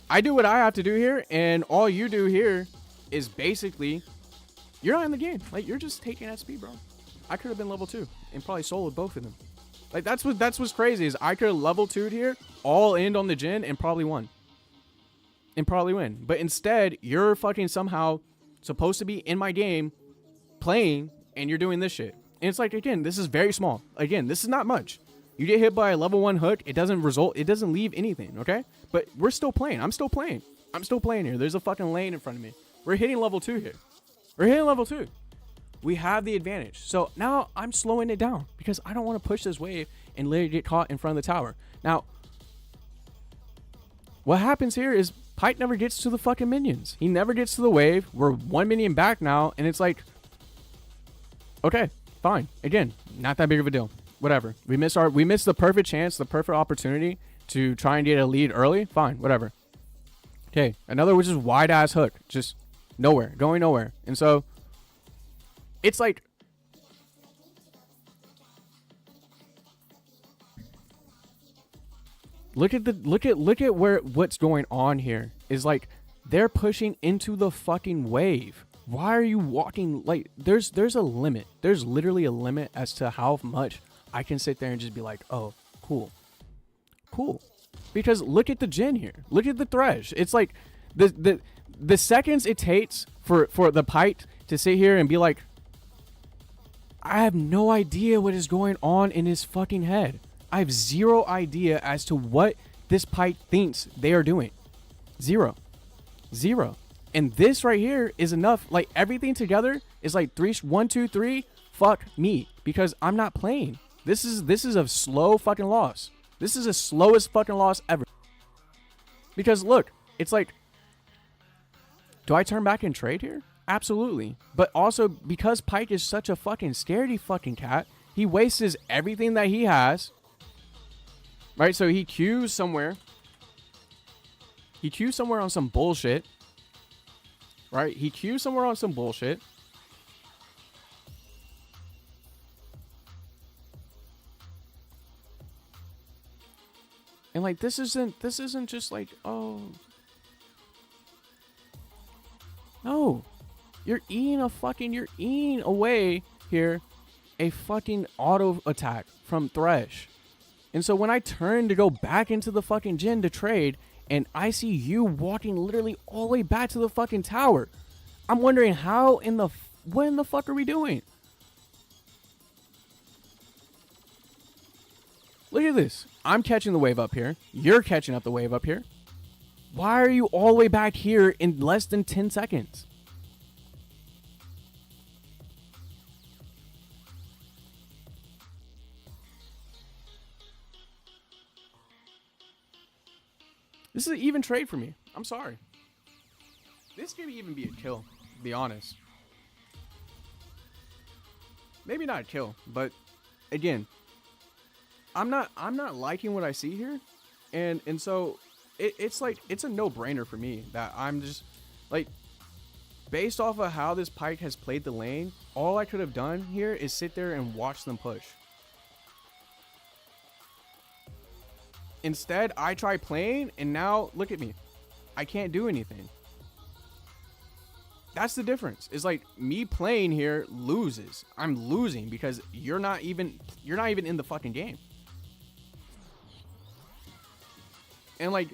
I do what I have to do here, and all you do here is basically, you're not in the game. Like, you're just taking SP, bro. I could have been level 2 and probably soloed both of them. Like, that's what's crazy is I could have level 2'd here, all in on the Jhin, and probably won. And probably win. But instead, you're fucking somehow supposed to be in my game playing, and you're doing this shit. And it's like, again, this is very small. Again, this is not much. You get hit by a level 1 hook, it doesn't leave anything, okay? But we're still playing. I'm still playing. I'm still playing here. There's a fucking lane in front of me. We're hitting level 2 here. We're hitting level 2. We have the advantage. So now I'm slowing it down because I don't want to push this wave and literally get caught in front of the tower. Now, what happens here is Pike never gets to the fucking minions. He never gets to the wave. We're 1 minion back now, and it's like, okay, fine. Again, not that big of a deal. Whatever. We missed the perfect chance, the perfect opportunity to try and get a lead early. Fine, whatever. Okay, another which is wide ass hook, just nowhere, going nowhere. And so it's like, look at what's going on here is like they're pushing into the fucking wave. Why are you walking? Like, there's a limit. There's literally a limit as to how much I can sit there and just be like, oh, cool. Because look at the Jhin here. Look at the Thresh. It's like the seconds it takes for the Pike to sit here and be like, I have no idea what is going on in his fucking head. I have zero idea as to what this Pike thinks they are doing. Zero. And this right here is enough. Like, everything together is like 1, 2, 3. Fuck me, because I'm not playing. This is a slow fucking loss. This is the slowest fucking loss ever. Because look, it's like, do I turn back and trade here? Absolutely. But also, because Pike is such a fucking scaredy fucking cat, he wastes everything that he has. Right? So he queues somewhere. He queues somewhere on some bullshit. Right? He queues somewhere on some bullshit. And like, this isn't just like, oh, no, you're eating away here a fucking auto attack from Thresh. And so when I turn to go back into the fucking Jhin to trade, and I see you walking literally all the way back to the fucking tower, I'm wondering what in the fuck are we doing? Look at this. I'm catching the wave up here. You're catching up the wave up here. Why are you all the way back here in less than 10 seconds? This is an even trade for me. I'm sorry. This could even be a kill, to be honest. Maybe not a kill, but again, I'm not liking what I see here, and so it's like, it's a no-brainer for me that I'm just like, based off of how this Pike has played the lane, all I could have done here is sit there and watch them push. Instead, I try playing, and now look at me. I can't do anything. That's the difference. It's like, me playing here loses. I'm losing because you're not even in the fucking game. And like,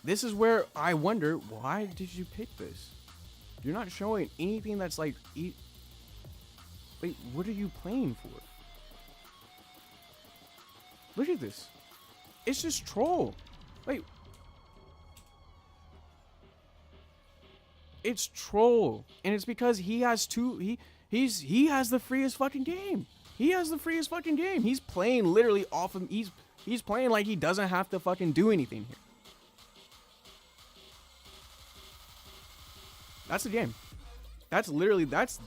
this is where I wonder, why did you pick this? You're not showing anything that's like, wait, what are you playing for? Look at this. It's just troll. Like, it's troll, and it's because he has he has the freest fucking game. He has the freest fucking game. He's playing literally off of he's playing like he doesn't have to fucking do anything here. That's the game. That's literally that's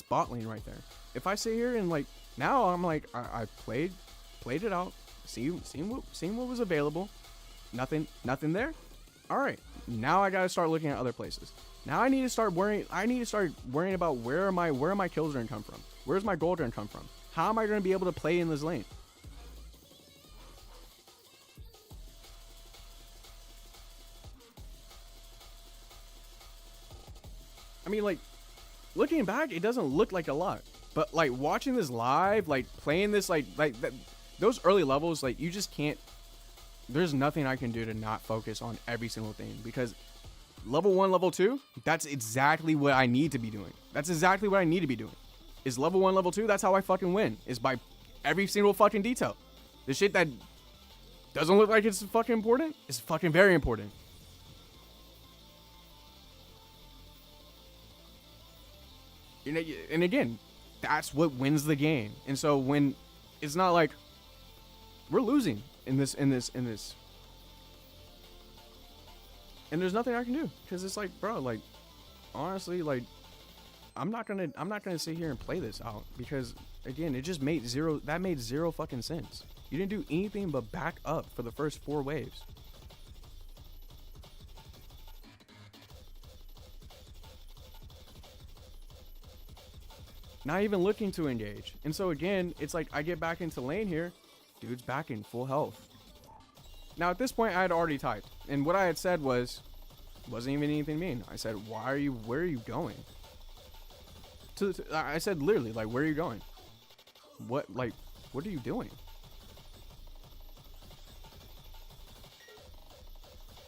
bot lane right there. If I sit here and like now I'm like I played it out, seen what was available. Nothing there. All right, now I gotta start looking at other places. Now I need to start worrying about where my kills gonna come from. Where's my gold gonna come from? How am I gonna be able to play in this lane? I mean, like, looking back, it doesn't look like a lot, but like watching this live, like playing this, like that, those early levels, like you just can't. There's nothing I can do to not focus on every single thing, because level 1, level 2, that's exactly what I need to be doing. That's exactly what I need to be doing. Is level 1, level 2, that's how I fucking win. Is by every single fucking detail. The shit that doesn't look like it's fucking important is fucking very important. You know, and again, that's what wins the game. And so when it's not like we're losing in this, and there's nothing I can do, because it's like, bro, like, honestly, like, I'm not gonna sit here and play this out, because again, it just made zero fucking sense. You didn't do anything but back up for the first 4 waves. Not even looking to engage. And so again, it's like I get back into lane here, dude's back in full health. Now at this point I had already typed, and what I had said wasn't even anything mean. I said, where are you going? I said literally, like, where are you going? What are you doing?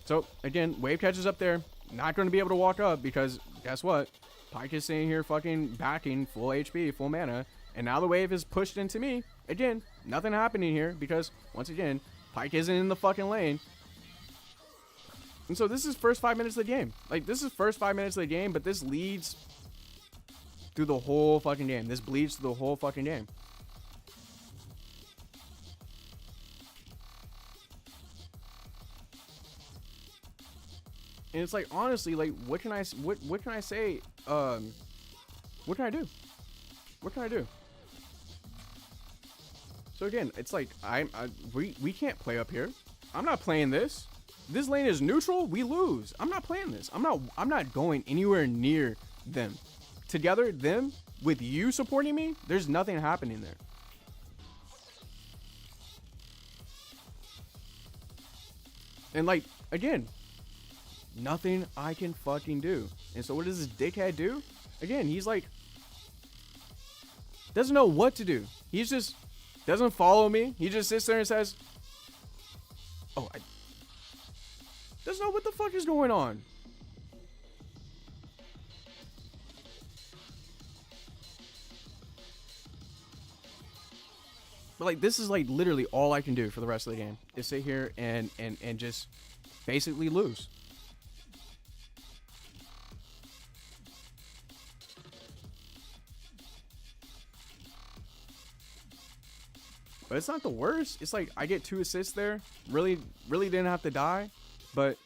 So again, wave catches up there, not going to be able to walk up, because guess what? Pyke is sitting here fucking backing full HP, full mana, and now the wave is pushed into me. Again, nothing happening here, because once again, Pyke isn't in the fucking lane. And so this is first 5 minutes of the game. Like, this is first 5 minutes of the game, but this leads through the whole fucking game. This bleeds through the whole fucking game. And it's like, honestly, like, what can I say? What can I do? What can I do? So again, it's like we can't play up here. I'm not playing this. This lane is neutral. We lose. I'm not playing this. I'm not going anywhere near them. Together, them with you supporting me, there's nothing happening there. And like, again, nothing I can fucking do. And so what does this dickhead do? Again, he's like, doesn't know what to do. He's just doesn't follow me. He just sits there and says, oh, doesn't know what the fuck is going on. But like, this is like literally all I can do for the rest of the game, is sit here and just basically lose. But it's not the worst. It's like I get 2 assists there. Really didn't have to die, but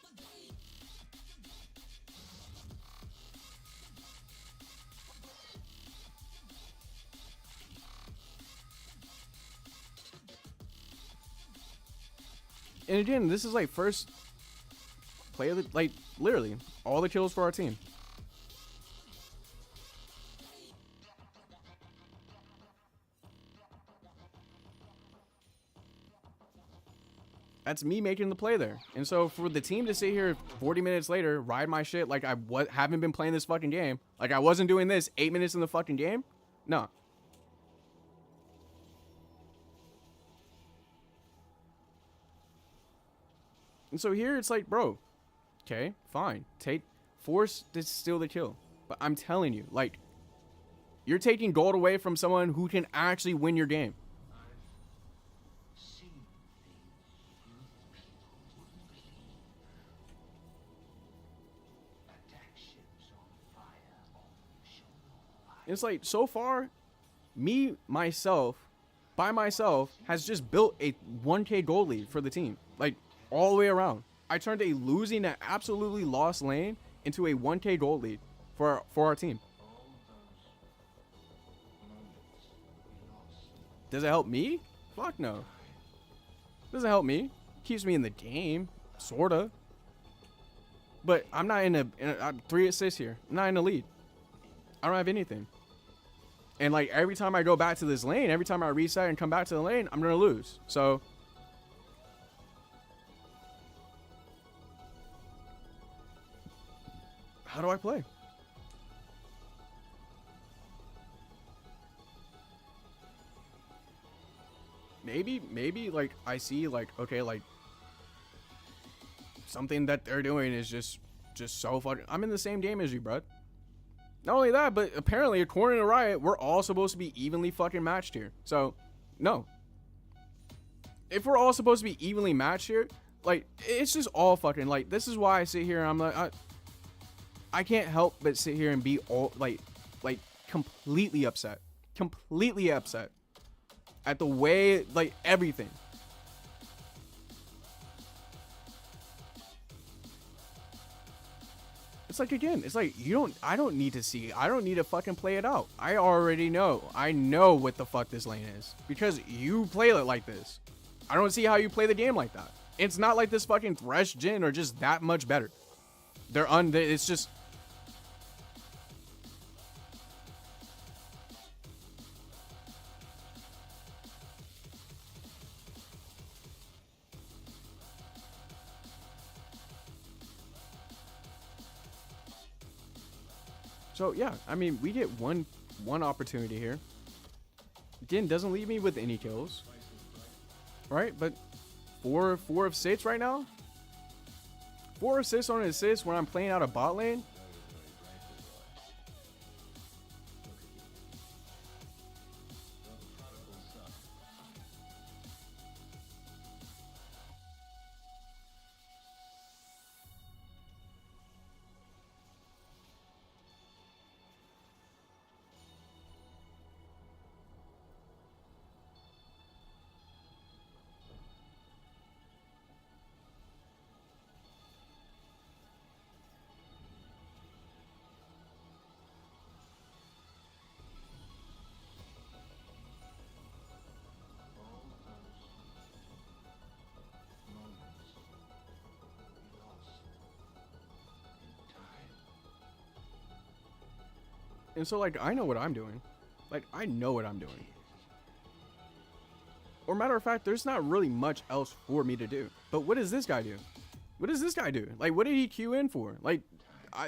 and again, this is like first play of the, like, literally all the kills for our team. That's me making the play there. And so for the team to sit here 40 minutes later, ride my shit like I haven't been playing this fucking game, like I wasn't doing this 8 minutes in the fucking game, no. And so here it's like, bro, okay, fine, force to steal the kill. But I'm telling you, like, you're taking gold away from someone who can actually win your game. It's like, so far, me, myself, by myself, has just built a 1K gold lead for the team. Like, all the way around. I turned a losing and absolutely lost lane into a 1K gold lead for our team. Does it help me? Fuck no. Doesn't help me. Keeps me in the game, sorta. But I'm not in a 3 assists here. I'm not in the lead. I don't have anything. And like every time I go back to this lane, every time I reset and come back to the lane, I'm gonna lose. So how do I play? Maybe like I see like, okay, like something that they're doing is just so fucking. I'm in the same game as you, bro. Not only that, but apparently, according to Riot, we're all supposed to be evenly fucking matched here. So, no. If we're all supposed to be evenly matched here, like, it's just all fucking, like, this is why I sit here and I'm like, I can't help but sit here and be all, like, completely upset. Completely upset at the way, like, everything. It's like, again, it's like, I don't need to fucking play it out. I already know. I know what the fuck this lane is. Because you play it like this. I don't see how you play the game like that. It's not like this fucking Thresh Jhin are just that much better. It's just. So yeah, I mean, we get one opportunity here. Again, doesn't leave me with any kills, right? But 4 of 6 right now. 4 assists on an assist when I'm playing out a bot lane. And so, like, I know what I'm doing. Like, I know what I'm doing. Or matter of fact, there's not really much else for me to do. But what does this guy do? What does this guy do? Like, what did he queue in for? Like,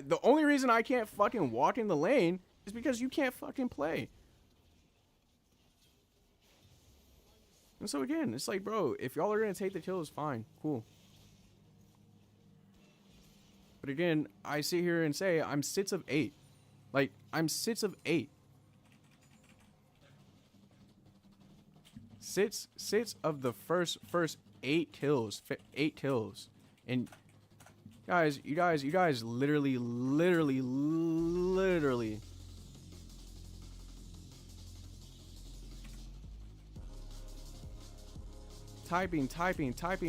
the only reason I can't fucking walk in the lane is because you can't fucking play. And so, again, it's like, bro, if y'all are going to take the kills, fine. Cool. But again, I sit here and say I'm 6 of 8. Like, I'm 6 of 8. 6 of the first 8 kills. 8 kills. And guys, you guys literally typing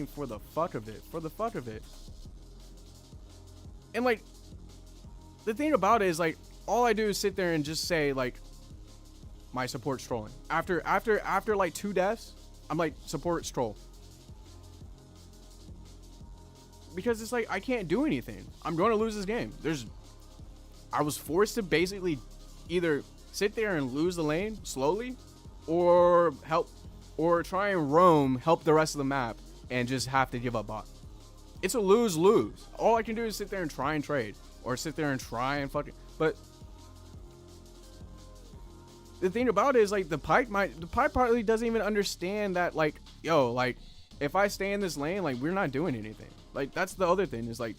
for the fuck of it. For the fuck of it. And like, the thing about it is, like, all I do is sit there and just say, like, my support's trolling. After like 2 deaths, I'm like, support's troll. Because it's like, I can't do anything. I'm going to lose this game. I was forced to basically either sit there and lose the lane slowly, or try and roam, help the rest of the map, and just have to give up bot. It's a lose-lose. All I can do is sit there and try and trade, or sit there and try and fucking, but the thing about it is, like, the pipe partly doesn't even understand that, like, yo, like, if I stay in this lane, like, we're not doing anything. Like, that's the other thing, is like,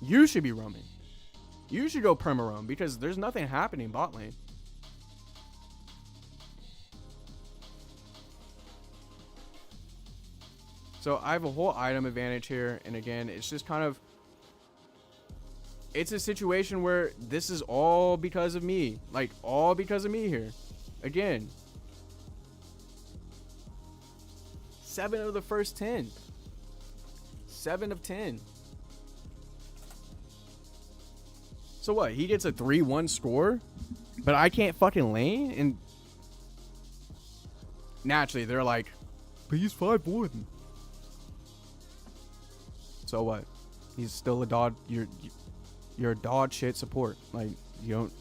you should be roaming. You should go perma roam, because there's nothing happening bot lane. So I have a whole item advantage here, and again, it's just kind of, it's a situation where this is all because of me. Like, all because of me here. Again. 7 of the first 10. 7 of 10. So what? He gets a 3-1 score, but I can't fucking lane? And naturally, they're like, but he's 5-1. So what? He's still a dog. You're a dog shit support. Like, you don't.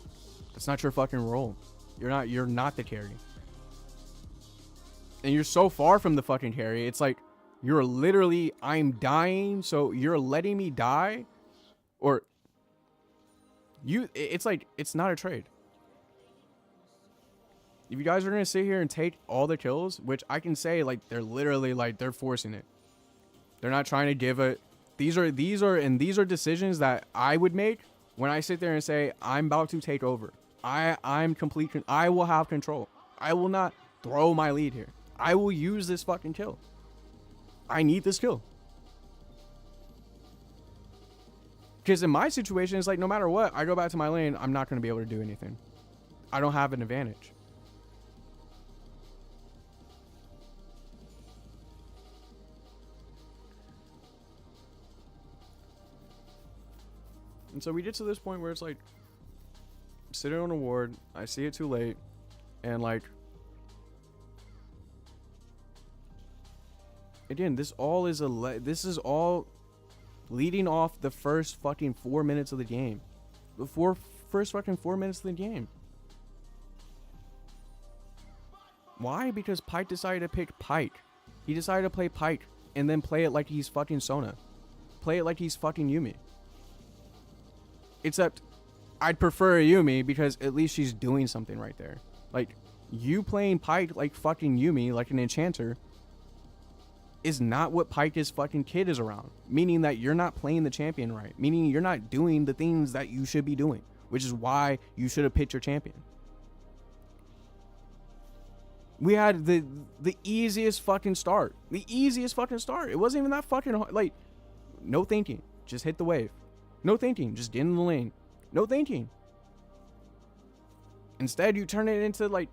That's not your fucking role. You're not the carry. And you're so far from the fucking carry. It's like you're literally, I'm dying, so you're letting me die, or you. It's like it's not a trade. If you guys are gonna sit here and take all the kills, which I can say, like, they're literally like they're forcing it. They're not trying to give it. These are decisions that I would make when I sit there and say I'm about to take over. I'm complete. I will have control. I will not throw my lead here. I will use this fucking kill. I need this kill. Because in my situation, it's like no matter what, I go back to my lane, I'm not going to be able to do anything. I don't have an advantage. And so we get to this point where it's like, sitting on a ward, I see it too late, and like, again, this is all leading off the first fucking 4 minutes of the game. The first fucking 4 minutes of the game. Why? Because Pyke decided to pick Pyke. He decided to play Pyke and then play it like he's fucking Sona. Play it like he's fucking Yumi. Except, I'd prefer a Yumi because at least she's doing something right there. Like, you playing Pyke like fucking Yumi, like an enchanter, is not what Pyke's fucking kid is around. Meaning that you're not playing the champion right. Meaning you're not doing the things that you should be doing. Which is why you should have picked your champion. We had the easiest fucking start. The easiest fucking start. It wasn't even that fucking hard. Like, no thinking. Just hit the wave. No thinking. Just get in the lane. No thinking. Instead, you turn it into like,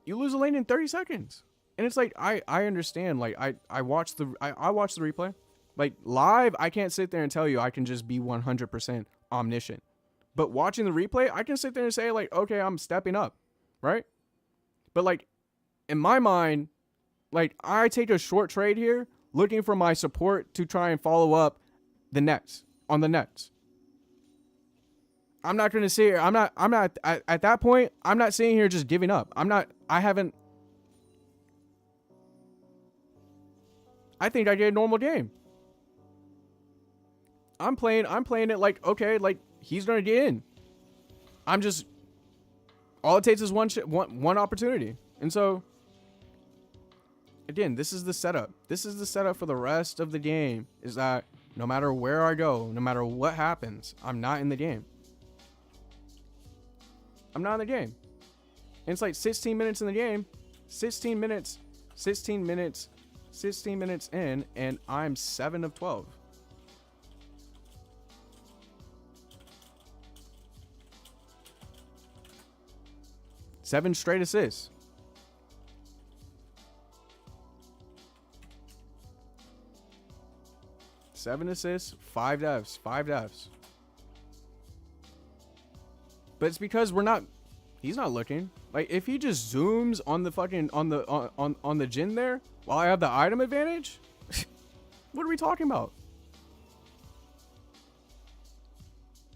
you lose a lane in 30 seconds. And it's like, I understand. Like, I watched the replay. Like, live, I can't sit there and tell you I can just be 100% omniscient. But watching the replay, I can sit there and say, like, okay, I'm stepping up. Right? But, like, in my mind, like, I take a short trade here, looking for my support to try and follow up the nets, on the nets. I'm not going to sit here. I'm not, at that point, I'm not sitting here just giving up. I think I get a normal game. I'm playing it like, okay, like, he's going to get in. All it takes is one opportunity. And so, again, this is the setup. This is the setup for the rest of the game, is that no matter where I go, no matter what happens, I'm not in the game. I'm not in the game. And it's like 16 minutes in the game, 16 minutes in, and I'm 7 of 12. Seven straight assists. Seven assists, 5 deaths. But it's because he's not looking. Like, if he just zooms on the fucking, on the Jhin there, while I have the item advantage, what are we talking about?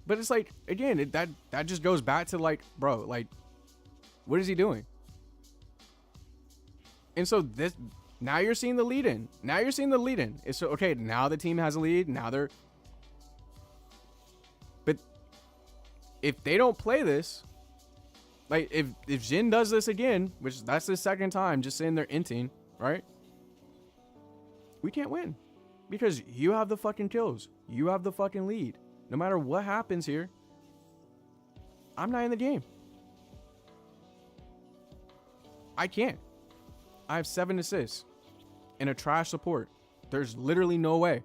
But it's like, again, that just goes back to like, bro, like, what is he doing? And so now you're seeing the lead in. It's so, okay, now the team has a lead. But if they don't play this, like, if Jhin does this again, which that's the second time, just sitting there inting, right? We can't win. Because you have the fucking kills. You have the fucking lead. No matter what happens here, I'm not in the game. I can't. I have 7 assists and a trash support. There's literally no way.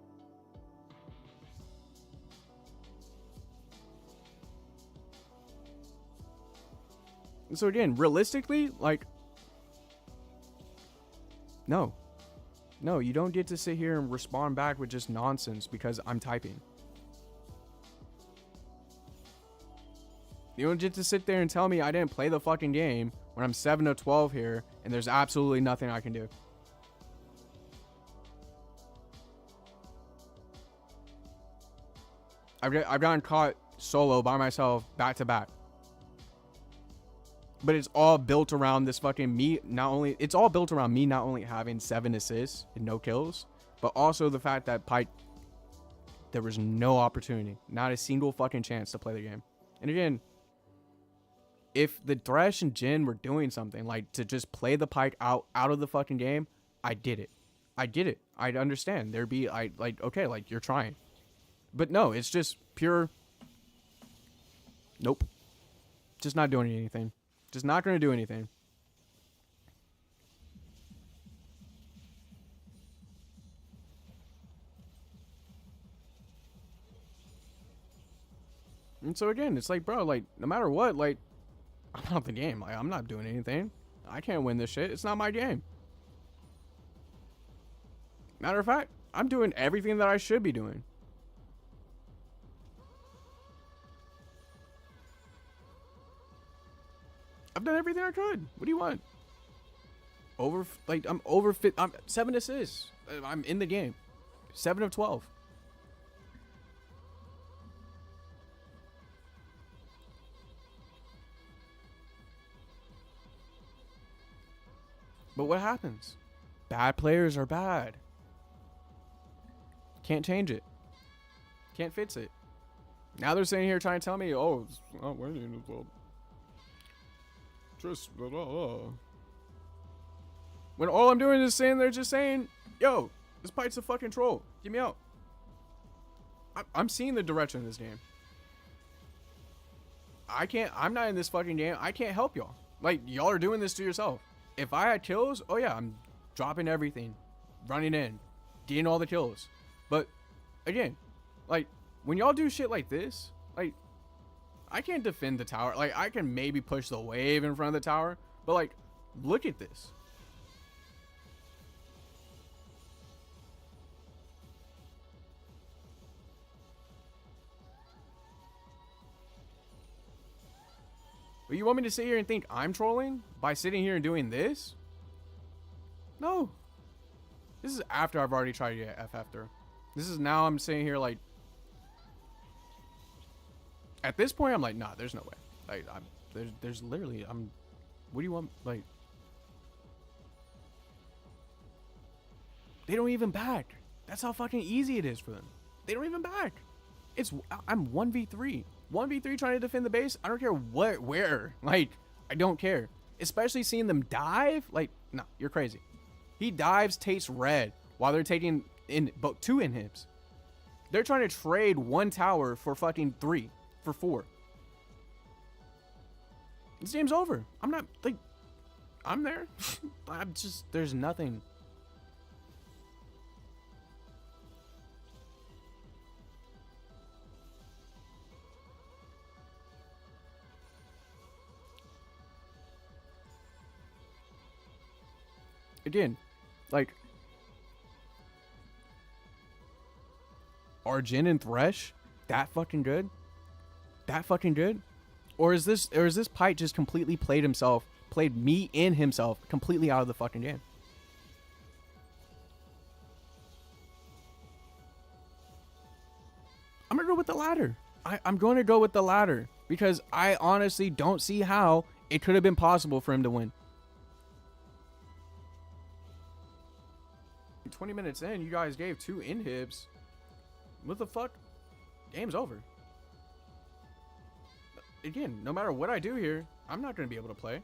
And so again, realistically, like, no, you don't get to sit here and respond back with just nonsense because I'm typing. You don't get to sit there and tell me I didn't play the fucking game when I'm 7 of 12 here and there's absolutely nothing I can do. I've gotten caught solo by myself back to back. But it's all built around this fucking me. It's all built around me not only having 7 assists and no kills, but also the fact that there was no opportunity, not a single fucking chance to play the game. And again, if the Thresh and Jin were doing something like to just play the Pyke out of the fucking game, I did it. I'd understand. There'd be okay, like you're trying. But no, it's just pure nope. Just not doing anything. Just not going to do anything. And so again, it's like, bro, like no matter what, like I'm out the game. Like I'm not doing anything. I can't win this shit. It's not my game. Matter of fact, I'm doing everything that I should be doing. I've done everything I could. What do you want? I'm over fit. I'm 7 assists. I'm in the game. 7 of 12. But what happens? Bad players are bad. Can't change it. Can't fix it. Now they're sitting here trying to tell me, oh, it's not winning. Just blah, blah, blah. When all I'm doing is sitting there just saying, yo, this Pyke's a fucking troll. Get me out. I'm seeing the direction of this game. I'm not in this fucking game. I can't help y'all. Like, y'all are doing this to yourself. If I had kills, oh yeah, I'm dropping everything, running in, getting all the kills. But again, like when y'all do shit like this, like I can't defend the tower. Like I can maybe push the wave in front of the tower, but like look at this. But you want me to sit here and think I'm trolling by sitting here and doing this? No. This is after I've already tried to get F after. This is now I'm sitting here like... At this point, I'm like, nah, there's no way. Like, there's literally, what do you want? Like... They don't even back. That's how fucking easy it is for them. They don't even back. I'm 1v3. 1v3 trying to defend the base. I don't care where. Like, I don't care. Especially seeing them dive. Like, no, you're crazy. He dives, takes red while they're taking in but 2 inhibs. They're trying to trade 1 tower for fucking 3, for 4. This game's over. I'm not, like, I'm there. I'm just, there's nothing. Again, like, are Jin and Thresh that fucking good? That fucking good? Or is this Pyke just completely played me in himself completely out of the fucking game? I'm gonna go with the latter. I'm going to go with the latter because I honestly don't see how it could have been possible for him to win. 20 minutes in, you guys gave 2 inhibs. What the fuck? Game's over. Again, no matter what I do here, I'm not going to be able to play.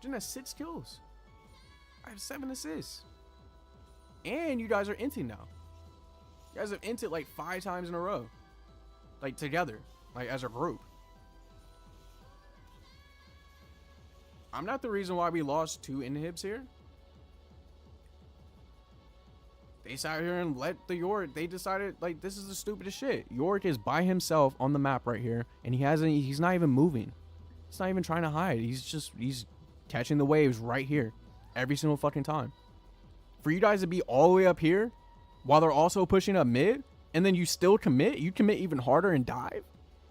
Jin has 6 kills. I have 7 assists. And you guys are inting now. You guys have inted like 5 times in a row. Like together. Like as a group. I'm not the reason why we lost 2 inhibs here. They sat here and let the York. They decided like this is the stupidest shit. York is by himself on the map right here, and he's not even moving. He's not even trying to hide. He's catching the waves right here, every single fucking time. For you guys to be all the way up here, while they're also pushing up mid, and then you still commit. You commit even harder and dive.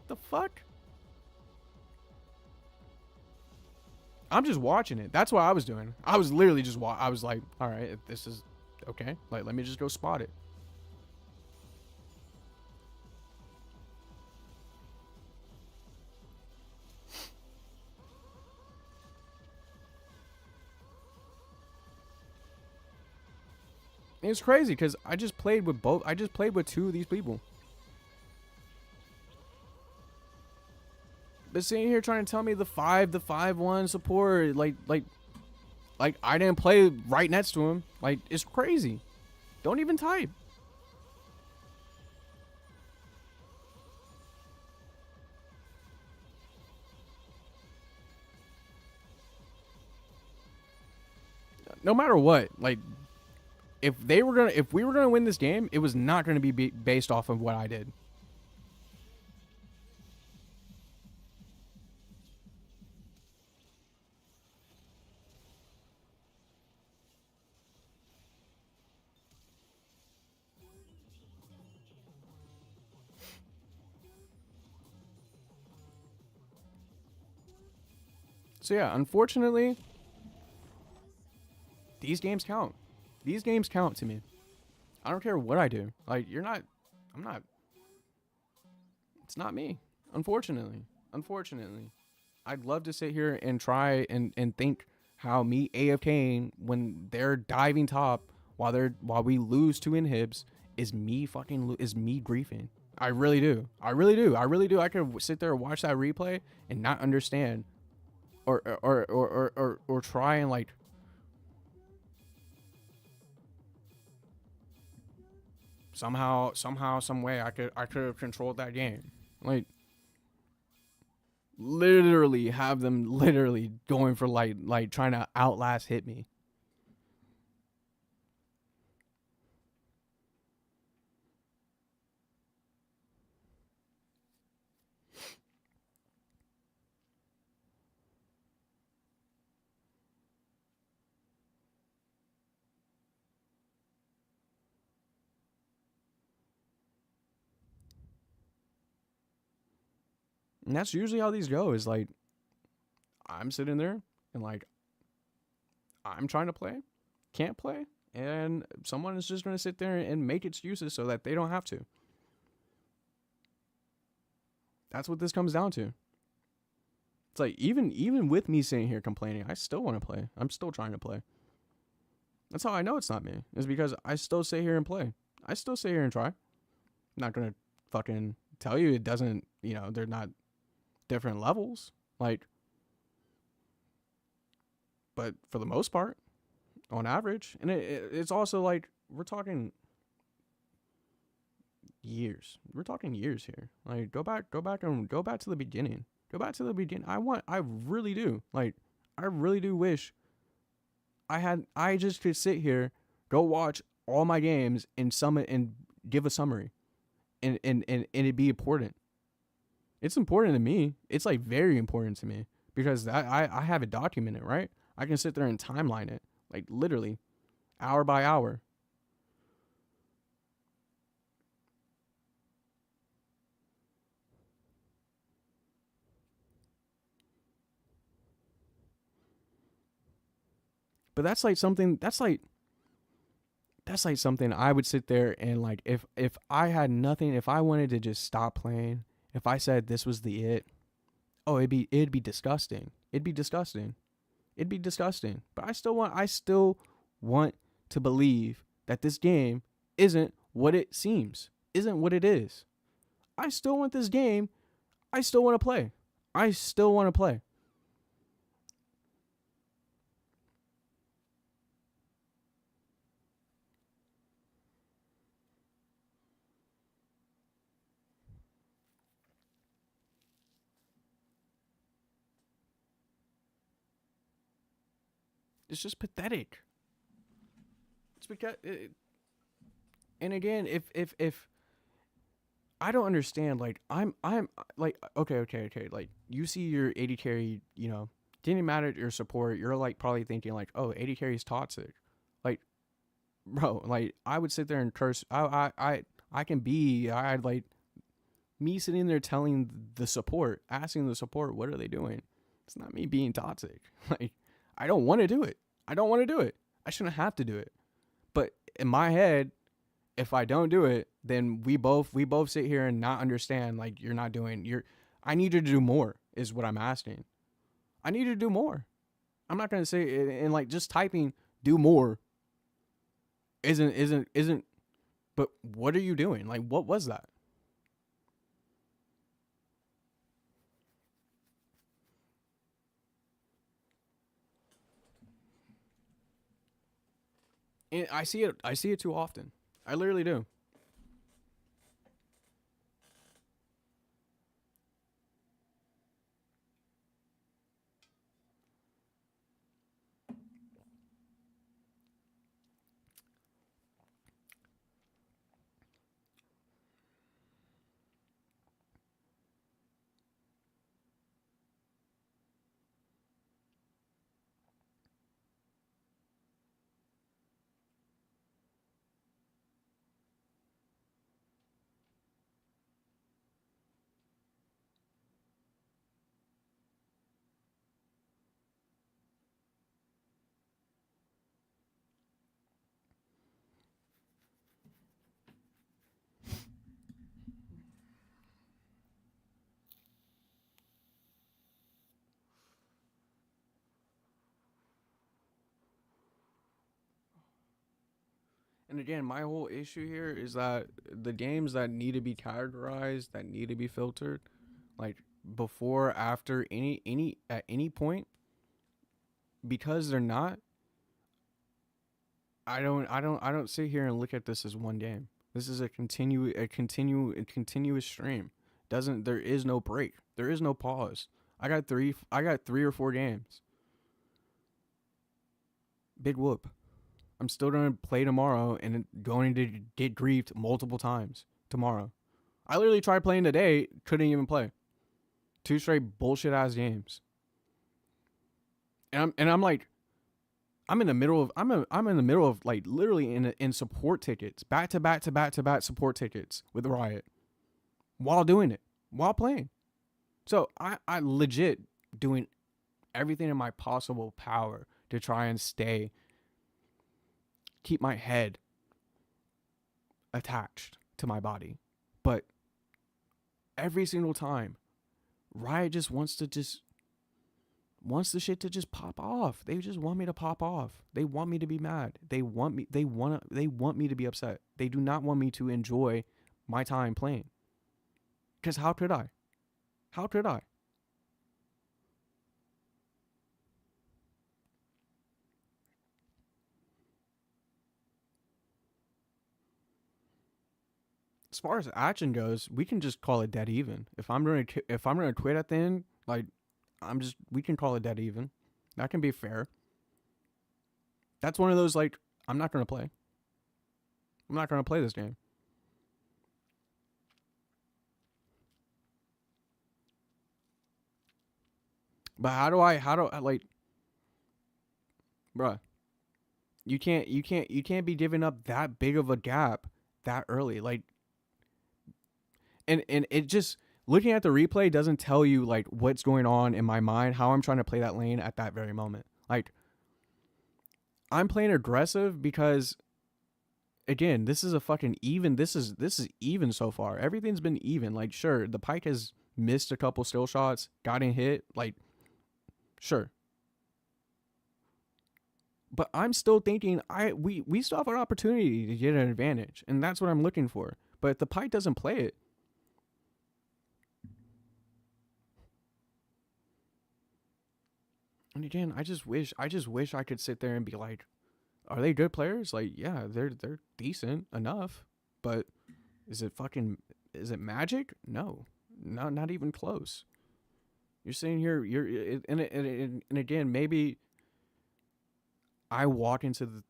The fuck? I'm just watching it. That's what I was doing. I was literally just I was like, all right, if this is okay, like, let me just go spot it. It's crazy because I just played with both. I just played with two of these people. But sitting here trying to tell me the 5-1 support, like I didn't play right next to him. Like, it's crazy. Don't even type. No matter what, like, if we were gonna win this game, it was not gonna be based off of what I did. So yeah, unfortunately, these games count. These games count to me. I don't care what I do. Like, I'm not. It's not me. Unfortunately. I'd love to sit here and try and think how me AFKing when they're diving top while we lose to inhibs is me griefing. I really do. I could sit there and watch that replay and not understand or try and like somehow some way I could have controlled that game. Like, literally have them literally going for like trying to outlast hit me. And that's usually how these go, is like I'm sitting there and like I'm trying to play, can't play, and someone is just going to sit there and make excuses so that they don't have to. That's what this comes down to. It's like even with me sitting here complaining, I still want to play. I'm still trying to play. That's how I know it's not me. Is because I still sit here and play. I still sit here and try. I'm not going to fucking tell you it doesn't, they're not different levels. Like, but for the most part, on average, and it's also like we're talking years. We're talking years here. Like, go back to the beginning. Go back to the beginning. I really do. Like, I really do wish I just could sit here, go watch all my games and give a summary, and it'd be important. It's important to me. It's like very important to me because I have it documented, right? I can sit there and timeline it, like literally hour by hour. But that's like something I would sit there and like, if I had nothing, if I wanted to just stop playing, if I said this was the it, oh, it'd be disgusting. It'd be disgusting. But I still want to believe that this game isn't what it seems, isn't what it is. I still want this game. I still want to play. It's just pathetic. It's because And again, if I don't understand, like I'm like okay, like you see your AD carry, didn't matter your support, you're like probably thinking like, oh, AD carry is toxic, like bro, like I would sit there and curse. I can be I like me sitting there telling the support, asking the support, what are they doing? It's not me being toxic. Like I don't want to do it. I don't want to do it. I shouldn't have to do it. But in my head, if I don't do it, then we both sit here and not understand like you're not doing I need you to do more is what I'm asking. I need you to do more. I'm not gonna say and like just typing do more isn't but what are you doing? Like what was that? And I see it too often. I literally do. And again, my whole issue here is that the games that need to be categorized, that need to be filtered, like before, after, any at any point, because they're not, I don't sit here and look at this as one game. This is a continuous stream. Doesn't There is no break. There is no pause. I got three or four games. Big whoop. I'm still gonna play tomorrow and going to get griefed multiple times tomorrow. I literally tried playing today, couldn't even play. 2 straight bullshit ass games. And I'm like, I'm in the middle of like literally in support tickets, back to back support tickets with Riot, while doing it, while playing. So I legit doing everything in my possible power to try and keep my head attached to my body. But every single time, Riot just wants the shit to just pop off. They just want me to pop off. They want me to be mad. They want me to be upset. They do not want me to enjoy my time playing. Cuz how could I? How could I? As far as action goes, we can just call it dead even. If I'm gonna quit at the end, like we can call it dead even. That can be fair. That's one of those like I'm not gonna play. I'm not gonna play this game. But how do I like, bruh? You can't be giving up that big of a gap that early. Like, and it just looking at the replay doesn't tell you like what's going on in my mind, how I'm trying to play that lane at that very moment. Like, I'm playing aggressive because again, this is a fucking even. This is even so far. Everything's been even. Like, sure, the Pyke has missed a couple still shots, gotten hit, like, sure. But I'm still thinking we still have an opportunity to get an advantage, and that's what I'm looking for. But if the Pyke doesn't play it, and again, I just wish I could sit there and be like, are they good players? Like, yeah, they're decent enough, but is it magic? No, not even close. You're saying here, and again, maybe I walk into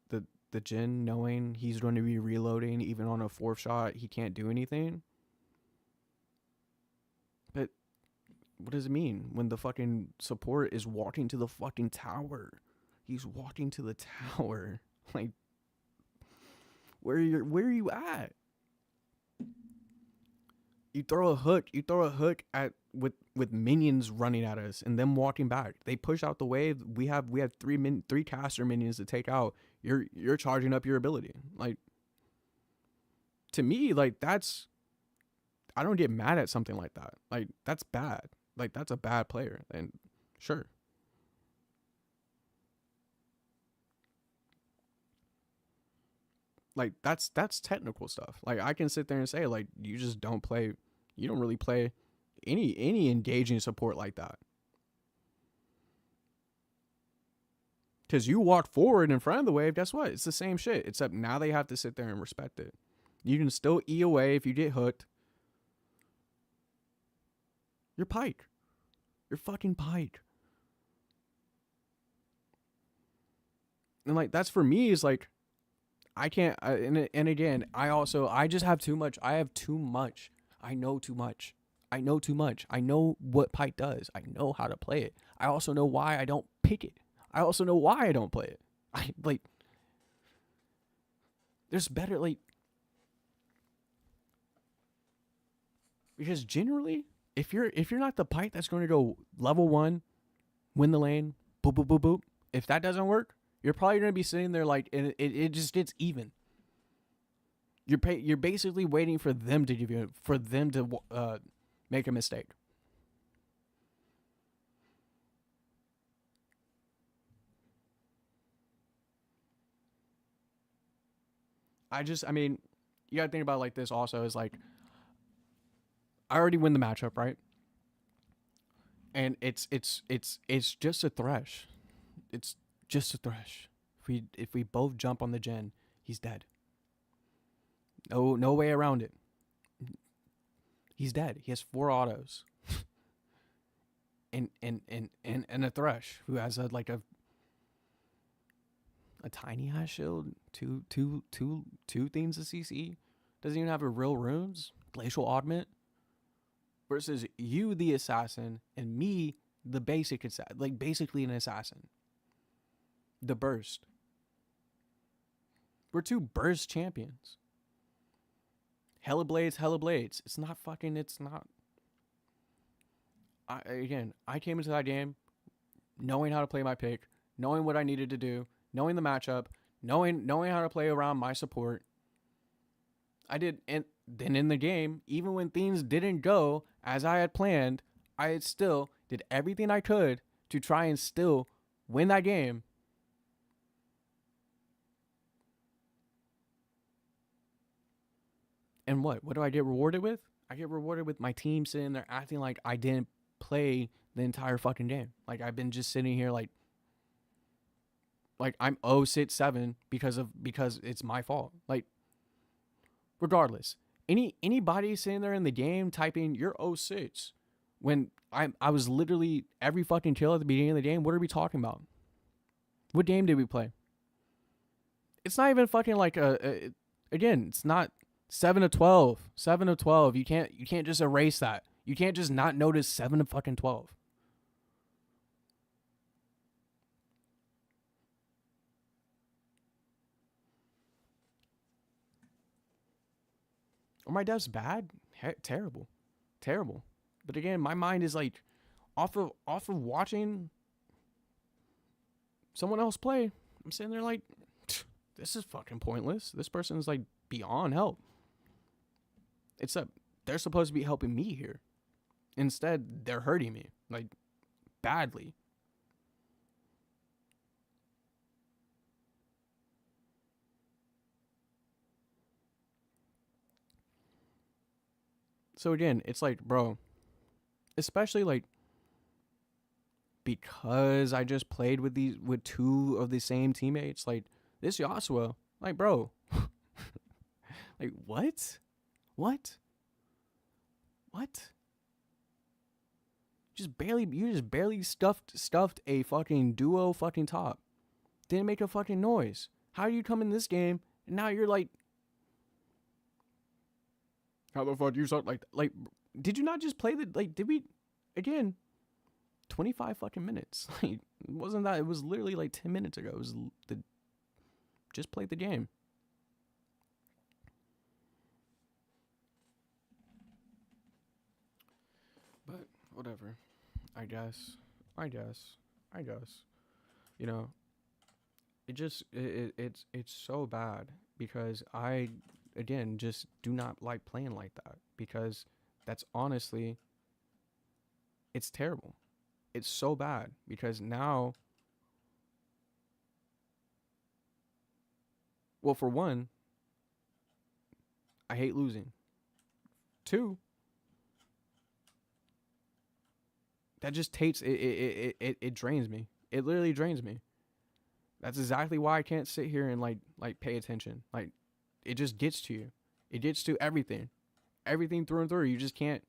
the Jhin knowing he's going to be reloading even on a 4th shot, he can't do anything. But what does it mean when the fucking support is walking to the fucking tower? He's walking to the tower. Like, where are you at? You throw a hook at with minions running at us and them walking back. They push out the wave. We have three caster minions to take out. You're charging up your ability. Like, to me, like, that's, I don't get mad at something like that. Like, that's bad. Like, that's a bad player. And sure. Like, that's technical stuff. Like, I can sit there and say, like, you just don't play, you don't really play any engaging support like that. Because you walk forward in front of the wave, guess what? It's the same shit, except now they have to sit there and respect it. You can still E away if you get hooked. You're pike. You're fucking pike. And, like, that's for me is, like, I can't, and again, I just have too much. I have too much. I know too much. I know too much. I know what Pike does. I know how to play it. I also know why I don't pick it. I also know why I don't play it. There's better, like, because generally, if you're not the Pike that's going to go level 1, win the lane, boop, boop, boop, boop, if that doesn't work, you're probably going to be sitting there like, and it just gets even. You're basically waiting for them to give you, for them to make a mistake. I mean, you got to think about it like this also is like, I already win the matchup, right? And it's just a thresh. It's just a thresh. If we both jump on the Jhin, he's dead. No way around it. He's dead. He has 4 autos. and a thresh who has a tiny ass shield, two things of CC, doesn't even have a real runes, glacial augment, versus you the assassin and me the basic assassin, like basically an assassin. The burst. We're 2 burst champions. Hella blades. It's not. I came into that game knowing how to play my pick, knowing what I needed to do, knowing the matchup, knowing how to play around my support. I did, and then in the game, even when things didn't go as I had planned, I still did everything I could to try and still win that game. And what do I get rewarded with? I get rewarded with my team sitting there acting like I didn't play the entire fucking game. Like, I've been just sitting here like I'm 0-6-7 because it's my fault. Like, regardless, anybody sitting there in the game typing you're 0-6 when I was literally every fucking kill at the beginning of the game. What are we talking about? What game did we play? It's not even fucking like again, it's not 7-12. 7-12. You can't just erase that. You can't just not notice 7-12. Are my devs bad? Terrible. But again, my mind is like off of watching someone else play. I'm sitting there like, this is fucking pointless. This person's like beyond help. Except they're supposed to be helping me here. Instead, they're hurting me, like, badly. So again, it's like, bro, especially like because I just played with 2 of the same teammates, like this Yasuo, like, bro, like, what? You just barely stuffed a fucking duo fucking top. Didn't make a fucking noise. How do you come in this game and now you're like, how the fuck do you start like? Did you not just play the like? Did we again? 25 fucking minutes. Like, wasn't that? It was literally like 10 minutes ago. It was just played the game. But whatever. I guess. You know, it's so bad because I again just do not like playing like that because that's honestly it's terrible. It's so bad because now, well, for one, I hate losing. Two, that just takes it drains me. It literally drains me. That's exactly why I can't sit here and like pay attention. Like it just gets to you. It gets to everything. Everything through and through. You just can't.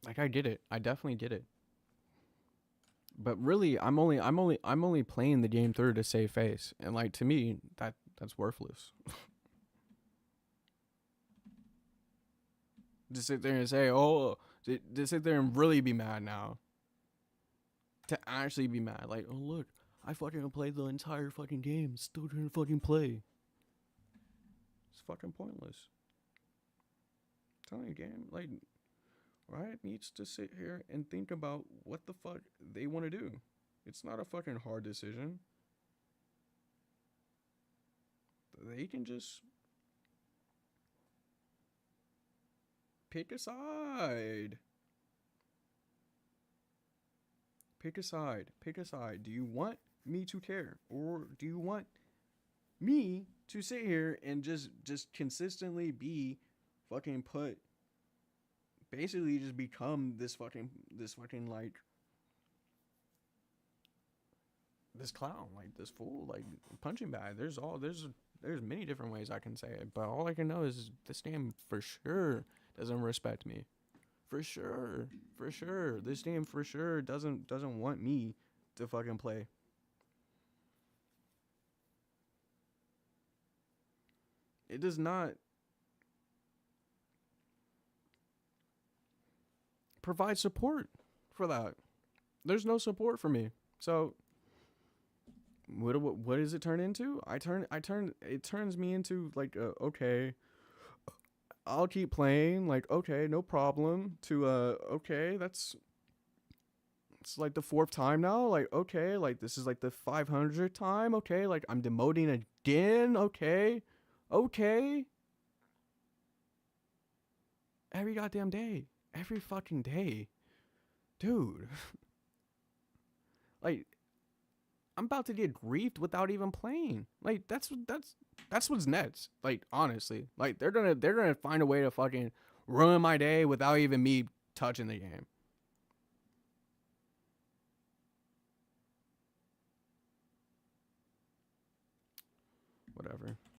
Like I get it. I definitely get it. But really, I'm only playing the game through to save face, and like to me, that's worthless. To sit there and say, oh, to sit there and really be mad now. To actually be mad, like, oh look, I fucking played the entire fucking game, still didn't fucking play. It's fucking pointless. I'm telling you, game, like, Riot needs to sit here and think about what the fuck they want to do. It's not a fucking hard decision. They can just pick a side. Pick a side. Pick a side. Do you want me to care, or do you want me to sit here and just consistently be fucking put, basically just become this fucking like this clown, like this fool, like punching bag. There's many different ways I can say it, but all I can know is this game for sure doesn't respect me. For sure. This game for sure doesn't want me to fucking play. It does not. provide support for that. There's no support for me. So what does it turn into? It turns me into like, okay, I'll keep playing, like, okay, no problem, to okay, it's like the 4th time now, like, okay, like this is like the 500th time, okay, like I'm demoting again, okay, every goddamn day, every fucking day, dude. Like, I'm about to get griefed without even playing. Like, that's what's next. Like, honestly, like they're gonna find a way to fucking ruin my day without even me touching the game. Whatever.